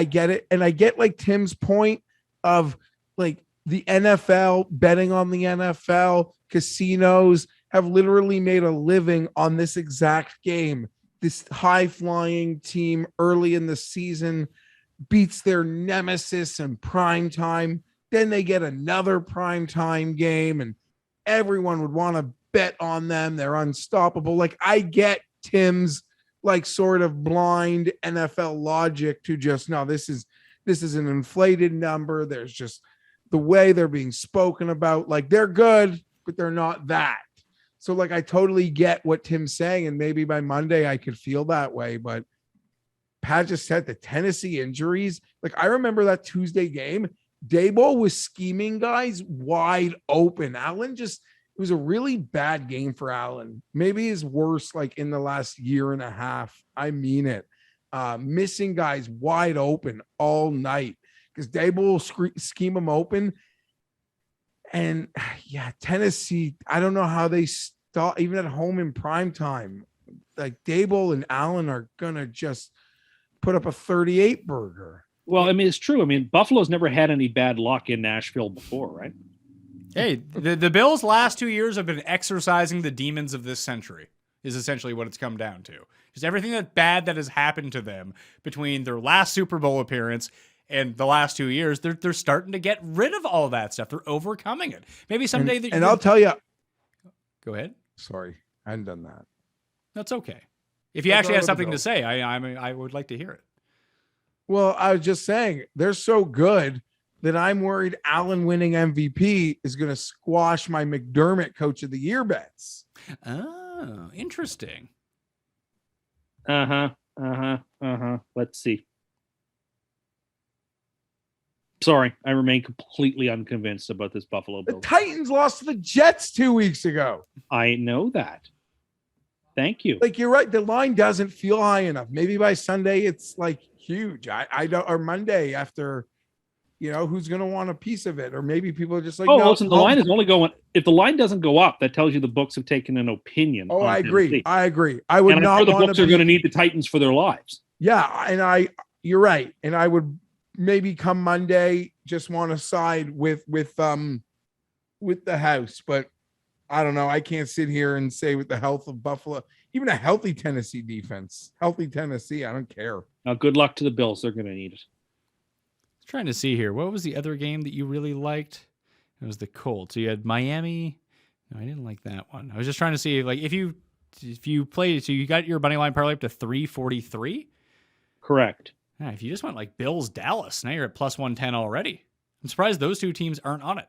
get it, and I get like Tim's point of like the NFL betting on the NFL. Casinos have literally made a living on this exact game. This high-flying team early in the season beats their nemesis in prime time. Then they get another prime time game, and everyone would want to bet on them. They're unstoppable. Like, I get Tim's like sort of blind NFL logic to just, no, this is an inflated number. There's just the way they're being spoken about. Like, they're good, but they're not that. So like, I totally get what Tim's saying. And maybe by Monday I could feel that way, but Pat just said the Tennessee injuries. Like, I remember that Tuesday game, Daboll was scheming guys wide open. It was a really bad game for Allen. Maybe his worst like in the last year and a half. I mean it. Missing guys wide open all night because Daboll will scheme them open. And yeah, Tennessee, I don't know how they stop even at home in prime time. Like, Daboll and Allen are going to just put up a 38 burger. Well, I mean, it's true. I mean, Buffalo's never had any bad luck in Nashville before, right? Hey, the Bills' last 2 years have been exercising the demons of this century, is essentially what it's come down to. Just everything that bad that has happened to them between their last Super Bowl appearance and the last 2 years, they're starting to get rid of all that stuff. They're overcoming it. Maybe someday. And I'll tell you. Go ahead. Sorry, I hadn't done that. That's okay. If you actually have something to say, I would like to hear it. Well, I was just saying they're so good that I'm worried Allen winning MVP is going to squash my McDermott Coach of the Year bets. Oh, interesting. Let's see. Sorry, I remain completely unconvinced about this Buffalo The Bills. Titans lost to the Jets 2 weeks ago. I know that. Thank you. Like, you're right. The line doesn't feel high enough. Maybe by Sunday it's like huge. I don't, or Monday after, who's going to want a piece of it? Or maybe people are just like, no, listen, the line is only going, if the line doesn't go up, that tells you the books have taken an opinion. Oh, I agree. Tennessee. I agree. I would and not I'm sure want the books are going to need the Titans for their lives. Yeah. And you're right. And I would maybe come Monday, just want to side with the house, but I don't know. I can't sit here and say with the health of Buffalo, even a healthy Tennessee defense, I don't care. Now, good luck to the Bills. They're going to need it. Trying to see here. What was the other game that you really liked? It was the Colts. So you had Miami. No, I didn't like that one. I was just trying to see, like, if you played, so you got your money line parlay up to 343. Correct. Yeah, if you just went like Bills Dallas, now you're at plus 110 already. I'm surprised those two teams aren't on it.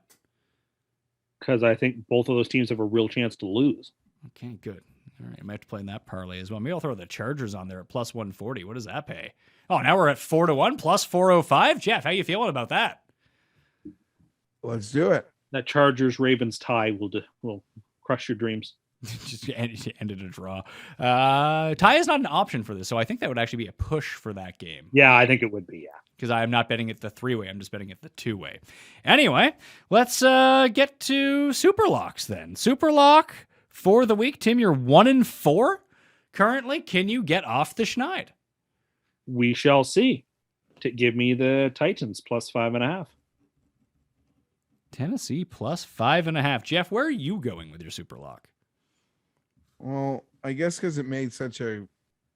Because I think both of those teams have a real chance to lose. Okay, good. All right, I might have to play in that parlay as well. Maybe I'll throw the Chargers on there at plus 140. What does that pay? Oh, now we're at 4-1 plus 405. Jeff, how you feeling about that? Let's do it. That Chargers Ravens tie will crush your dreams. Just ended a draw. Tie is not an option for this, so I think that would actually be a push for that game. Yeah, I think it would be. Yeah, because I am not betting it the 3-way. I'm just betting it the 2-way. Anyway, let's get to Super Locks then. Super Lock for the week. Tim, you're 1-4 currently. Can you get off the schneid? We shall see. Give me the Titans plus 5.5. Tennessee plus 5.5. Jeff, where are you going with your Super Lock? Well, I guess because it made such a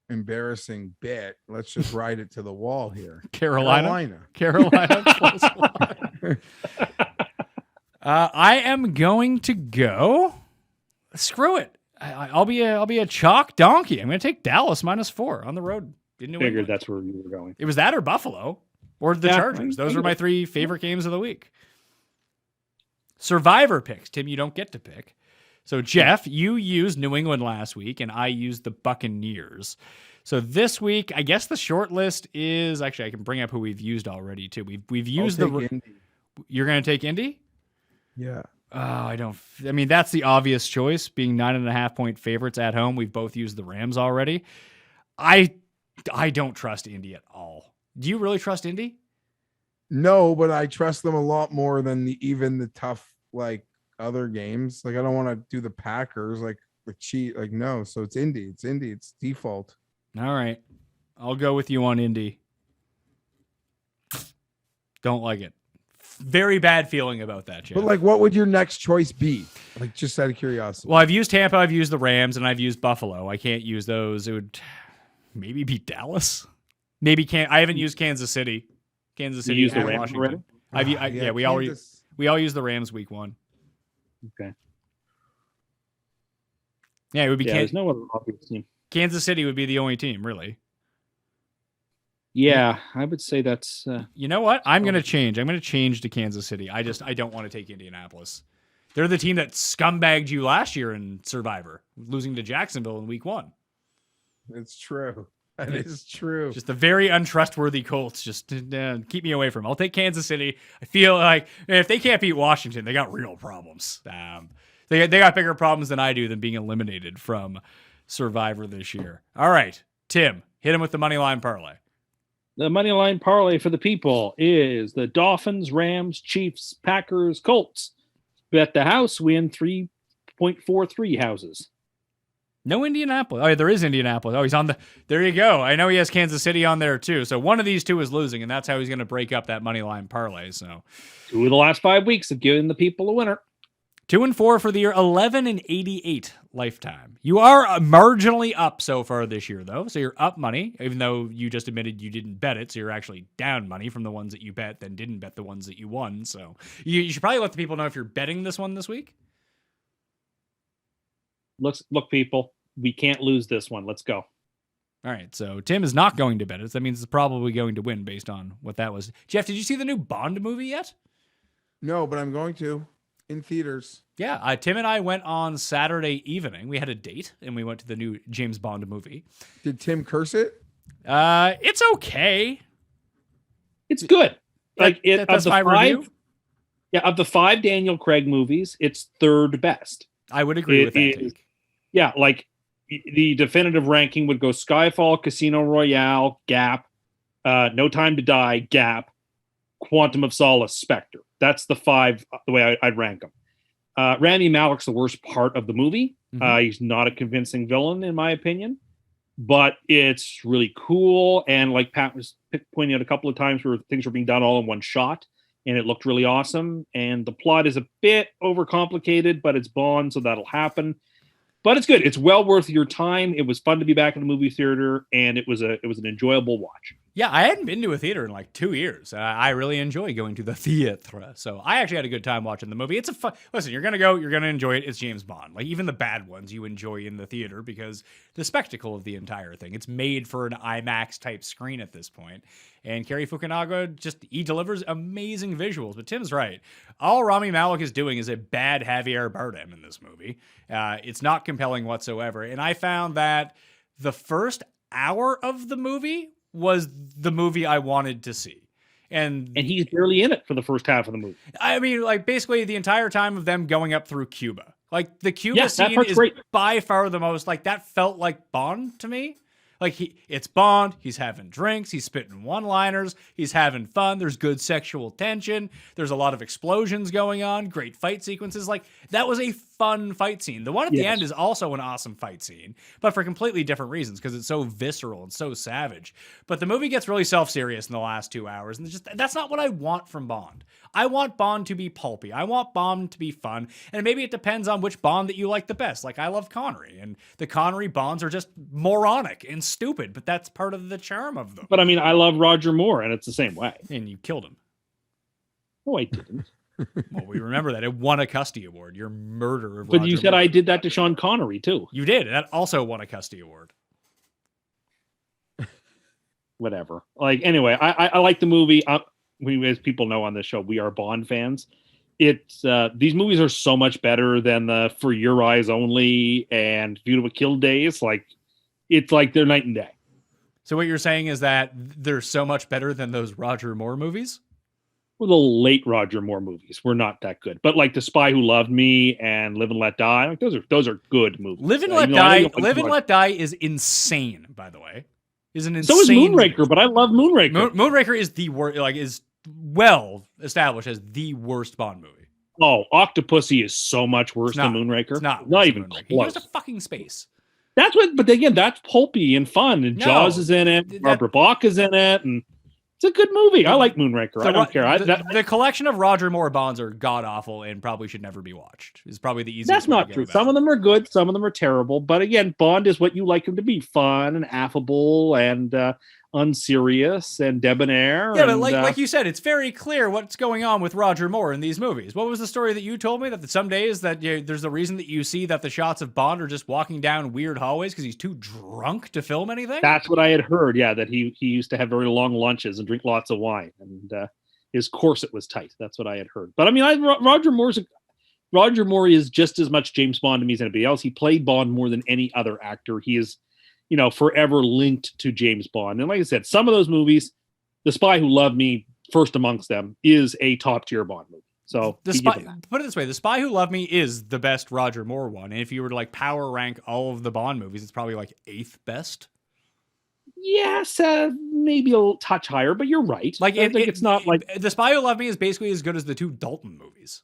embarrassing bet, let's just ride it to the wall here. Carolina plus 1. I am going to go. Screw it. I'll be a chalk donkey. I'm going to take Dallas -4 on the road. Figured that's where you were going. It was that or Buffalo or the Chargers. Those were my 3 favorite games of the week. Survivor picks. Tim, you don't get to pick. So, Jeff, you used New England last week, and I used the Buccaneers. So this week, I guess the short list is actually I can bring up who we've used already too. We've used Indy. You're going to take Indy? Yeah. Oh, I mean, that's the obvious choice. Being 9.5-point favorites at home, we've both used the Rams already. I don't trust Indy at all. Do you really trust Indy? No, but I trust them a lot more than even the tough other games. I don't want to do the Packers the cheat. No, so it's Indy. It's default. All right, I'll go with you on Indy. Don't like it. Very bad feeling about that, Jeff. But what would your next choice be? Just out of curiosity. Well, I've used Tampa, I've used the Rams, and I've used Buffalo. I can't use those. It would maybe be Dallas. I haven't used Kansas City. Kansas City used the and Rams Washington. already? We all use the Rams week 1. Okay. Yeah, it would be there's no other obvious team. Kansas City would be the only team, really. Yeah, I would say that's. You know what? I'm going to change. I'm going to change to Kansas City. I don't want to take Indianapolis. They're the team that scumbagged you last year in Survivor, losing to Jacksonville in week 1. It's true. That is true. Just the very untrustworthy Colts. Just keep me away from them. I'll take Kansas City. I feel like if they can't beat Washington, they got real problems. They got bigger problems than I do than being eliminated from Survivor this year. All right, Tim, hit him with the money line parlay. The money line parlay for the people is the Dolphins, Rams, Chiefs, Packers, Colts. Bet the house, win 3.43 houses. No Indianapolis. Oh, yeah, there is Indianapolis. Oh, he's on the. There you go. I know he has Kansas City on there too. So one of these two is losing, and that's how he's going to break up that money line parlay. So 2 of the last 5 weeks have given the people a winner. 2-4 for the year. 11-88 lifetime. You are marginally up so far this year, though. So you're up money, even though you just admitted you didn't bet it. So you're actually down money from the ones that you bet, then didn't bet the ones that you won. So you should probably let the people know if you're betting this one this week. Look, people, we can't lose this one. Let's go. All right, so Tim is not going to bet it. So that means it's probably going to win based on what that was. Jeff, did you see the new Bond movie yet? No, but I'm going to in theaters. Yeah, Tim and I went on Saturday evening. We had a date, and we went to the new James Bond movie. Did Tim curse it? It's okay. It's good. That's my review. Yeah, of the 5 Daniel Craig movies, it's 3rd best. I would agree with that take. Yeah, the definitive ranking would go Skyfall, Casino Royale, Gap, No Time to Die, Gap, Quantum of Solace, Spectre. That's the 5, the way I'd rank them. Rami Malek's the worst part of the movie. Mm-hmm. He's not a convincing villain, in my opinion, but it's really cool. And like Pat was pointing out a couple of times where things were being done all in one shot, and it looked really awesome. And the plot is a bit overcomplicated, but it's Bond, so that'll happen. But it's good. It's well worth your time. It was fun to be back in the movie theater, and it was an enjoyable watch. Yeah, I hadn't been to a theater in like 2 years. I really enjoy going to the theater. So I actually had a good time watching the movie. It's a fun. Listen, you're gonna go. You're gonna enjoy it. It's James Bond. Like even the bad ones, you enjoy in the theater because the spectacle of the entire thing. It's made for an IMAX type screen at this point. And Cary Fukunaga he delivers amazing visuals. But Tim's right. All Rami Malek is doing is a bad Javier Bardem in this movie. It's not compelling whatsoever. And I found that the first hour of the movie was the movie I wanted to see. And he's barely in it for the first half of the movie. I mean, like basically the entire time of them going up through Cuba. Like the Cuba scene is great. by far the most, like that felt like Bond to me. Like it's Bond, he's having drinks, he's spitting one-liners, he's having fun, there's good sexual tension, there's a lot of explosions going on, great fight sequences. Like that was a fun fight scene. The one at the end is also an awesome fight scene, but for completely different reasons because it's so visceral and so savage. But the movie gets really self-serious in the last 2 hours, and that's not what I want from Bond. I want Bond to be pulpy. I want Bond to be fun, and maybe it depends on which Bond that you like the best. Like I love Connery, and the Connery Bonds are just moronic and stupid, but that's part of the charm of them. But I mean, I love Roger Moore, and it's the same way. And you killed him. No, I didn't. Well, we remember that. It won a Custy Award. Your murder of But Roger you said Moore. I did that to Sean Connery, too. You did. That also won a Custy Award. Whatever. Like, anyway, I like the movie. We, as people know on this show, we are Bond fans. It's these movies are so much better than the For Your Eyes Only and View to a Kill days. Like, it's like they're night and day. So what you're saying is that they're so much better than those Roger Moore movies? Well, the late Roger Moore movies were not that good, but like The Spy Who Loved Me and Live and Let Die, like those are good movies. Live and Let Die. Live and Let Die is insane, by the way. Is an insane. So is Moonraker, movie. but I love Moonraker. Moonraker is the worst. Like is well established as the worst Bond movie. Oh, Octopussy is so much worse than Moonraker. It's not even Moonraker. close. He goes to fucking space. That's what, but again, that's pulpy and fun. And No, Jaws is in it. Barbara Bach is in it, and it's a good movie. I like Moonraker. I don't care. The collection of Roger Moore Bonds are god awful and probably should never be watched. Is probably the easiest. That's way not to go true. about Some it. of them are good. Some of them are terrible. But again, Bond is what you like him to be: fun and affable and unserious and debonair. Yeah, and, but like you said, it's very clear what's going on with Roger Moore in these movies. What was the story that you told me that some days that there's a reason that you see that the shots of Bond are just walking down weird hallways because he's too drunk to film anything? That's what I had heard. Yeah, that he used to have very long lunches and drink lots of wine, and his corset was tight. That's what I had heard. But I mean, Roger Moore is just as much James Bond to me as anybody else. He played Bond more than any other actor. He is, forever linked to James Bond. And like I said, some of those movies, The Spy Who Loved Me, first amongst them, is a top tier Bond movie. So put it this way, The Spy Who Loved Me is the best Roger Moore one. And if you were to like power rank all of the Bond movies, it's probably like 8th best. Yes, maybe a little touch higher, but you're right. Like it's not like The Spy Who Loved Me is basically as good as the two Dalton movies.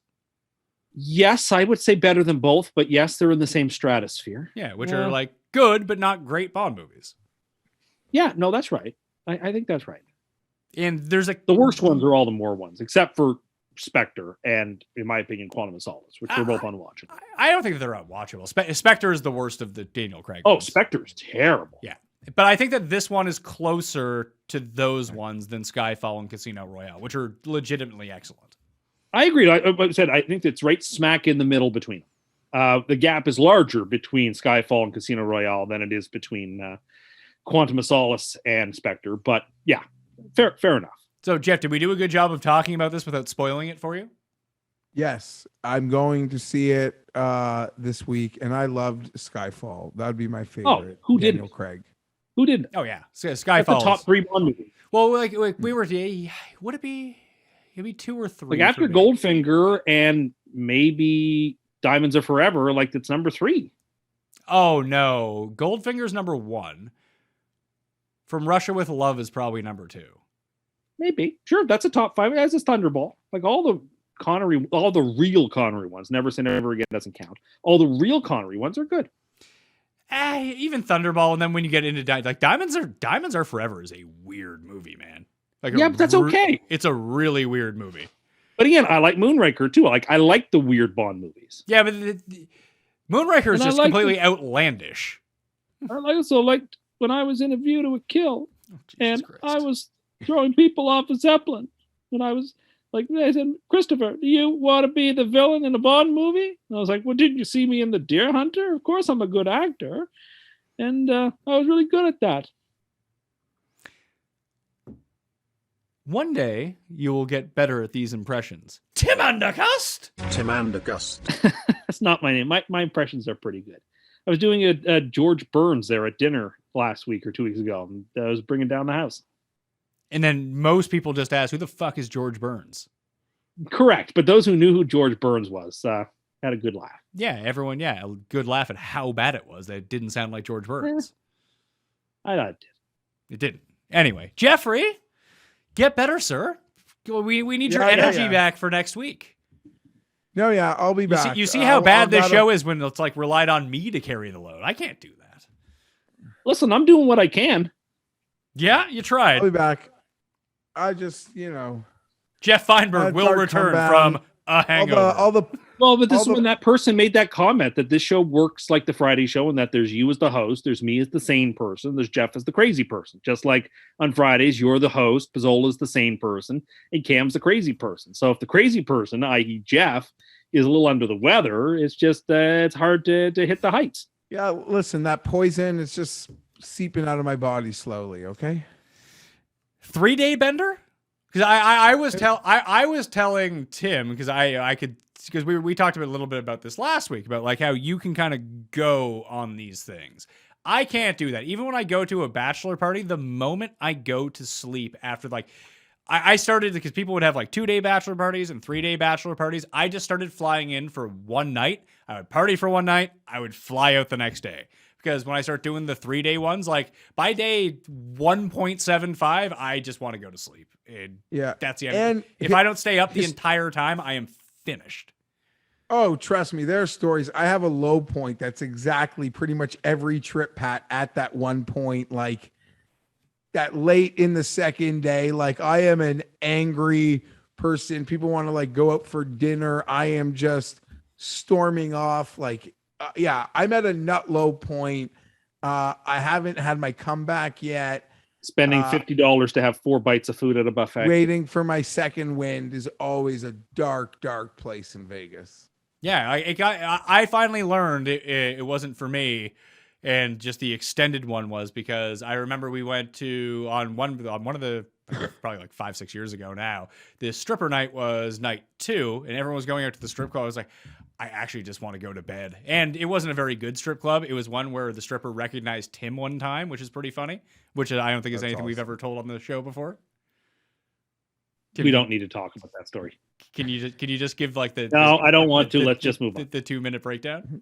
Yes, I would say better than both, but yes, they're in the same stratosphere. Yeah, which are like good but not great Bond movies. Yeah, no, that's right. I think that's right. And there's the worst ones are all the Moore ones, except for Spectre and, in my opinion, Quantum of Solace, which we're both unwatchable. I don't think that they're unwatchable. Spectre is the worst of the Daniel Craig ones. ones. Spectre is terrible. Yeah. But I think that this one is closer to those ones than Skyfall and Casino Royale, which are legitimately excellent. I agree. I said I think it's right smack in the middle between them. The gap is larger between Skyfall and Casino Royale than it is between Quantum of Solace and Spectre. But yeah, fair enough. So, Geoff, did we do a good job of talking about this without spoiling it for you? Yes, I'm going to see it this week, and I loved Skyfall. That would be my favorite. Who Daniel didn't? Craig. Who didn't? Oh yeah, Skyfall. That's the top 3 Bond movies. Well, like we were, would it be? It'd be 2 or 3. Like after Goldfinger and maybe Diamonds Are Forever, like it's number 3. Oh no, Goldfinger's number 1. From Russia with Love is probably number 2. Maybe. Sure, that's a top 5. As is Thunderball. Like all the real Connery ones. Never Say Never Again doesn't count. All the real Connery ones are good. Even Thunderball, and then when you get into Diamonds Are Forever is a weird movie, man. Like but that's okay. It's a really weird movie. But again, I like Moonraker too. I like the weird Bond movies. Yeah, but Moonraker is just completely outlandish. I also liked When I Was in A View to a Kill. and Christ. I was throwing people off a Zeppelin. And I was like, they said, Christopher, do you want to be the villain in a Bond movie? And I was like, well, didn't you see me in The Deer Hunter? Of course I'm a good actor. And I was really good at that. One day you will get better at these impressions. Tim Undercust. Tim and August. That's not my name. My impressions are pretty good. I was doing a George Burns there at dinner last week or 2 weeks ago. And I was bringing down the house. And then most people just ask, who the fuck is George Burns? Correct. But those who knew who George Burns was had a good laugh. Yeah, everyone, a good laugh at how bad it was. That it didn't sound like George Burns. I thought it did. It didn't. Anyway, Jeffrey, get better, sir. We need your energy back for next week. No, yeah, I'll be back. You see how bad this show is when it's like relied on me to carry the load. I can't do that. Listen, I'm doing what I can. Yeah, you tried. I'll be back. I just, Jeff Fienberg will return from a hangover. Well, but this is when that person made that comment that this show works like the Friday show and that there's you as the host, there's me as the sane person, there's Jeff as the crazy person. Just like on Fridays, you're the host, Pizzola's the sane person, and Cam's the crazy person. So if the crazy person, i.e. Jeff, is a little under the weather, it's just it's hard to hit the heights. Yeah, listen, that poison is just seeping out of my body slowly, okay? 3-day bender? Because I was telling Tim, because we talked a little bit about this last week, about like how you can kind of go on these things. I can't do that. Even when I go to a bachelor party, the moment I go to sleep after I started, because people would have like 2-day bachelor parties and 3-day bachelor parties. I just started flying in for one night. I would party for one night. I would fly out the next day. Because when I start doing the 3-day ones, like by day 1.75, I just want to go to sleep. That's the end. And if I don't stay up the entire time, I am finished. Oh, trust me, there are stories. I have a low point that's exactly pretty much every trip, Pat, at that one point, like that late in the second day. Like I am an angry person. People want to like go out for dinner. I am just storming off like, I'm at a nut low point. I haven't had my comeback yet. Spending $50 to have 4 bites of food at a buffet. Waiting for my second wind is always a dark, dark place in Vegas. Yeah, I finally learned it wasn't for me, and just the extended one was because I remember we went to on one of the probably like 5-6 years ago now. The stripper night was night 2, and everyone was going out to the strip club. I was like, I actually just want to go to bed. And it wasn't a very good strip club. It was one where the stripper recognized Tim one time, which is pretty funny, which I don't think is anything we've ever told on the show before. We don't need to talk about that story. Can you just give like the... No, I don't want to. Let's just move on. The 2-minute breakdown?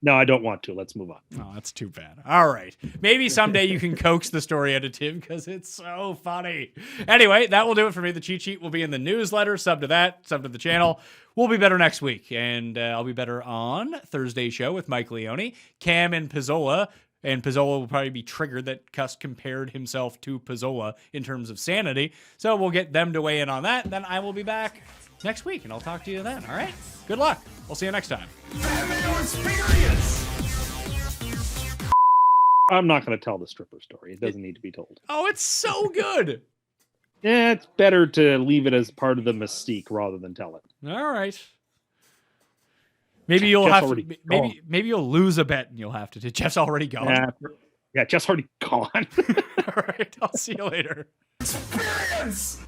No, I don't want to. Let's move on. Oh, that's too bad. All right. Maybe someday you can coax the story out of Tim because it's so funny. Anyway, that will do it for me. The cheat sheet will be in the newsletter. Sub to the channel. We'll be better next week. And I'll be better on Thursday's show with Mike Leone, Cam, and Pizzola. And Pizzola will probably be triggered that Cust compared himself to Pizzola in terms of sanity. So we'll get them to weigh in on that. Then I will be back next week, and I'll talk to you then. All right? Good luck. We'll see you next time. Mayo experience. I'm not going to tell the stripper story. It doesn't need to be told. Oh, it's so good. Yeah, it's better to leave it as part of the mystique rather than tell it. All right. Maybe you'll Jeff's have to, maybe you'll lose a bet and you'll have to. Jeff's already gone. Yeah, Jeff's already gone. All right. I'll see you later. Experience.